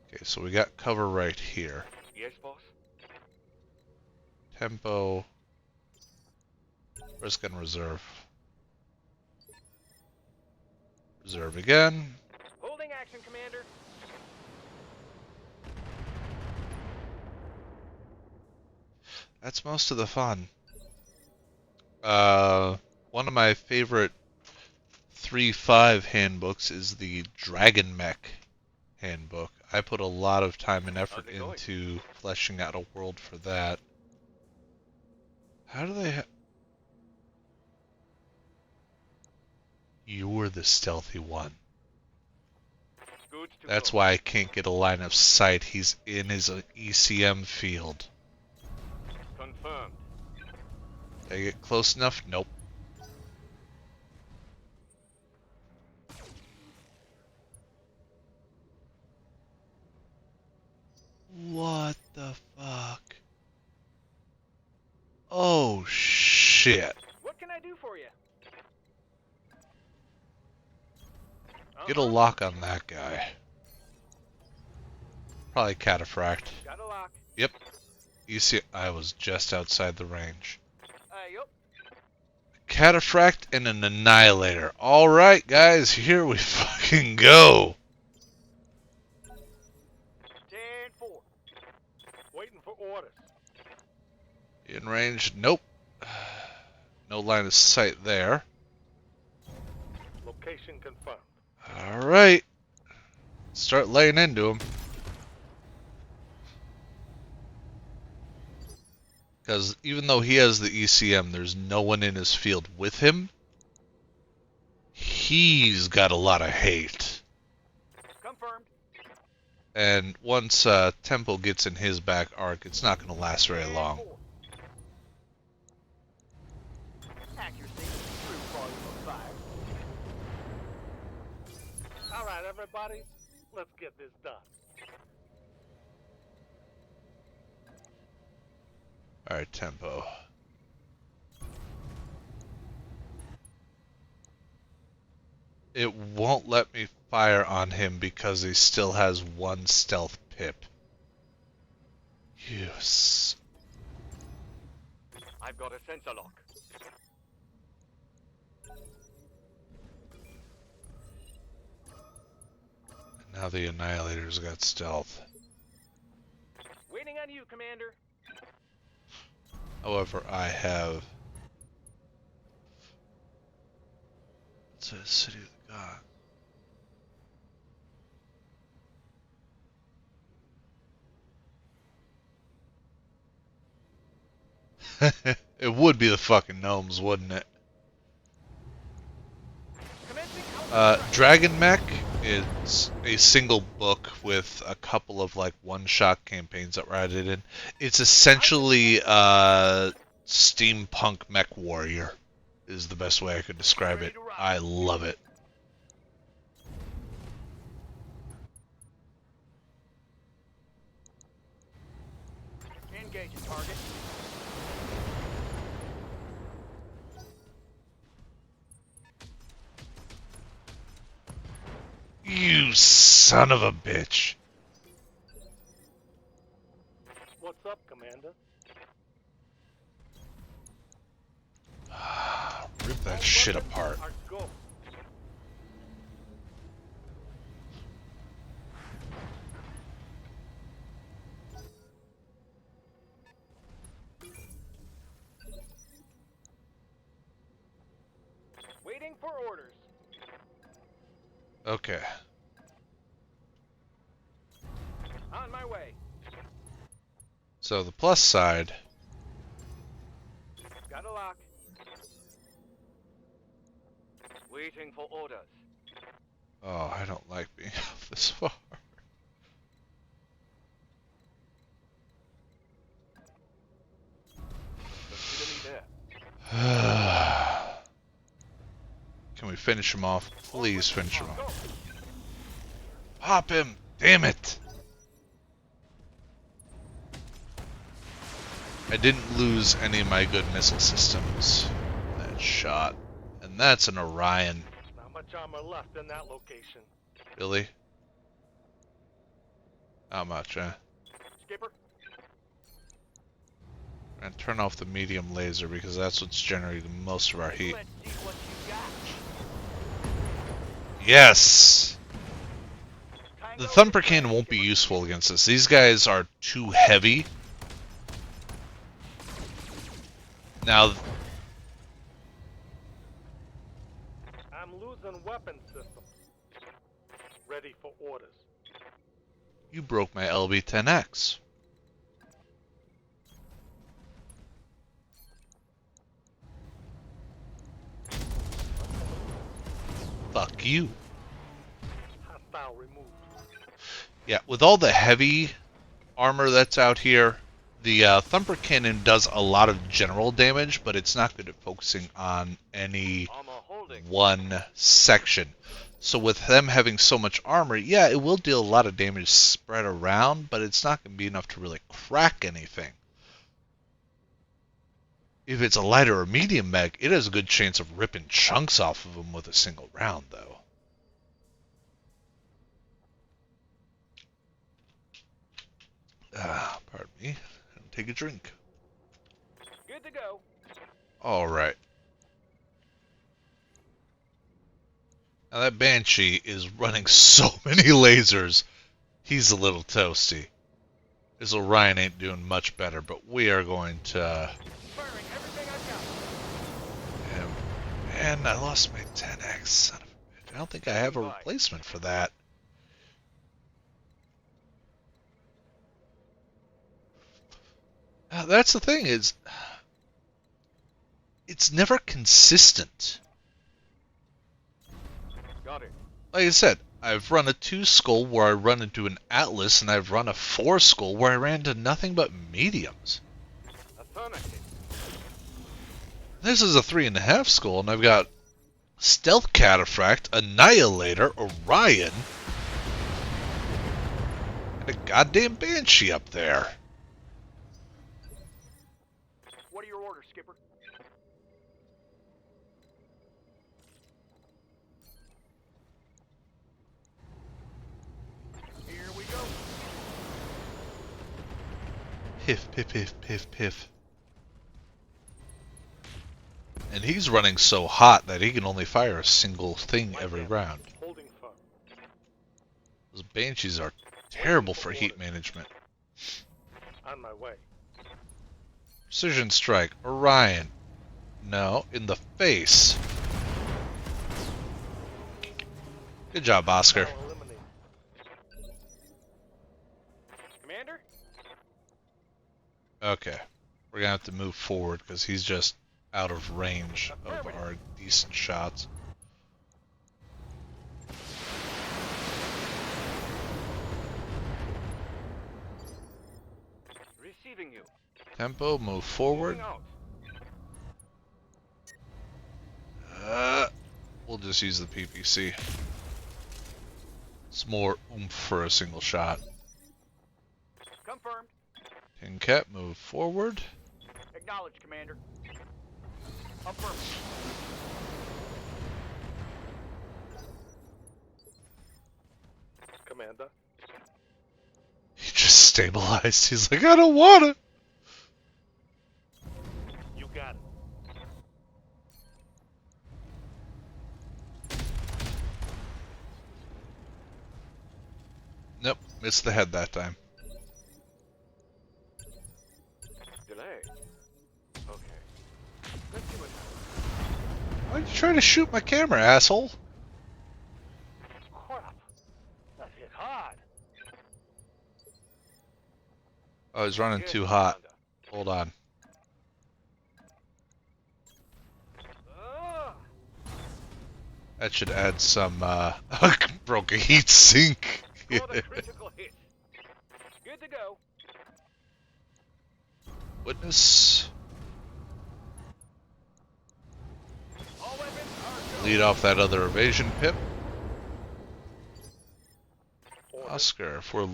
Okay, so we got cover right here. Yes, boss. Tempo. We're just gonna reserve. Reserve again. Holding action, Commander. That's most of the fun. One of my favorite 3.5 handbooks is the Dragon Mech handbook. I put a lot of time and effort into fleshing out a world for that. How do they You're the stealthy one. That's why I can't get a line of sight. He's in his ECM field. Confirmed. Did I get close enough? Nope. shit. What can I do for you? Get a lock on that guy. Probably cataphract. Got a lock. Yep. You see, I was just outside the range. Yup. Cataphract and an annihilator. Alright, guys, here we fucking go. 10-4. Waiting for orders. In range? Nope. No line of sight there. Location confirmed. Alright. Start laying into him. Because even though he has the ECM, there's no one in his field with him. He's got a lot of hate. Confirmed. And once Tempo gets in his back arc, it's not going to last very long. 10-4. Accuracy. True volume of fire. All right, everybody, let's get this done. Alright, Tempo. It won't let me fire on him because he still has one stealth pip. Yes. I've got a sensor lock. Now the Annihilator's got stealth. Waiting on you, Commander. However, I have... What's that City of the God? It would be the fucking gnomes, wouldn't it? Dragon Mech is a single book with a couple of like one-shot campaigns that were added in. It's essentially steampunk mech warrior is the best way I could describe it. I love it. Engage a target. You son of a bitch. What's up, Commander? Rip that shit apart. Our go. Waiting for orders. Okay. On my way. So the plus side, Got a lock. Waiting for orders. oh, I don't like being out this far. Consider me there. Can we finish him off? Please finish him Go. off. Pop him! Damn it! I didn't lose any of my good missile systems. That shot. And that's an Orion. Not much armor left in that location. Really? How much, eh? Skipper. And turn off the medium laser because that's what's generating most of our heat. Let's see what you got. Yes! The Tango Thumper is Cannon ready, won't be Skipper. useful against us. These guys are too heavy. Now, I'm losing weapon systems. Ready for orders. you broke my LB-10X. Fuck you. Hostile removed. Yeah, with all the heavy armor that's out here, the Thumper Cannon does a lot of general damage, but it's not good at focusing on any Armor holding. one section. So with them having so much armor, yeah, it will deal a lot of damage spread around, but it's not going to be enough to really crack anything. if it's a lighter or medium mech, it has a good chance of ripping chunks off of them with a single round, though. Pardon me. Take a drink. Good to go. All right. Now that Banshee is running so many lasers, he's a little toasty. This Orion ain't doing much better, but we are going to... Firing everything I've got. Man, I lost my 10X, son of a bitch. I don't think I have a replacement for that. That's the thing, is it's never consistent. Got it. Like I said, I've run a 2 skull where I run into an Atlas, and I've run a 4 skull where I ran into nothing but mediums. Affirmative. This is a 3.5 skull, and I've got Stealth Cataphract, Annihilator, Orion, and a goddamn Banshee up there. What are your orders, Skipper? Here we go. Piff, piff, piff, piff, piff. And he's running so hot that he can only fire a single thing every round. Holding firm. Those Banshees are terrible for heat management. On my way. Precision Strike, Orion. No, in the face. Good job, Oscar. Now eliminate. Commander? Okay. We're gonna have to move forward because he's just out of range of our decent shots. Receiving you. Tempo, move forward. Moving out. We'll just use the PPC. It's more oomph for a single shot. Confirmed. Tin Cat, move forward. Acknowledged, Commander. Affirmative. Commander. He just stabilized. He's like, I don't want it. You got it. Nope, missed the head that time. Delay. Okay. Let's see what Why'd you try to shoot my camera, asshole? Crap. That hit hard. Oh, he's running Good, too hot. Commander. Hold on. Ah! That should add some, broke a heat sink. Scored a critical hit. Good to go. Witness. All weapons are go. Lead off that other evasion pip. Order. Oscar, if we're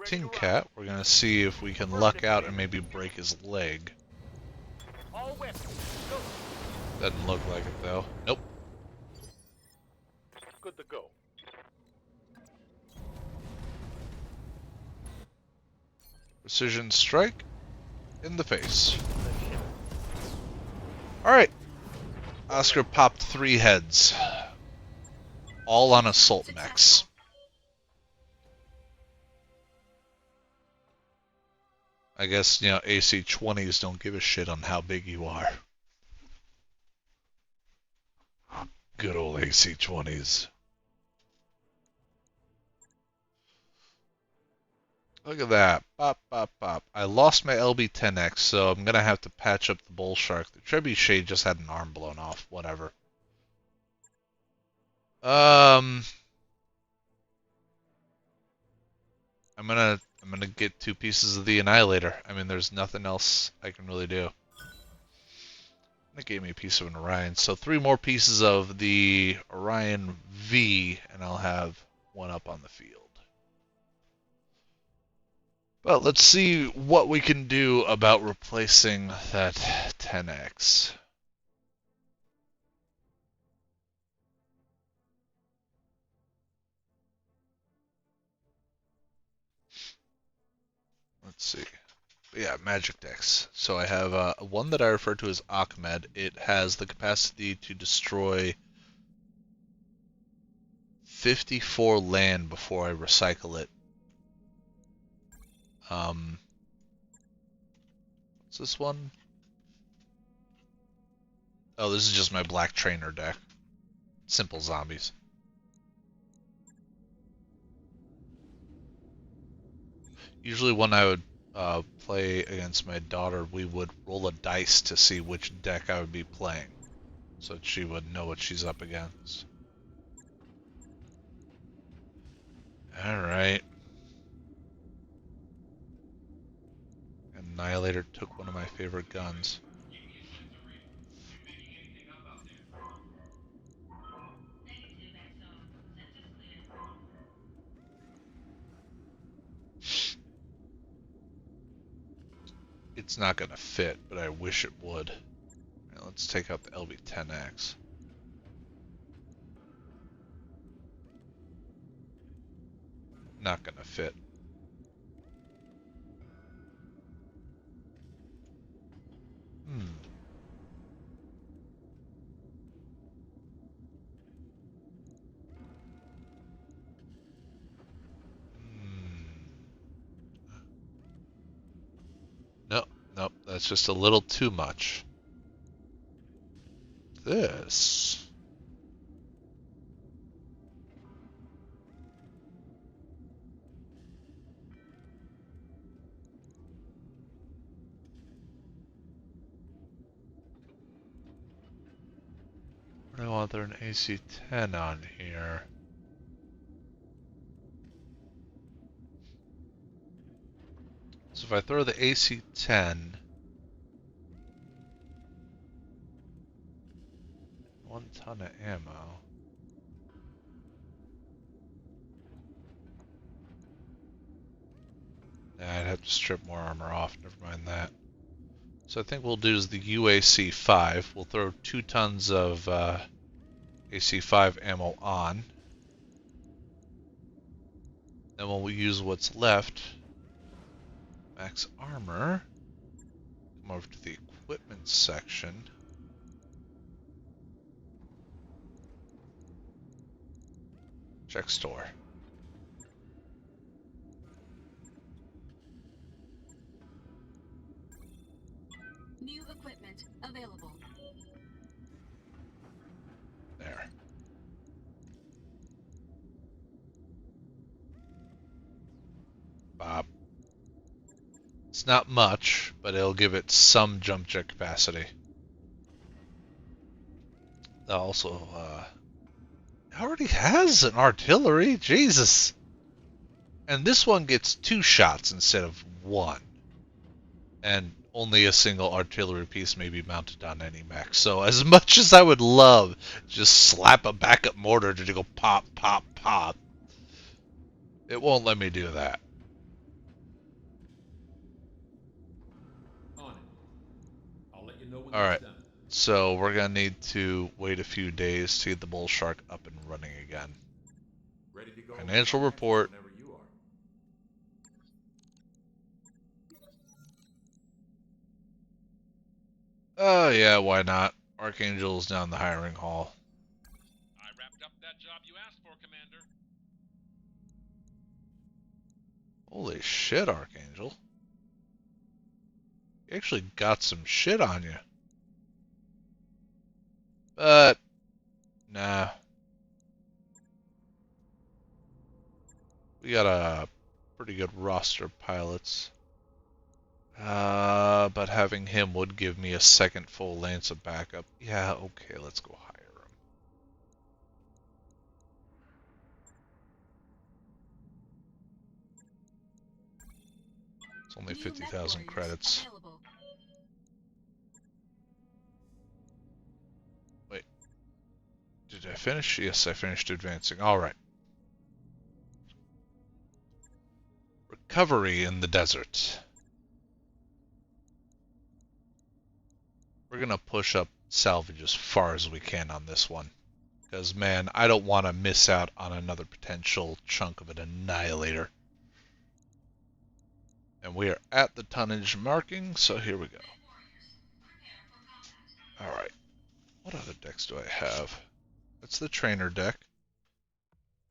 Tin Cat, we're gonna see if we can luck out and maybe break his leg. All weapons go. Doesn't look like it though. Nope. Good to go. Precision strike in the face. Let's hit. Alright. Oscar popped 3 heads. All on assault mechs. I guess, you know, AC-20s don't give a shit on how big you are. Good old AC-20s. Look at that. Pop, pop, pop. I lost my LB-10X, so I'm going to have to patch up the Bull Shark. The Trebuchet just had an arm blown off. Whatever. I'm gonna get 2 pieces of the Annihilator. I mean, there's nothing else I can really do. That gave me a piece of an Orion. So 3 more pieces of the Orion V, and I'll have 1 up on the field. Well, let's see what we can do about replacing that 10x. Let's see. Yeah, magic decks. So I have one that I refer to as Ahmed. It has the capacity to destroy 54 land before I recycle it. What's this one? Oh, this is just my black trainer deck. Simple zombies. Usually when I would play against my daughter, we would roll a dice to see which deck I would be playing, so that she would know what she's up against. Alright. Annihilator took one of my favorite guns. Give me a sense of reason. Are you making anything up out there? Negative, XO. Sensors clear. It's not gonna fit, but I wish it would. Right, let's take out the LB-10X. Not gonna fit. Hmm. Nope, nope, that's just a little too much. This. What do I want there an AC-10 on here? So if I throw the AC-10, 1 ton of ammo. Nah, I'd have to strip more armor off, never mind that. So I think we'll do is the UAC-5. We'll throw 2 tons of AC-5 ammo on. Then we'll use what's left. Max armor. Come over to the equipment section. Check store. New equipment available. There. Bob. It's not much, but it'll give it some jump jet capacity. Also, it already has an artillery. Jesus. And this one gets 2 shots instead of 1. And only a single artillery piece may be mounted on any mech. So as much as I would love just slap a backup mortar to go pop, pop, pop, it won't let me do that. On it. I'll let you know when Alright, that's done. so we're going to need to wait a few days to get the bull shark up and running again. Ready to go. Financial report. Whenever you are. Oh yeah, why not? Archangel's down the hiring hall. I wrapped up that job you asked for, Commander. Holy shit, Archangel. You actually got some shit on you. But, nah. We got a pretty good roster of pilots. But having him would give me a second full lance of backup. Yeah, okay, let's go hire him. It's only New 50,000 mech warriors credits. available. Wait. Did I finish? Yes, I finished advancing. Alright. recovery in the desert. We're gonna push up salvage as far as we can on this one. Because, man, I don't want to miss out on another potential chunk of an annihilator. And we are at the tonnage marking, so here we go. Alright. What other decks do I have? That's the trainer deck.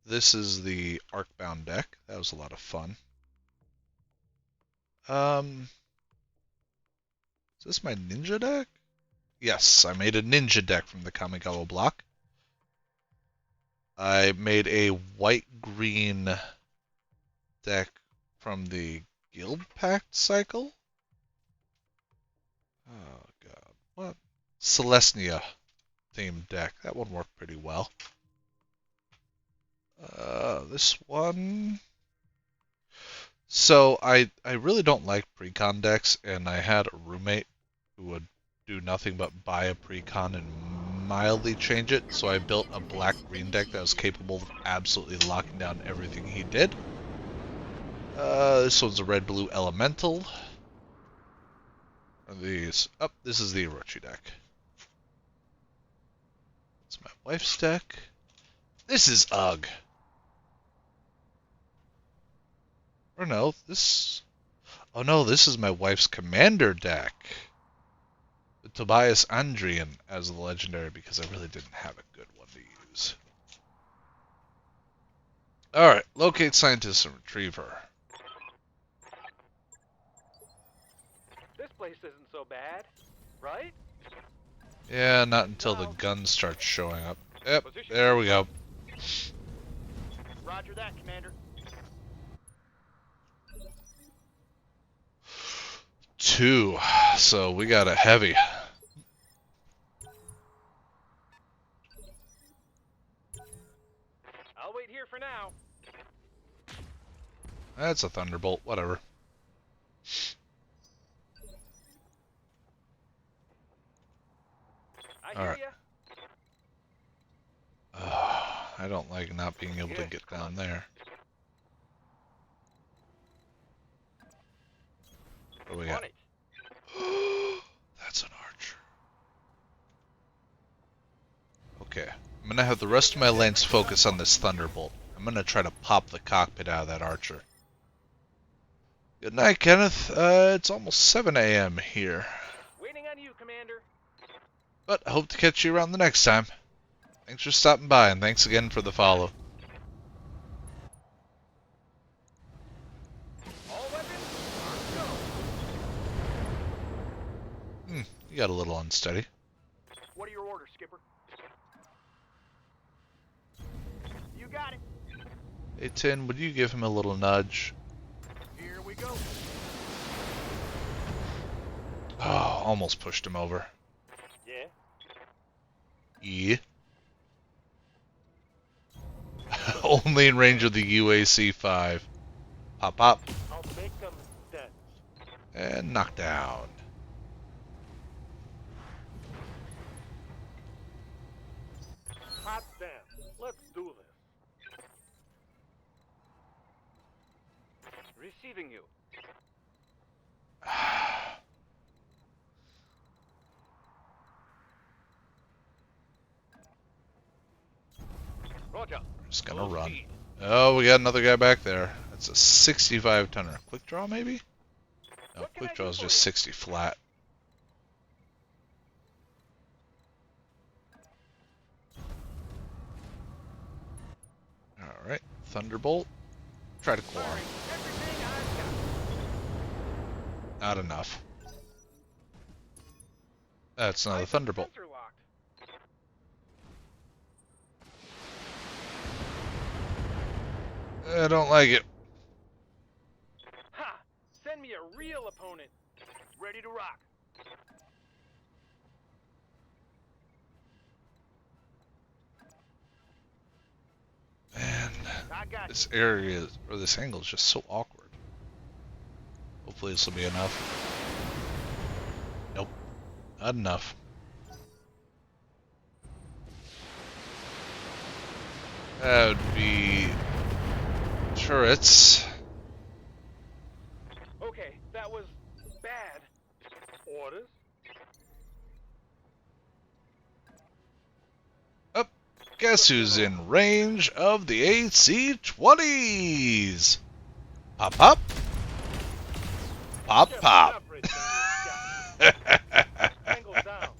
This is the Arcbound deck. That was a lot of fun. Is this my ninja deck? Yes, I made a ninja deck from the Kamigawa block. I made a white-green deck from the Guild Pact cycle. Oh god, what? Celestia themed deck. That one worked pretty well. This one. So I really don't like precon decks, and I had a roommate who would do nothing but buy a precon and mildly change it. So I built a black-green deck that was capable of absolutely locking down everything he did. This one's a red-blue elemental. Are these? Oh, this is the Orochi deck. It's my wife's deck. This is Ugg. Or no, this... Oh no, this is my wife's commander deck. With Tobias Andrian as the legendary because I really didn't have a good one to use. Alright, locate scientist and retriever. This place isn't so bad, right? Yeah, not until the guns start showing up. Yep, there we go. Roger that, Commander. 2, so we got a heavy. I'll wait here for now. That's a thunderbolt, whatever. I hear ya. I don't like not being able to get down there. What do we got? That's an archer. Okay, I'm gonna have the rest of my lance focus on this thunderbolt. I'm gonna try to pop the cockpit out of that archer. Good night, Kenneth. It's almost 7 a.m. here. Waiting on you, Commander. But I hope to catch you around the next time. Thanks for stopping by, and thanks again for the follow. All weapons, go. You got a little unsteady. What are your orders, Skipper? You got it. Hey, Tin, would you give him a little nudge? Here we go. Oh, almost pushed him over. Yeah? Yeah. Only in range of the UAC-5. Pop, pop. I'll make them dead. And knock down. Hot damn. Let's do this. Receiving you. Roger. Just gonna Full run. speed. Oh, we got another guy back there. That's a 65 tonner. Quick draw, maybe? No, What can quick I draw do is for just you? 60 flat. Alright, Thunderbolt. Try to claw. Firing everything I've got. Not enough. That's another Eyes Thunderbolt. sensor locked. I don't like it. Ha! Send me a real opponent. Ready to rock. Man, I got this area, or this angle is just so awkward. Hopefully this will be enough. Nope, not enough. That would be turrets. Guess who's in range of the AC-20s? Pop, pop. Pop, Get pop. everything you got. Tango down.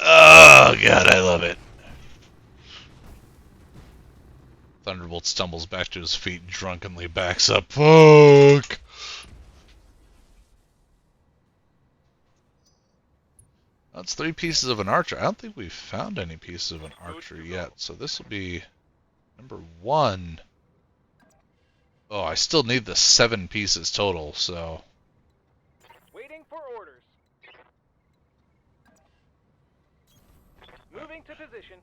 Oh, God, I love it. Thunderbolt stumbles back to his feet, drunkenly backs up. Fuck! That's 3 pieces of an archer. I don't think we've found any pieces of an archer yet, so this will be number 1. Oh, I still need the 7 pieces total, so... Waiting for orders. Moving to position.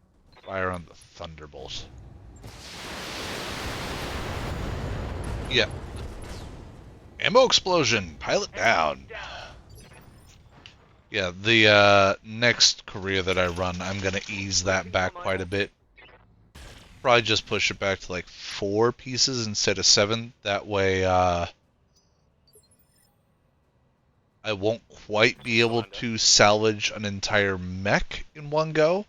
Fire on the Thunderbolt. Yeah. Ammo explosion! Pilot down! Yeah, the next career that I run, I'm gonna ease that back quite a bit. Probably just push it back to like 4 pieces instead of 7. That way, I won't quite be able to salvage an entire mech in one go,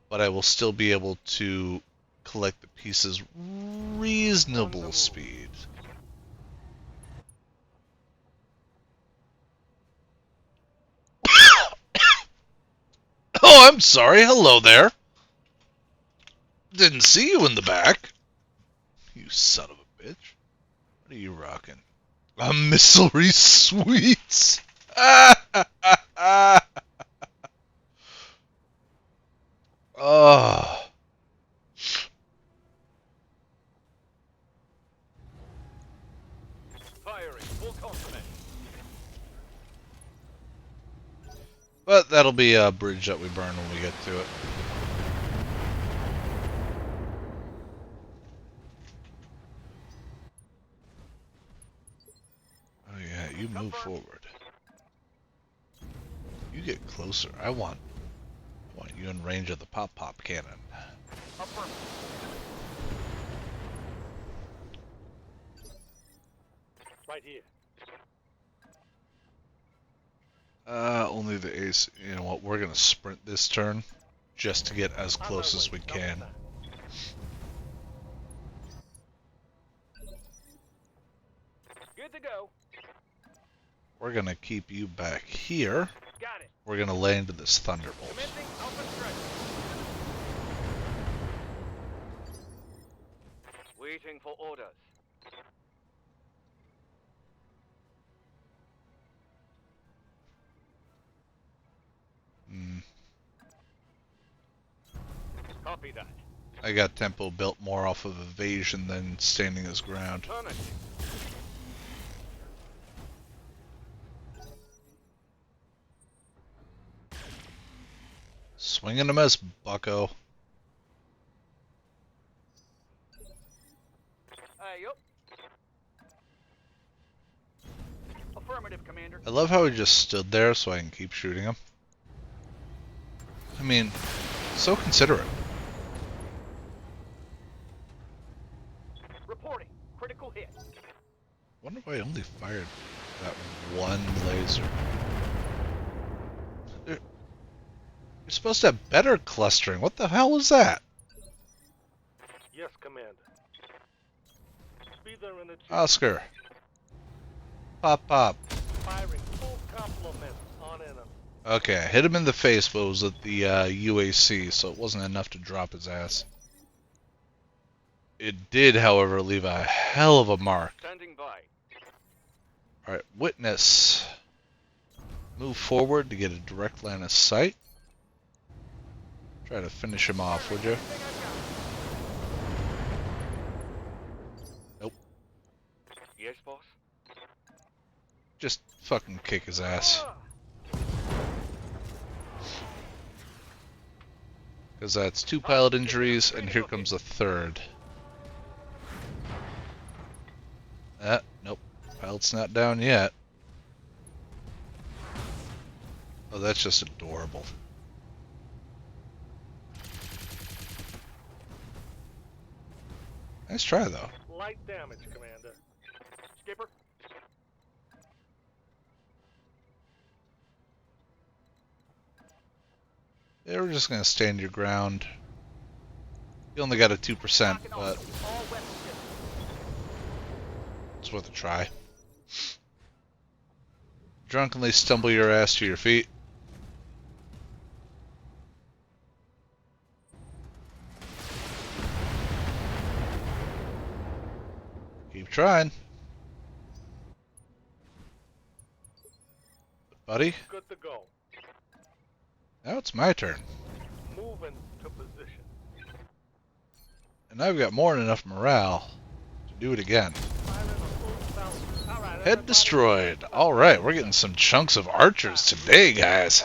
but I will still be able to collect the pieces reasonable speed. Oh, I'm sorry. Hello there. Didn't see you in the back. You son of a bitch. What are you rocking? A missilery sweets. Oh. Firing. Full complement. But that'll be a bridge that we burn when we get to it. Oh yeah, you move forward. You get closer. I want you in range of the pop-pop cannon. Affirmative. Right here. Only the ace. You know what? We're gonna sprint this turn just to get as close as we can. Good to go. We're gonna keep you back here. Got it. We're gonna lay into this Thunderbolt. Commencing alpha strike. Waiting for orders. Copy that. I got tempo built more off of evasion than standing his ground. Affirmative. Swing and a miss, bucko. Yup. Affirmative, Commander. I love how he just stood there so I can keep shooting him. I mean, so considerate. Reporting. Critical hit. Wonder why I only fired that one laser. You're supposed to have better clustering. What the hell was that? Yes, Commander. Be there in a jiffy. Oscar. Pop, pop. Firing full complement on enemy. Okay, I hit him in the face, but it was at the UAC, so it wasn't enough to drop his ass. It did, however, leave a hell of a mark. Standing by. Alright, witness. Move forward to get a direct line of sight. Try to finish him off, would you? Nope. Yes, boss. Just fucking kick his ass. Because that's 2 pilot injuries, and here comes a 3rd. Nope. Pilot's not down yet. Oh, that's just adorable. Nice try, though. Light damage, Commander. Skipper. Yeah, we're just gonna stand your ground. You only got a 2%, Knocking but off. All weapons shipped. it's worth a try. Drunkenly stumble your ass to your feet. Keep trying. Buddy, Good to go. now it's my turn. Moving to position. And I've got more than enough morale to do it again. Firing a full belt. All right, Head everybody, destroyed. let's Alright, get we're this getting done. some chunks of archers today, guys.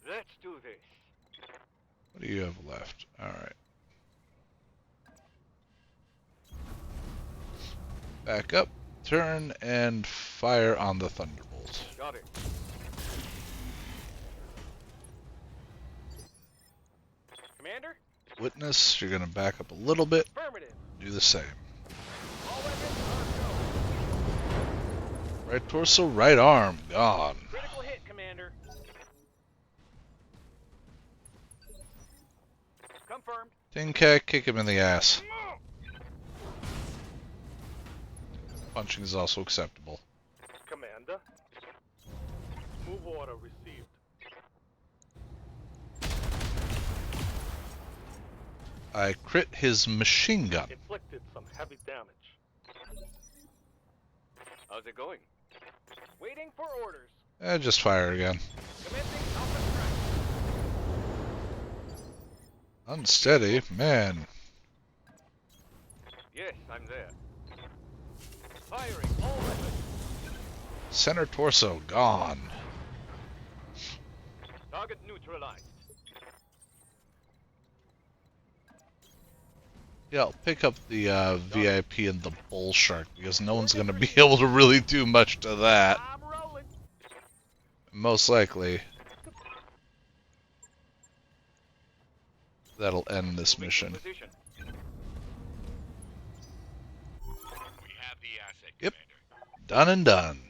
Let's do this. What do you have left? Alright. Back up, turn, and fire on the thunderbolt. Got it. Commander? Witness, you're gonna back up a little bit. Affirmative. Do the same. All weapons on go. Right torso, right arm, gone. Critical hit, Commander. Confirmed. Tin Cat, kick him in the ass. Punching is also acceptable. Commander. Move order received. I crit his machine gun. Inflicted some heavy damage. How's it going? Waiting for orders. Just fire again. Commencing Alpha strike. Unsteady, man. Yes, I'm there. Firing all weapons. Center torso, gone. Target neutralized. Yeah, I'll pick up the VIP and the bull shark because no one's gonna be able to really do much to that. I'm rolling. Most likely, that'll end this Moving to mission. position. We have the asset, Yep. Commander. Done and done.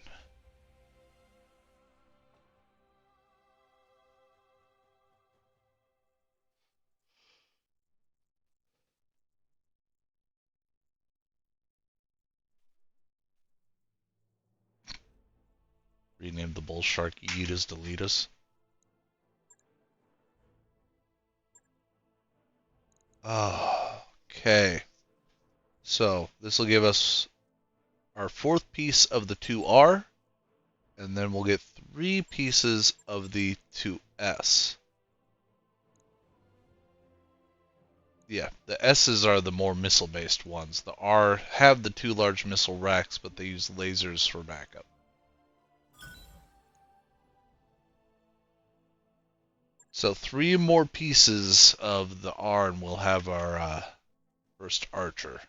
Rename the bull shark Yeetus Deletus. Okay. So, this will give us our fourth piece of the 2R, and then we'll get 3 pieces of the 2S. Yeah, the S's are the more missile-based ones. The R have the 2 large missile racks, but they use lasers for backup. So 3 more pieces of the R, and we'll have our first archer.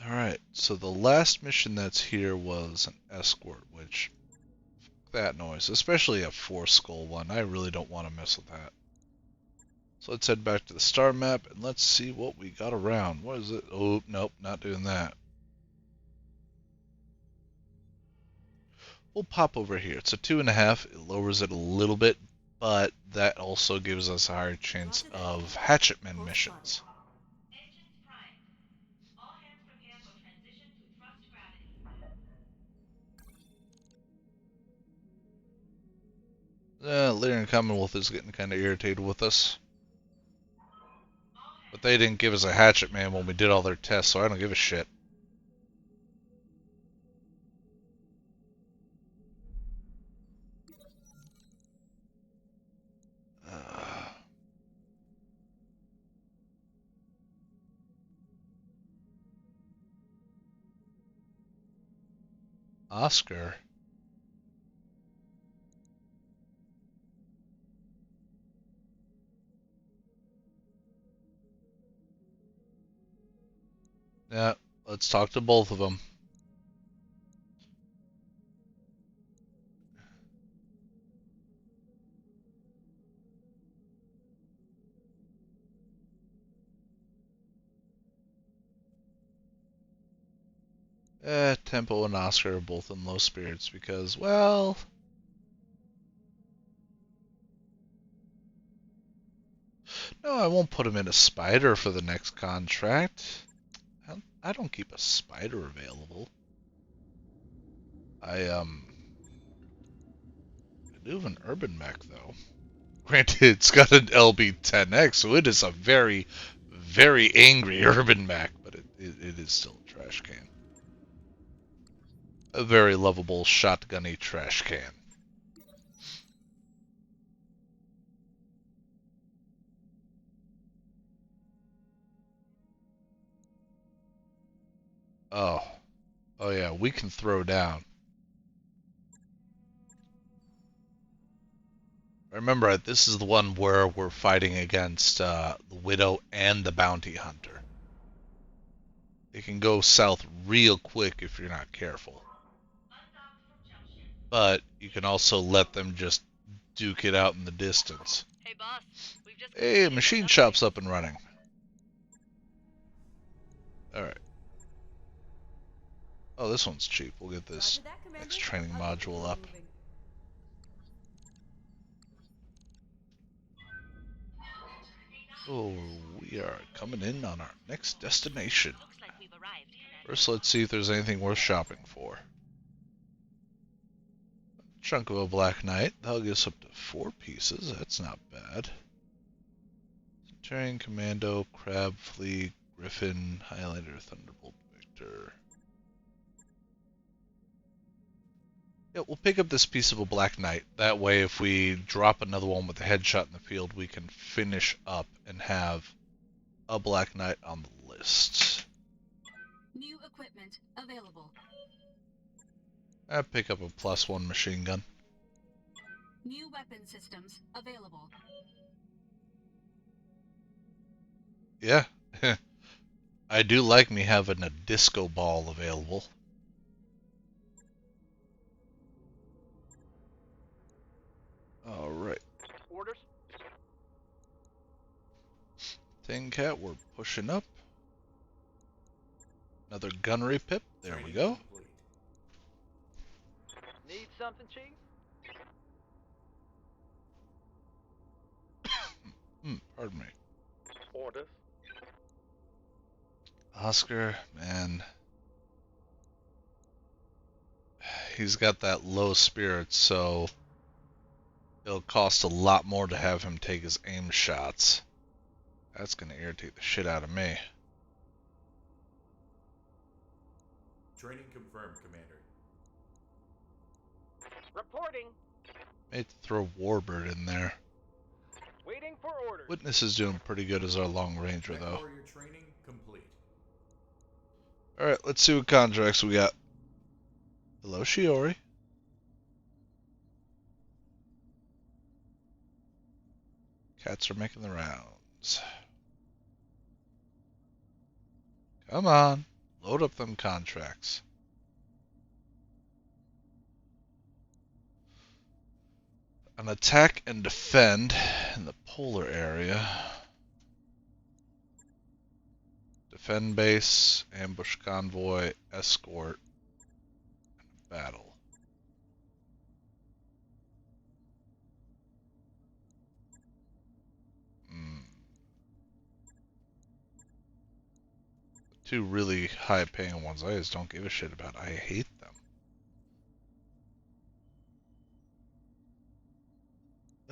Alright, so the last mission that's here was an escort, which, that noise, especially a 4-skull one, I really don't want to mess with that. So let's head back to the star map and let's see what we got around. What is it? Oh, nope, not doing that. We'll pop over here. It's a 2.5, it lowers it a little bit, but that also gives us a higher chance of hatchetman missions. Engines primed. All hands prepare for transition to thrust gravity. Lyrian Commonwealth is getting kind of irritated with us. But they didn't give us a hatchetman when we did all their tests, so I don't give a shit. Oscar. Yeah, let's talk to both of them. Tempo and Oscar are both in low spirits because, well, no, I won't put him in a spider for the next contract. I don't keep a spider available. I do have an urban mech though. Granted, it's got an LB10X, so it is a very, very angry urban mech, but it is still a trash can. A very lovable shotgunny trash can. Oh, oh yeah, we can throw down. Remember, this is the one where we're fighting against the Widow and the Bounty Hunter. It can go south real quick if you're not careful. But you can also let them just duke it out in the distance. Hey, boss. We've just Hey, completed machine an shop's upgrade. up and running. Alright. Oh, this one's cheap. We'll get this next training module up. Oh, we are coming in on our next destination. Looks like we've arrived, Commander. First, let's see if there's anything worth shopping for. Chunk of a Black Knight. That'll get us up to 4 pieces. That's not bad. Centurion, Commando, Crab, Flea, Griffin, Highlander, Thunderbolt, Victor. Yeah, we'll pick up this piece of a Black Knight. That way, if we drop another one with a headshot in the field, we can finish up and have a Black Knight on the list. New equipment available. I pick up a +1 machine gun. New weapon systems available. Yeah. I do like me having a disco ball available. Alright. Orders? Thing Cat, we're pushing up. Another gunnery pip. There we go. Complete. Need something, Chief? Pardon me. Orders. Oscar, man. He's got that low spirit, so it'll cost a lot more to have him take his aim shots. That's going to irritate the shit out of me. Training confirmed, Commander. Reporting. May have to throw Warbird in there. Waiting for orders. Witness is doing pretty good as our long ranger, Mech though. warrior training complete. Alright, let's see what contracts we got. Hello, Shiori. Cats are making the rounds. Come on. Load up them contracts. An attack and defend in the polar area. Defend base, ambush convoy, escort, and battle. Two really high paying ones I just don't give a shit about. I hate them.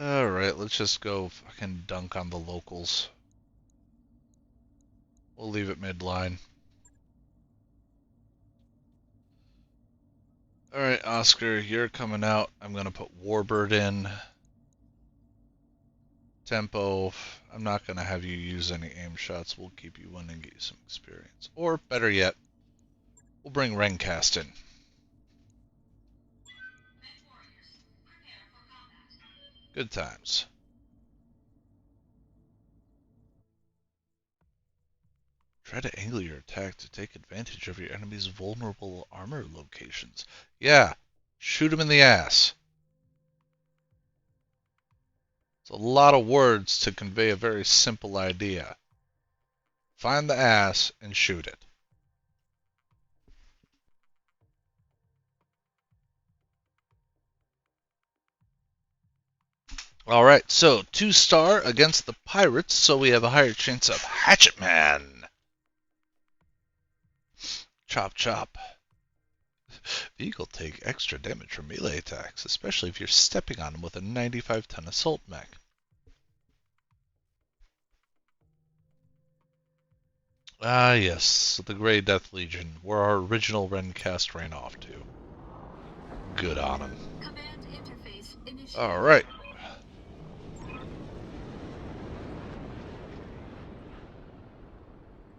Alright, let's just go fucking dunk on the locals. We'll leave it midline. Alright, Oscar, you're coming out. I'm gonna put Warbird in. Tempo, I'm not gonna have you use any aim shots. We'll keep you in and get you some experience. Or, better yet, we'll bring Rencast in. Good times. Try to angle your attack to take advantage of your enemy's vulnerable armor locations. Yeah, shoot him in the ass. It's a lot of words to convey a very simple idea. Find the ass and shoot it. Alright, so 2-star against the Pirates, so we have a higher chance of Hatchet Man. Chop chop. Vehicle take extra damage from melee attacks, especially if you're stepping on them with a 95-ton assault mech. Ah yes, the Grey Death Legion, where our original Rencast ran off to. Good on him. Command interface initiated. Alright.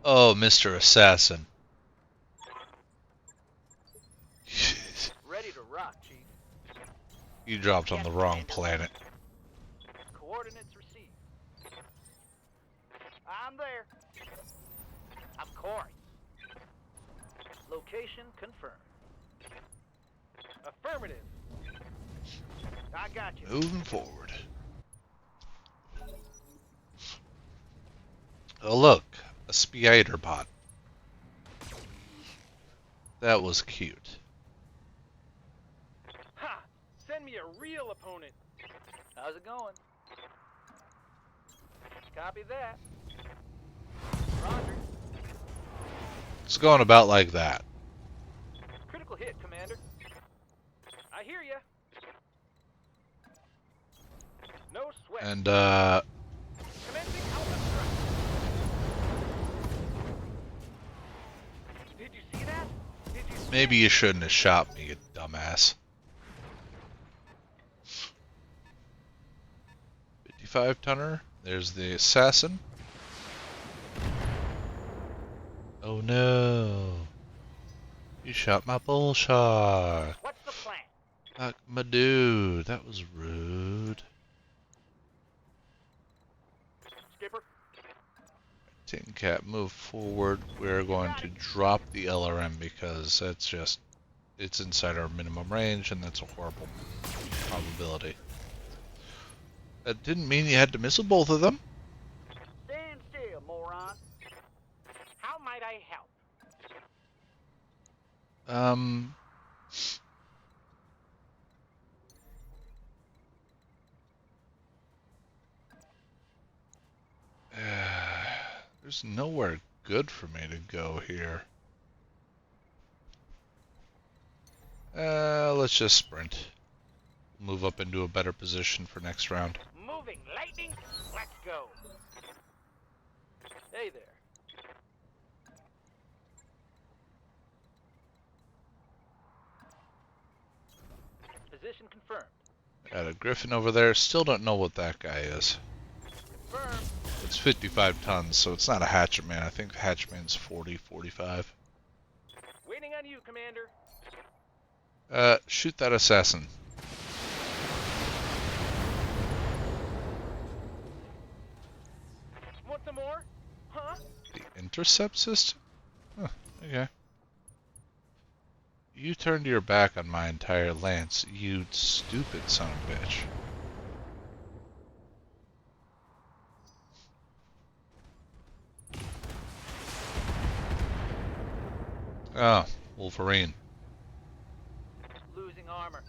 Oh, Mr. Assassin. Ready to rock, Chief. You dropped on the wrong planet. Coordinates received. I'm there. Of course. Location confirmed. Affirmative. I got you. Moving forward. Oh look, a spider bot. That was cute. Ha! Send me a real opponent. How's it going? Copy that. Roger. It's going about like that. Critical hit, Commander. I hear ya. No sweat. And, Commencing Alpha strike. Did you see that? Did you see maybe you shouldn't have shot me, you dumbass. 55-tonner. There's the assassin. Oh no. You shot my bull shark. What's the plan? Fuck my dude. That was rude. Skipper? Tin Cat, move forward. We're going to drop the LRM because that's just, it's inside our minimum range and that's a horrible probability. That didn't mean you had to missile both of them. Stand still, moron. How might I help? There's nowhere good for me to go here. Let's just sprint. Move up into a better position for next round. Moving lightning. Let's go. Hey there. Position confirmed. Got a Griffin over there. Still don't know what that guy is. Confirmed. It's 55 tons, so it's not a Hatchet Man. I think Hatchet Man's 40, 45. Waiting on you, Commander. Shoot that assassin. Want some more? Huh? The intercept system? Huh, okay. You turned your back on my entire lance, you stupid son of a bitch. Oh, Wolverine. Losing armor.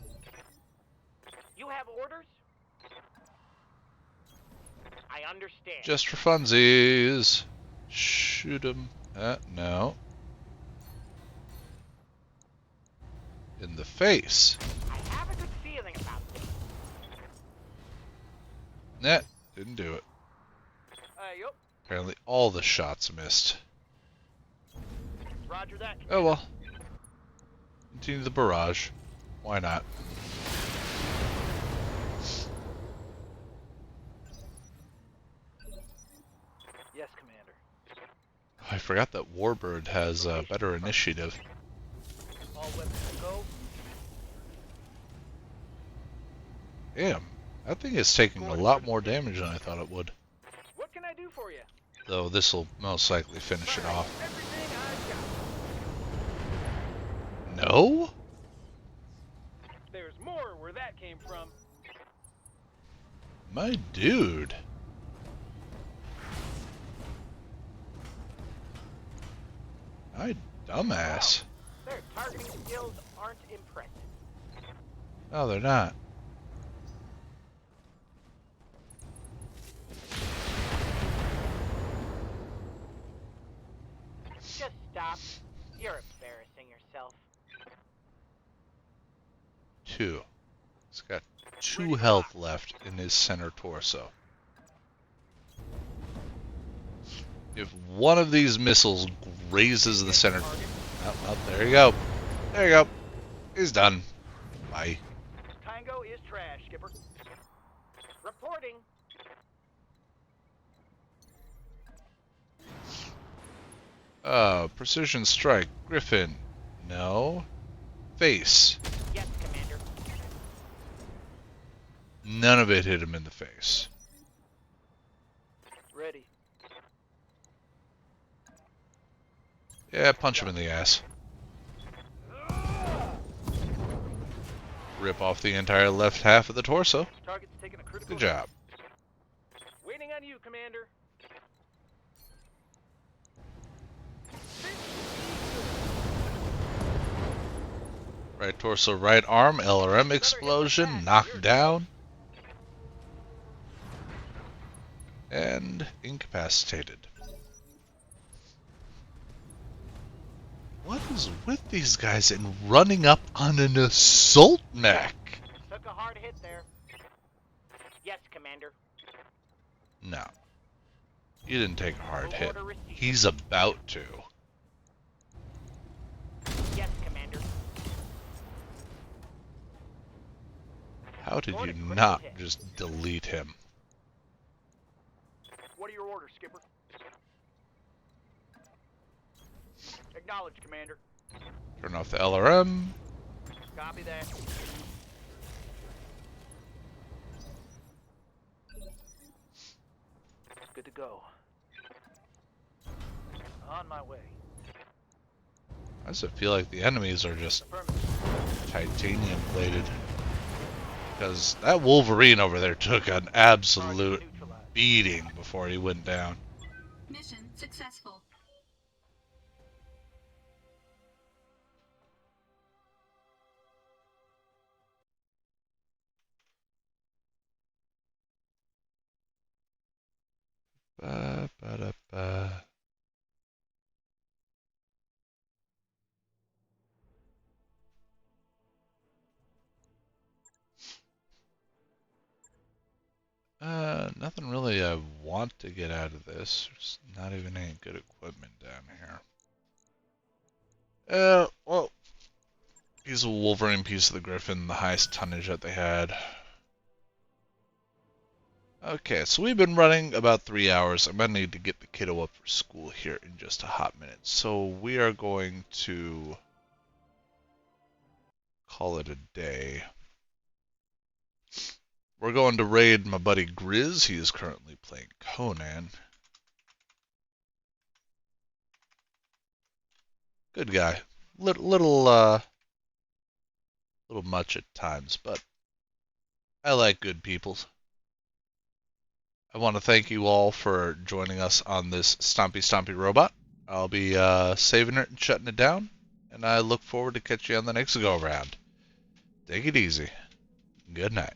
You have orders? I understand. Just for funsies. Shoot him. No. In the face. I have a good feeling about this. Nah, didn't do it. Yup. Apparently all the shots missed. Roger that. Oh well. Continue the barrage. Why not? Yes, Commander. I forgot that Warbird has better initiative. All weapons go. Damn, that thing is taking a lot more damage than I thought it would. What can I do for you? Though this will most likely finish it off. Everything I got. No? There's more where that came from. My dude. My dumbass. Their targeting skills aren't impressive. No, they're not. Just stop. You're embarrassing yourself. 2. He's got 2 health left in his center torso. If one of these missiles grazes the center... Oh, there you go. There you go. He's done. Bye. Tango is trash, Skipper. Reporting. Precision strike. Griffin. No. Face. Yes, Commander. None of it hit him in the face. Ready. Yeah, punch him in the ass. Rip off the entire left half of the torso. Target's taking a critical Good job. hit. Waiting on you, Commander. Right torso, right arm, LRM explosion, knocked down. And incapacitated. What is with these guys and running up on an assault mech? Took a hard hit there. Yes, Commander. No. You didn't take a hard hit. Order received. He's about to. Yes, Commander. How did you Order critical not hit. just delete him? What are your orders, Skipper? Acknowledged, Commander. Turn off the LRM. Copy that. Good to go. On my way. Why does it feel like the enemies are just Affirmative. titanium plated? Because that Wolverine over there took an absolute Target neutralized. beating before he went down. Mission successful. Ba, ba, da, ba. Nothing really I want to get out of this. There's not even any good equipment down here. Well, he's a Wolverine piece of the Griffin, the highest tonnage that they had. Okay, so we've been running about 3 hours. I'm going to need to get the kiddo up for school here in just a hot minute. So we are going to call it a day. We're going to raid my buddy Grizz. He is currently playing Conan. Good guy. Little much at times, but I like good people. I want to thank you all for joining us on this Stompy Stompy Robot. I'll be saving it and shutting it down, and I look forward to catching you on the next go-around. Take it easy. Good night.